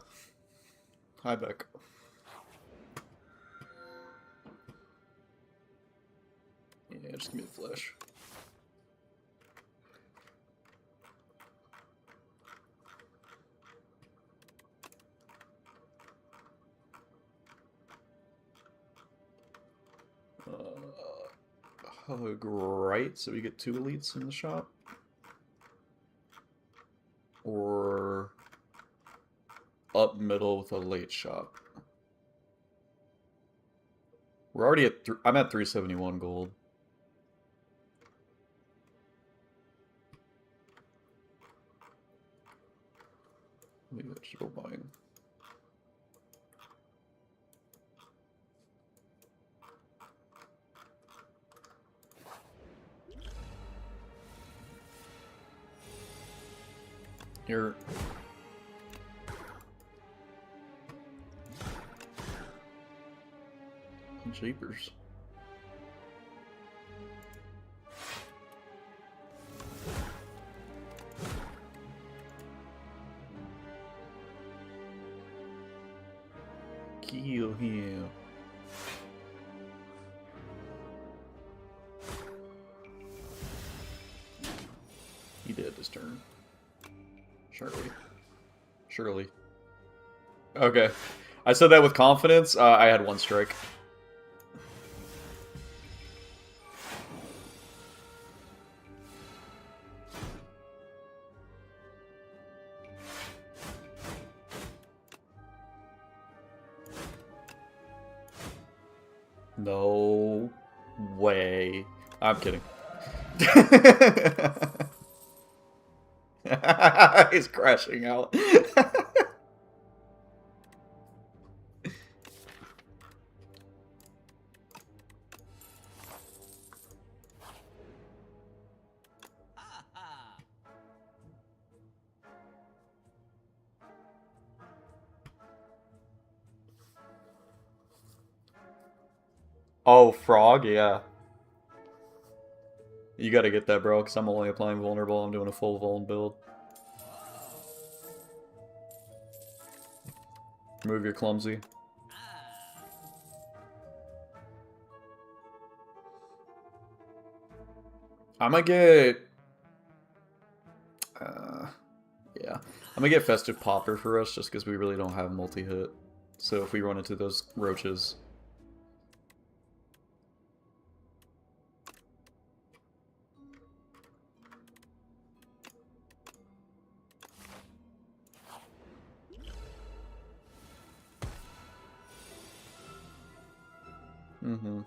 Hi, Beck. Yeah, just give me the flash. Right, so we get 2 elites in the shop. Or up middle with a late shop. We're already at. I'm at 371 gold. Maybe I should go buying. Here. Jeepers. Kill him. He did this turn. Surely. Surely. Okay. I said that with confidence. I had 1 strike. No way. I'm kidding. He's crashing out. Oh, frog, yeah. You gotta get that, bro, because I'm only applying vulnerable. I'm doing a full vuln build. Remove your clumsy. I'm gonna get... yeah. I'm gonna get Festive Popper for us, just because we really don't have multi-hit. So if we run into those roaches... Mm-hmm.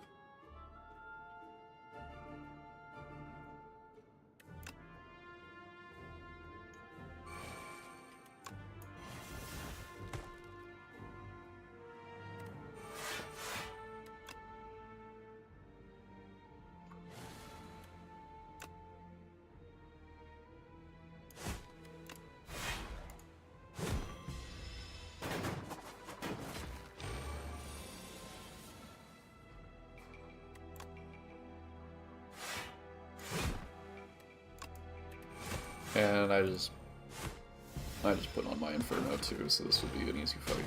And I just put on my Inferno too, so this would be an easy fight.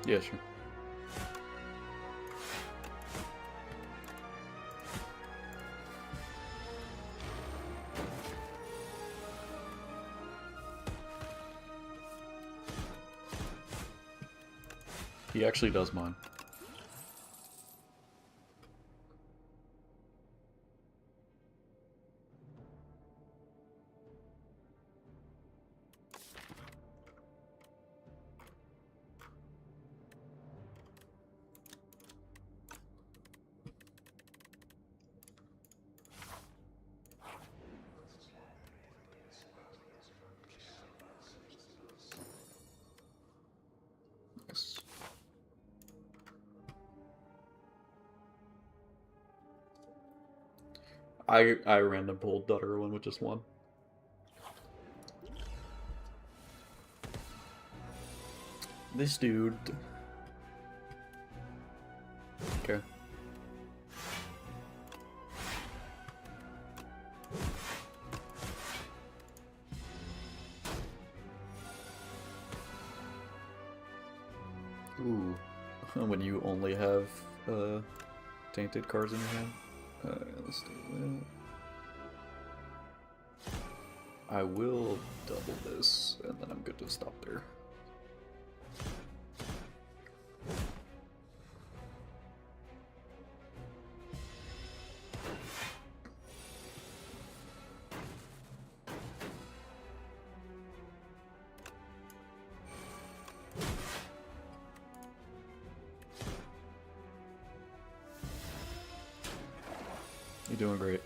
Yeah, sure. He actually does mine. Yes. I random pulled Dutterwin with just 1. This dude. Okay. Ooh. When you only have tainted cards in your hand. Let's do that. I will double this, and then I'm good to stop there. You're doing great.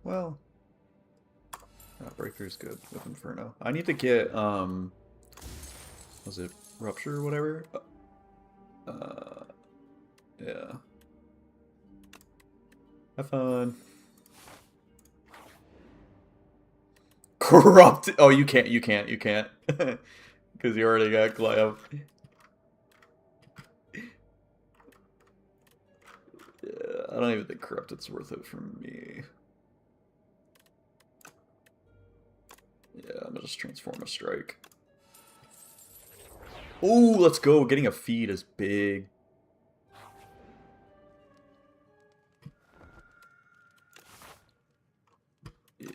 Well, Breakthrough's good with Inferno. I need to get, was it Rupture or whatever? Yeah. Have fun. Corrupt. Oh, you can't. Because you already got Glam. Yeah, I don't even think Corrupted's worth it for me. Yeah, I'm gonna just transform a strike. Ooh, let's go. Getting a feed is big. Yeah.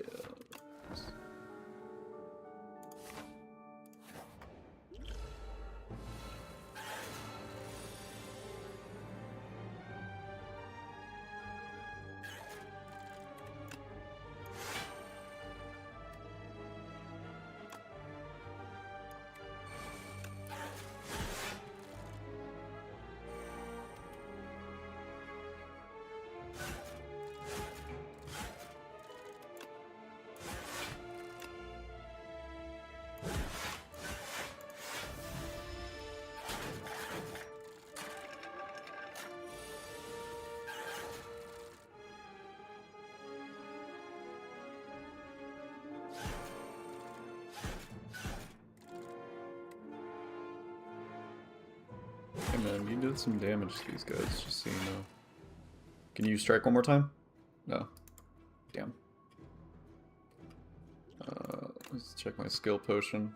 Hey man, you did some damage to these guys, just so you know. Can you strike one more time? No. Damn. Let's check my skill potion.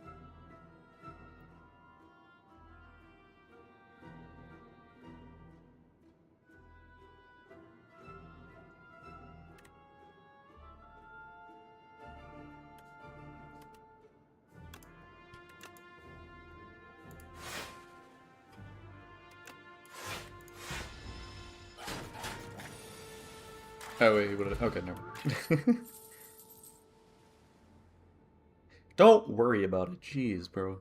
Oh wait, okay, never mind. Don't worry about it, jeez, bro.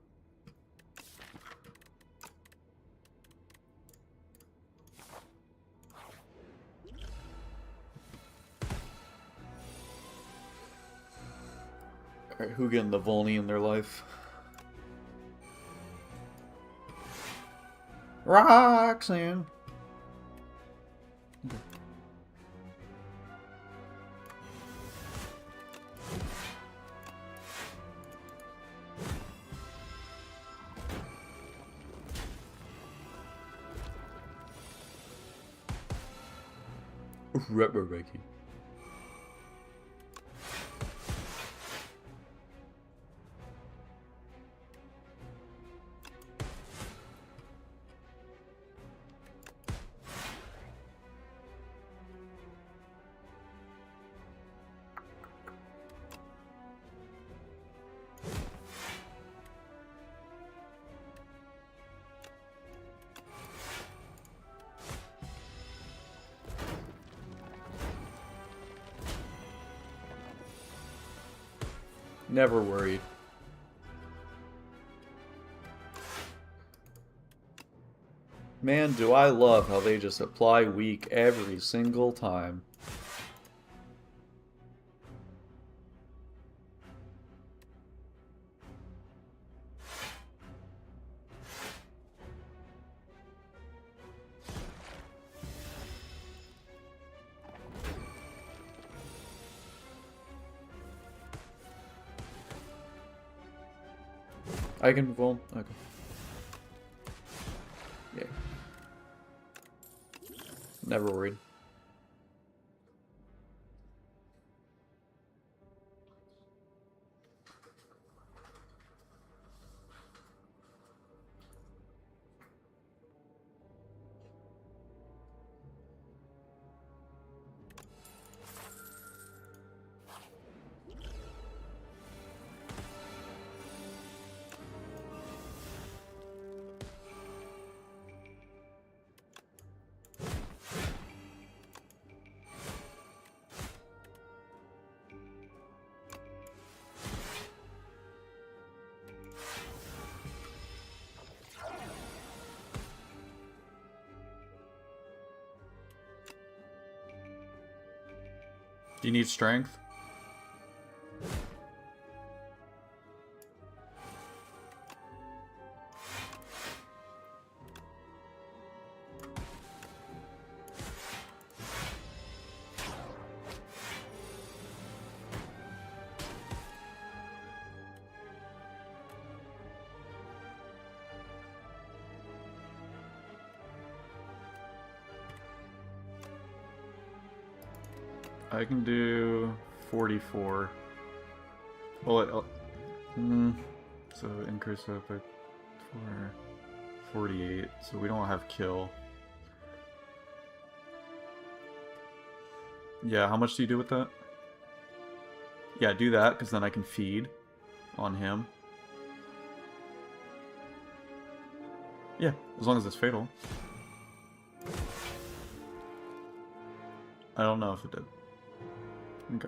Alright, who getting the Volney in their life? Roxanne! Reiki. Never worried. Man, do I love how they just apply weak every single time. I can roll. Okay. Yeah. Never worried. Do you need strength? I can do 44. Well, so increase that by 48. So we don't have kill. Yeah, how much do you do with that? Yeah, do that, because then I can feed on him. Yeah, as long as it's fatal. I don't know if it did. Okay.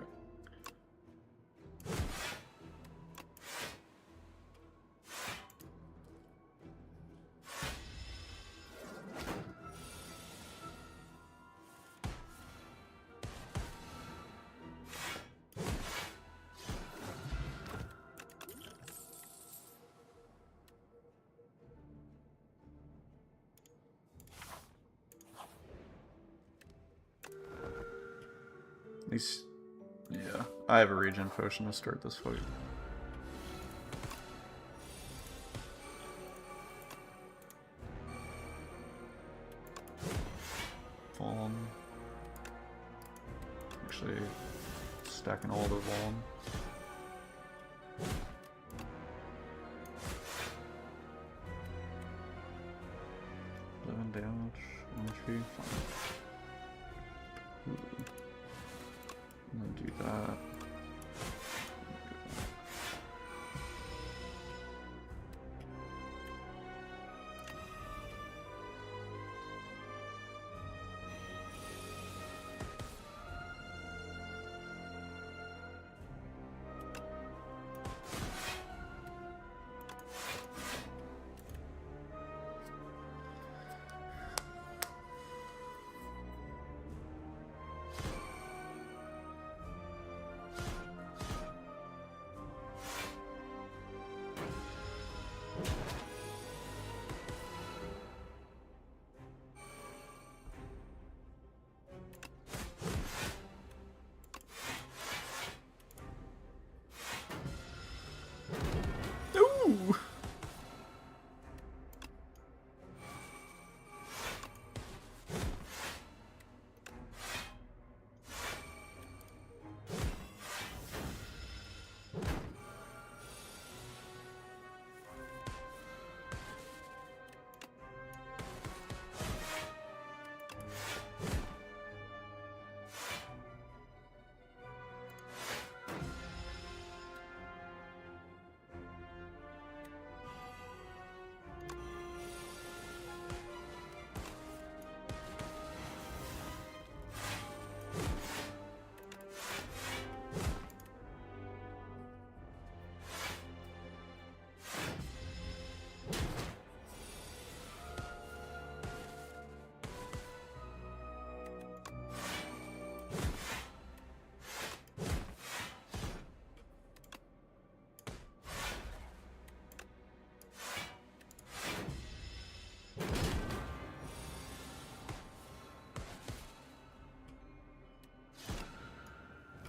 At least, yeah, I have a regen potion to start this fight. Fallen. Actually, stacking all the Fallen. 11 damage, 1 HP, fine. Ooh. And then do that. Ooh!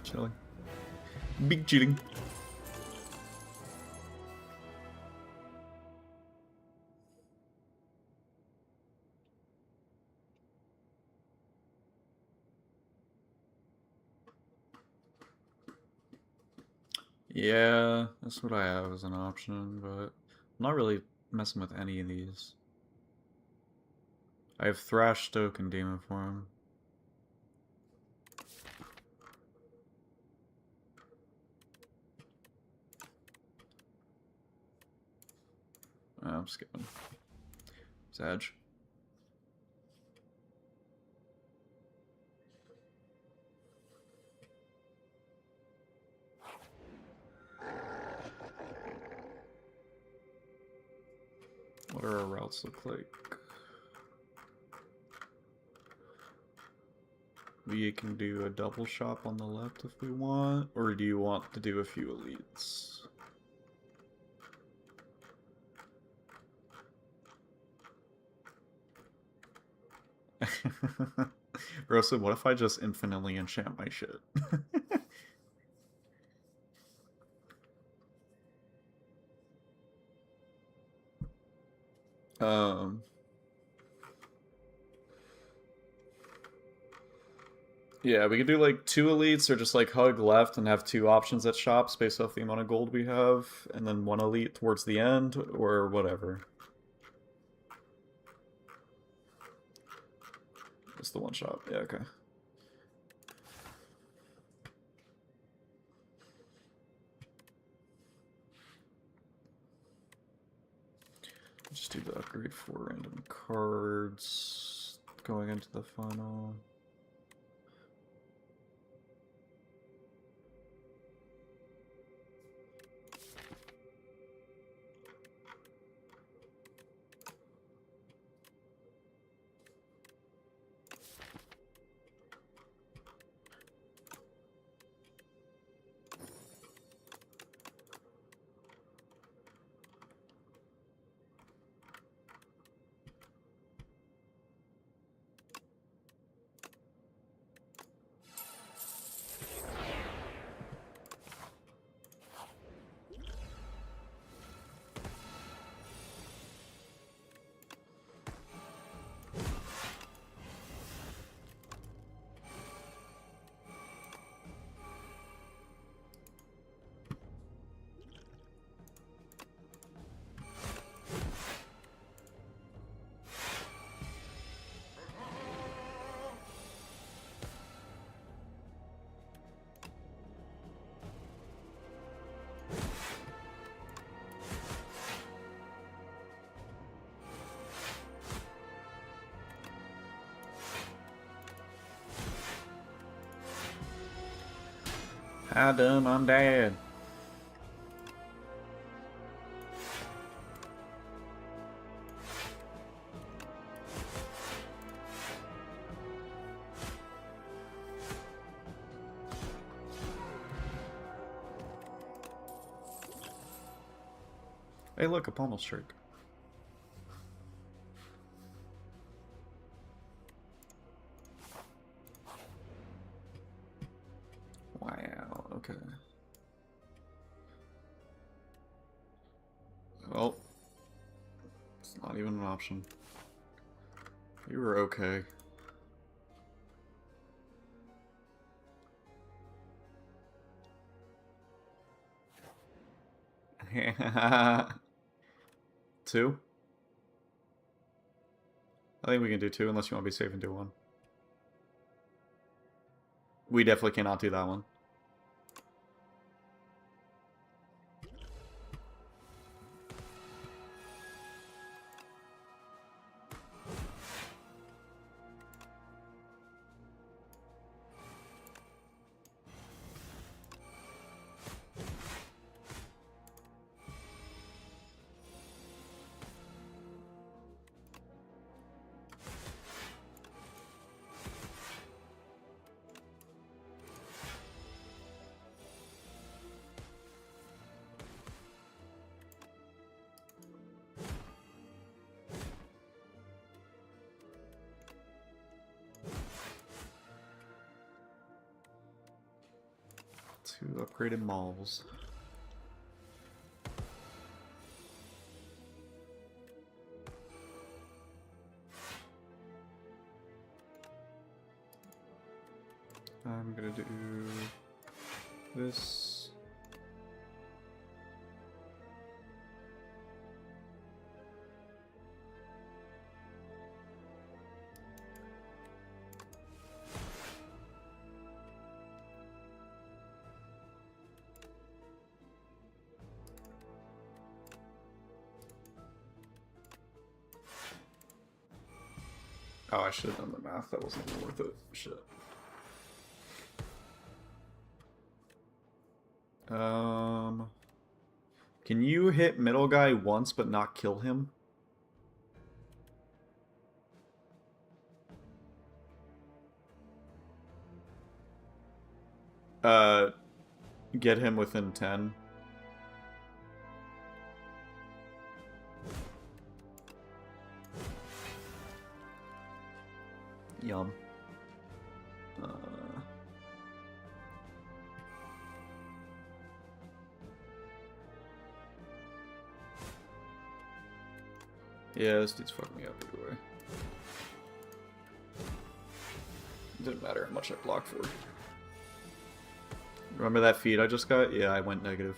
Chilling. Big chilling. Yeah, that's what I have as an option, but I'm not really messing with any of these. I have Thrash, Stoke, and Demon Form. I'm skipping. Sag. What do our routes look like? We can do a double shop on the left if we want, or do you want to do a few elites? Rosa, what if I just infinitely enchant my shit? um... Yeah, we could do like 2 elites or just like hug left and have 2 options at shops based off the amount of gold we have, and then 1 elite towards the end, or whatever. Just the 1 shop, yeah, okay. Just do the upgrade for random cards going into the final. How done, I'm dead. Hey, look, a pommel strike. Wow, okay. Well, it's not even an option. You were okay. Two? I think we can do 2 unless you want to be safe and do 1. We definitely cannot do that one. Two upgraded malls. I'm gonna do this. Oh, I should have done the math. That wasn't even worth it. Shit. Can you hit middle guy once but not kill him? Get him within 10. Yum. Yeah, this dude's fucking me up either way. Didn't matter how much I blocked for. Remember that feed I just got? Yeah, I went negative.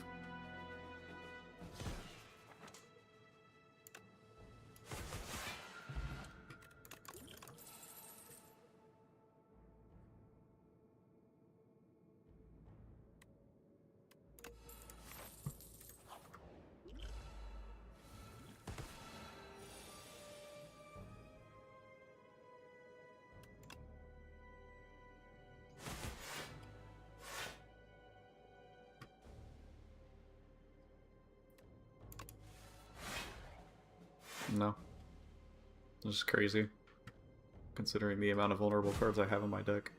No. This is crazy, considering the amount of vulnerable cards I have in my deck.